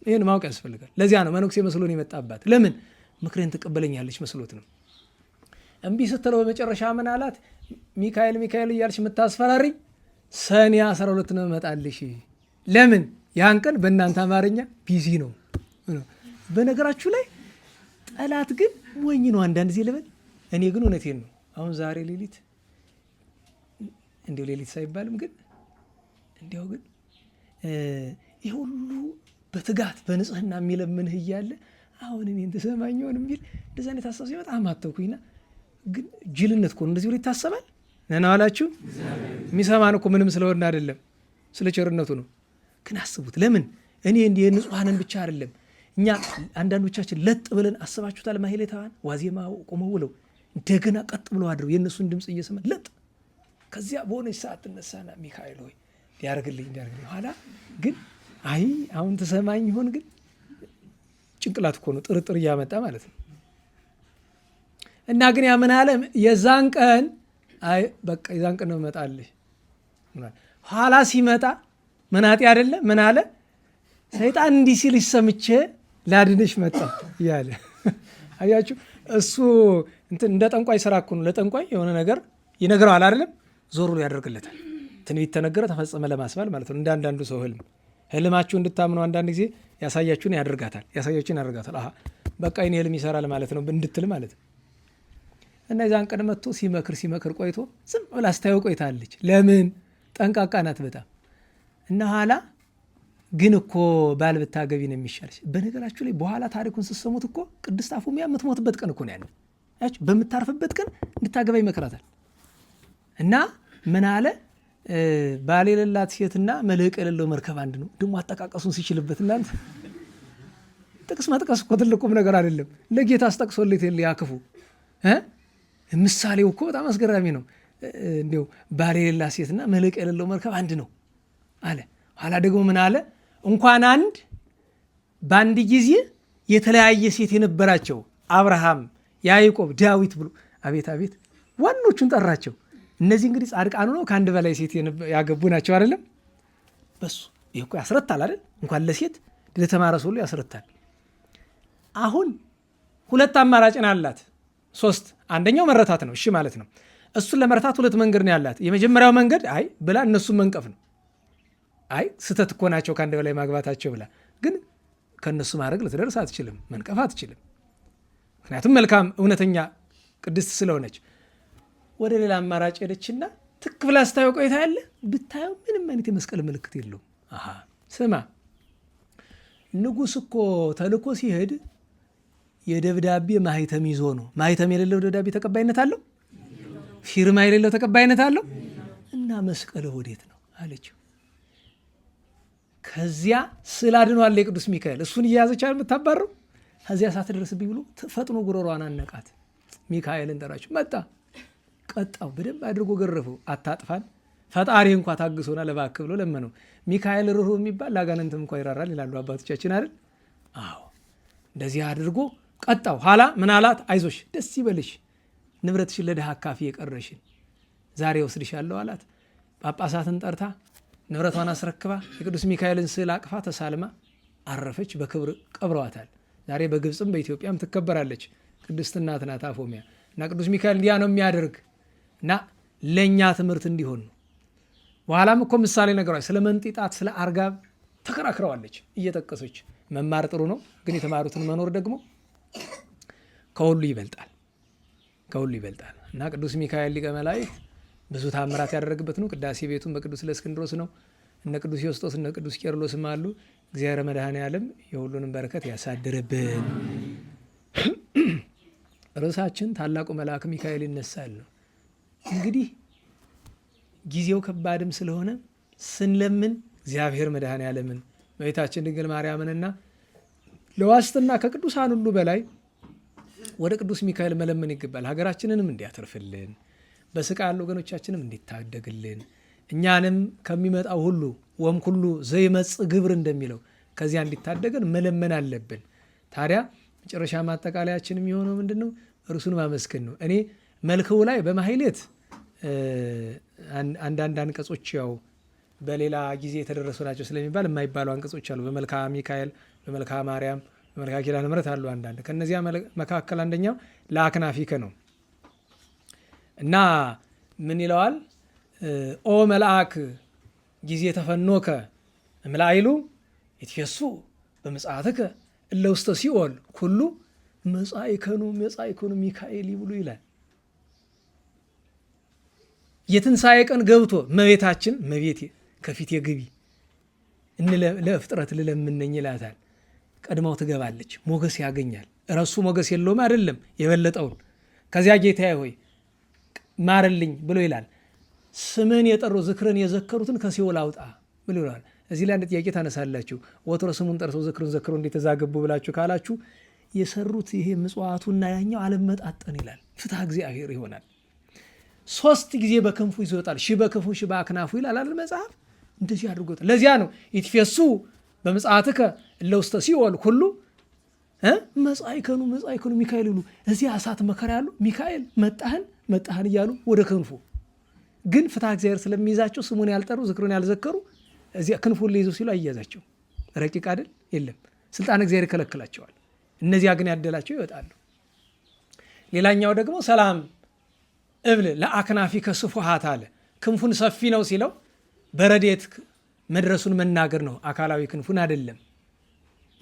ይህን ማወቅ ያስፈልጋል። ለዚያ ነው መነኩሴ መስሎን የመጣባት። ለምን ምክሬን ትቀበለኛለች መስሎት ነው። እምቢ ስትለው በመጨረሻ ምን አላት? ሚካኤል ሚካኤል እያልሽ የምታስፈራሪኝ ሰኔ 12 ነው እመጣልሽ። ለምን ያን ቀን በእናንተ አማርኛ ቢዚ ነው። በነገራችሁ ላይ ጠላት ግን ሞኝ ነው አንዳንድ ጊዜ ልበል። እኔ ግን እውነቴን ነው። አሁን ዛሬ ሌሊት እንዲያው ሌሊት ሳይባልም ግን እንዲያው ግን ይህ ሁሉ በትጋት በንጽህና የሚለምንህ እያለ አሁን እኔን ተሰማኝ ሆን የሚል እንደዛ አይነት ሀሳብ ሲመጣ አማተኩኝና፣ ግን ጅልነት እኮ እንደዚህ ብሎ ይታሰባል። ነና ዋላችሁ። የሚሰማን እኮ ምንም ስለሆነ አይደለም፣ ስለ ቸርነቱ ነው። ግን አስቡት። ለምን እኔ እንዲህ ንጹሐንን ብቻ አይደለም እኛ አንዳንዶቻችን ለጥ ብለን አስባችሁታል። ማህሌታውያን ዋዜማ ቆመው ውለው እንደገና ቀጥ ብለው አድረው የእነሱን ድምፅ እየሰማን ለጥ፣ ከዚያ በሆነች ሰዓት ትነሳና ሚካኤል ሆይ ሊያደርግልኝ ኋላ ግን አይ አሁን ተሰማኝ ይሆን? ግን ጭንቅላት እኮ ነው ጥርጥር እያመጣ ማለት ነው። እና ግን ያ ምን አለ? የዛን ቀን አይ በቃ የዛን ቀን ነው እመጣልሽ። ኋላ ሲመጣ መናጤ አይደለ ምን አለ? ሰይጣን እንዲህ ሲልሽ ሰምቼ ላድንሽ መጣ እያለ አያችሁ። እሱ እንትን እንደ ጠንቋይ ስራ እኮ ነው። ለጠንቋይ የሆነ ነገር ይነግረዋል አይደለም፣ ዞር ብሎ ያደርግለታል። ትንቢት ተነገረ ተፈጸመ ለማስባል ማለት ነው። እንደ አንዳንዱ ሰው ህልማችሁ እንድታምኑ አንዳንድ ጊዜ ያሳያችሁን ያደርጋታል። አሀ በቃ ይህን ህልም ይሰራል ማለት ነው እንድትል ማለት ነው። እና የዛን ቀን መጥቶ ሲመክር ቆይቶ ዝም ብላ ስታየው ቆይታለች። ለምን? ጠንቃቃ ናት በጣም እና ኋላ ግን እኮ ባል ብታገቢ ነው የሚሻልሽ። በነገራችሁ ላይ በኋላ ታሪኩን ስትሰሙት እኮ ቅድስት አፎሚያ የምትሞትበት ቀን እኮ ነው ያለው። በምታርፍበት ቀን እንድታገባ ይመክራታል። እና ምን አለ? ባል የሌላት ሴትና መልህቅ የሌለው መርከብ አንድ ነው። ደግሞ አጠቃቀሱን ሲችልበት እናንተ ጥቅስ መጥቀስ እኮ ትልቁም ነገር አይደለም። ለጌታ አስጠቅሶለት የለ ያክፉ ምሳሌው እኮ በጣም አስገራሚ ነው። እንዲያው ባል የሌላት ሴትና መልህቅ የሌለው መርከብ አንድ ነው አለ። ኋላ ደግሞ ምን አለ? እንኳን አንድ በአንድ ጊዜ የተለያየ ሴት የነበራቸው አብርሃም፣ ያዕቆብ፣ ዳዊት ብሎ አቤት አቤት ዋኖቹን ጠራቸው። እነዚህ እንግዲህ ጻድቃኑ ነው ከአንድ በላይ ሴት ያገቡ ናቸው አይደለም? በሱ ይህ እኮ ያስረታል አይደል? እንኳን ለሴት ለተማረ ሰው ሁሉ ያስረታል። አሁን ሁለት አማራጭ ነው ያላት፣ ሶስት። አንደኛው መረታት ነው፣ እሺ ማለት ነው። እሱን ለመረታት ሁለት መንገድ ነው ያላት። የመጀመሪያው መንገድ አይ ብላ እነሱን መንቀፍ ነው። አይ ስተት እኮ ናቸው ከአንድ በላይ ማግባታቸው ብላ፣ ግን ከእነሱ ማድረግ ልትደርስ አትችልም፣ መንቀፍ አትችልም። ምክንያቱም መልካም እውነተኛ ቅድስት ስለሆነች። ወደ ሌላ አማራጭ ሄደችና ትክ ብላ ስታየው ቆይታ ያለ ብታየው ምንም አይነት የመስቀል ምልክት የለውም። ስማ ንጉሥ እኮ ተልኮ ሲሄድ የደብዳቤ ማህተም ይዞ ነው። ማህተም የሌለው ደብዳቤ ተቀባይነት አለው? ፊርማ የሌለው ተቀባይነት አለው? እና መስቀል ወዴት ነው አለችው። ከዚያ ስዕል አድኗል የቅዱስ ሚካኤል። እሱን እየያዘች የምታባረው ከዚያ ሳትደርስብኝ ብሎ ፈጥኖ ጉሮሯን አነቃት። ሚካኤልን ጠራችው። መጣ፣ ቀጣው፣ በደንብ አድርጎ ገረፈው። አታጥፋን ፈጣሪ እንኳ ታግሶና ለባክ ብሎ ለመነው። ሚካኤል ርኅሩህ የሚባል ለአጋንንትም እንኳ ይራራል ይላሉ አባቶቻችን አይደል? አዎ እንደዚህ አድርጎ ቀጣው። ኋላ ምን አላት? አይዞሽ፣ ደስ ይበልሽ፣ ንብረትሽን ለድሃ አካፊ የቀረሽን ዛሬ ወስድሻለሁ አላት። ጳጳሳትን ጠርታ ንብረቷን አስረክባ የቅዱስ ሚካኤልን ስዕል አቅፋ ተሳልማ አረፈች። በክብር ቀብረዋታል። ዛሬ በግብፅም በኢትዮጵያም ትከበራለች። ቅድስት እናት ናት አፎሚያ። እና ቅዱስ ሚካኤል እንዲያ ነው የሚያደርግ እና ለእኛ ትምህርት እንዲሆን ነው። በኋላም እኮ ምሳሌ ነገሯል። ስለ መንጢጣት ስለ አርጋብ ተከራክረዋለች እየጠቀሰች። መማር ጥሩ ነው፣ ግን የተማሩትን መኖር ደግሞ ከሁሉ ይበልጣል፣ ከሁሉ ይበልጣል። እና ቅዱስ ሚካኤል ሊቀ መላእክት ብዙ ታምራት ያደረግበት ነው። ቅዳሴ ቤቱን በቅዱስ ለእስክንድሮስ ነው። እነ ቅዱስ ዮስጦስ እነ ቅዱስ ቄርሎስም አሉ። እግዚአብሔር መድኃኔዓለም የሁሉንም በረከት ያሳድርብን። ርዕሳችን ታላቁ መልአክ ሚካኤል ይነሳል ነው። እንግዲህ ጊዜው ከባድም ስለሆነ ስንለምን እግዚአብሔር መድኃኔዓለምን እመቤታችን ድንግል ማርያምንና ለዋስትና ከቅዱሳን ሁሉ በላይ ወደ ቅዱስ ሚካኤል መለመን ይገባል። ሀገራችንንም እንዲያተርፍልን፣ በስቃይ ያሉ ወገኖቻችንም እንዲታደግልን፣ እኛንም ከሚመጣው ሁሉ ወም ሁሉ ዘይመጽእ ግብር እንደሚለው ከዚያ እንዲታደገን መለመን አለብን። ታዲያ መጨረሻ ማጠቃለያችን የሚሆነው ምንድን ነው? እርሱን ማመስገን ነው። እኔ መልክው ላይ በማሕሌት አንዳንድ አንቀጾች ያው በሌላ ጊዜ የተደረሱ ናቸው ስለሚባል የማይባሉ አንቀጾች አሉ። በመልክዓ ሚካኤል፣ በመልክዓ ማርያም፣ በመልክዓ ኪዳነ ምሕረት አሉ አንዳንድ። ከነዚያ መካከል አንደኛው ለአክናፊከ ነው እና ምን ይለዋል? ኦ መልአክ ጊዜ ተፈኖከ እምላይሉ ይትፌሱ በምጽአትከ እለ ውስተ ሲኦል ኩሉ መጻኢከኑ ሚካኤል ይብሉ ይላል። የትንሣኤ ቀን ገብቶ እመቤታችን እመቤቴ ከፊቴ ግቢ ለፍጥረት ልለምነኝ ይላታል። ቀድማው ትገባለች፣ ሞገስ ያገኛል። እረሱ ሞገስ የለውም አይደለም፣ የበለጠውን። ከዚያ ጌታዬ ሆይ ማርልኝ ብሎ ይላል። ስምን የጠሩ ዝክርን የዘከሩትን ከሲኦል አውጣ ብሎ ይላል። እዚህ ላይ አንድ ጥያቄ ታነሳላችሁ። ወትሮ ስሙን ጠርተው ዝክሩን ዘክሩ እንዴት ተዛገቡ ብላችሁ ካላችሁ የሰሩት ይሄ ምጽዋቱና ያኛው አለመጣጠን ይላል። ፍትሐ እግዚአብሔር ይሆናል። 3 ጊዜ በክንፉ ይዞታል። ሺ በክንፉ ሺ በአክናፉ ይላል አይደል መጽሐፍ። እንደዚህ አድርጎታል። ለዚያ ነው ይትፌሱ በምጽአትከ እለ ውስተ ሲኦል ሁሉ መጻኢከኑ ሚካኤል ይሉ። እዚህ እሳት መከራ ያሉ ሚካኤል መጣህን እያሉ ወደ ክንፉ። ግን ፍትሐ እግዚአብሔር ስለሚይዛቸው ስሙን ያልጠሩ ዝክሩን ያልዘከሩ እዚያ ክንፉን ሊይዙ ሲሉ አያዛቸው። ረቂቅ አይደል? የለም ስልጣን እግዚአብሔር ይከለክላቸዋል። እነዚያ ግን ያደላቸው ይወጣሉ። ሌላኛው ደግሞ ሰላም እብል ለአክናፊከ ስፉሃት አለ። ክንፉን ሰፊ ነው ሲለው በረድኤት መድረሱን መናገር ነው፣ አካላዊ ክንፉን አይደለም።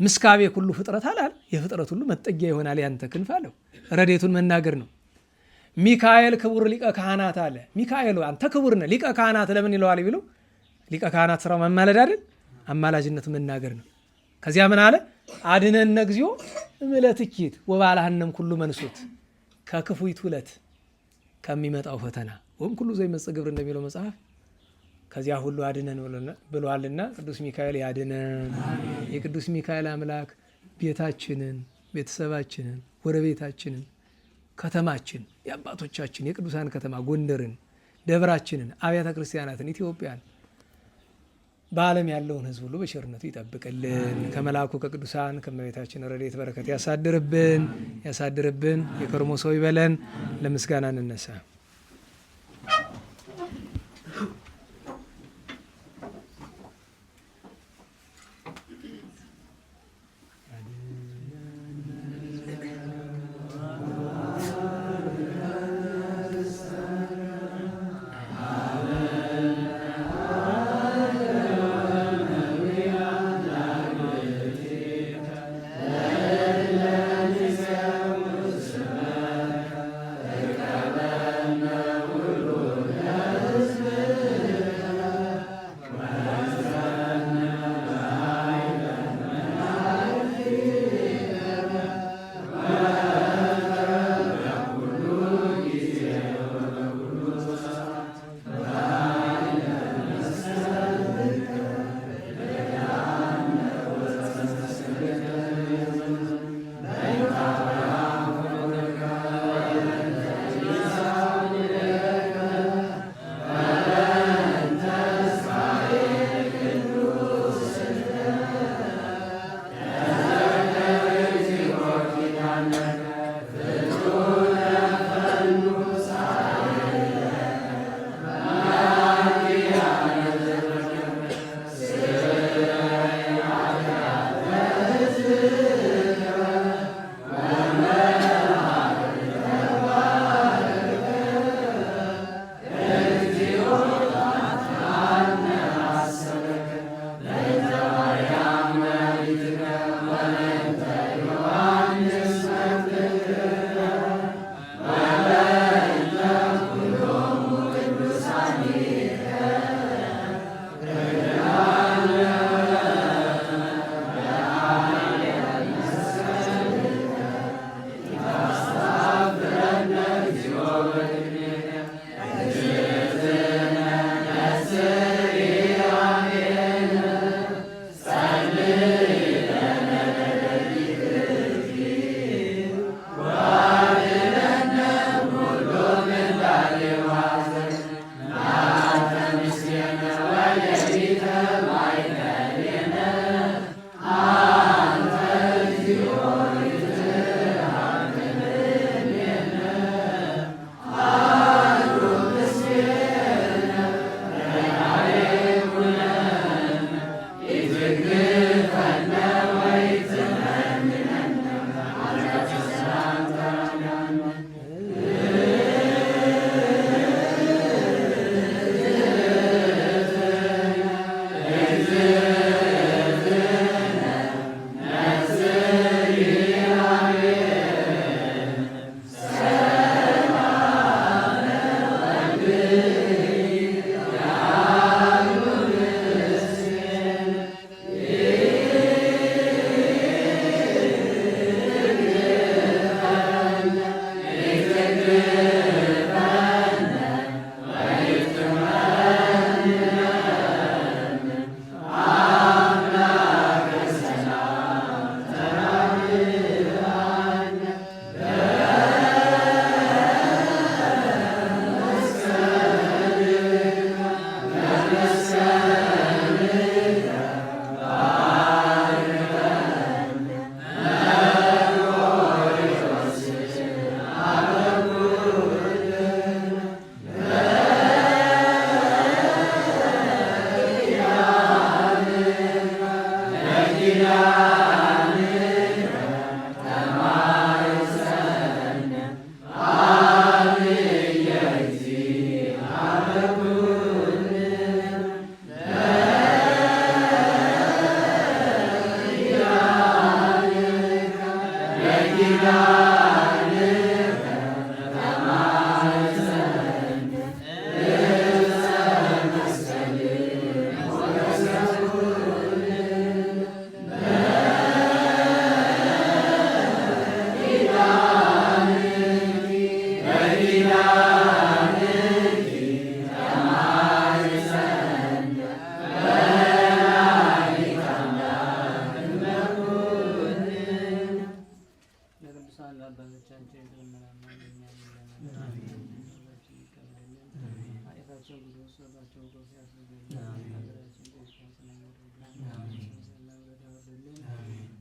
ምስካቤ ሁሉ ፍጥረት አላል፣ የፍጥረት ሁሉ መጠጊያ ይሆናል ያንተ ክንፍ አለው። ረድኤቱን መናገር ነው። ሚካኤል ክቡር ሊቀ ካህናት አለ። ሚካኤል አንተ ክቡር ነህ ሊቀ ካህናት ለምን ይለዋል ቢሉ ሊቀ ካህናት ስራው ማማለድ አይደል? አማላጅነት መናገር ነው። ከዚያ ምን አለ? አድነነ እግዚኦ እምለትኪት ወባልሐነም ኩሉ መንሱት ከክፉይቱ ዕለት ከሚመጣው ፈተና ወም ኩሉ ዘይመጽእ ግብር እንደሚለው መጽሐፍ ከዚያ ሁሉ አድነን ብሏልና ቅዱስ ሚካኤል ያድነን። የቅዱስ ሚካኤል አምላክ ቤታችንን፣ ቤተሰባችንን፣ ጎረቤታችንን፣ ከተማችን፣ የአባቶቻችን የቅዱሳን ከተማ ጎንደርን፣ ደብራችንን፣ አብያተ ክርስቲያናትን፣ ኢትዮጵያን፣ በዓለም ያለውን ሕዝብ ሁሉ በቸርነቱ ይጠብቅልን። ከመልአኩ ከቅዱሳን ከእመቤታችን ረድኤት በረከት ያሳድርብን። የከርሞ ሰው ይበለን። ለምስጋና እንነሳ።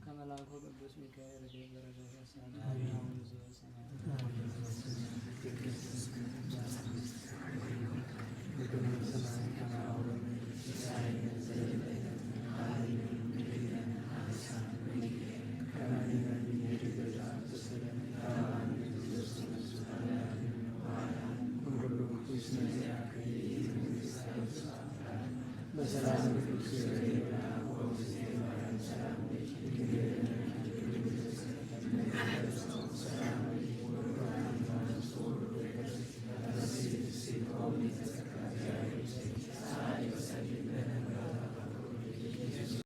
ከመልአኩ ቅዱስ ሚካኤል ረድኤት በረከት ያሳትፈን። በሰላም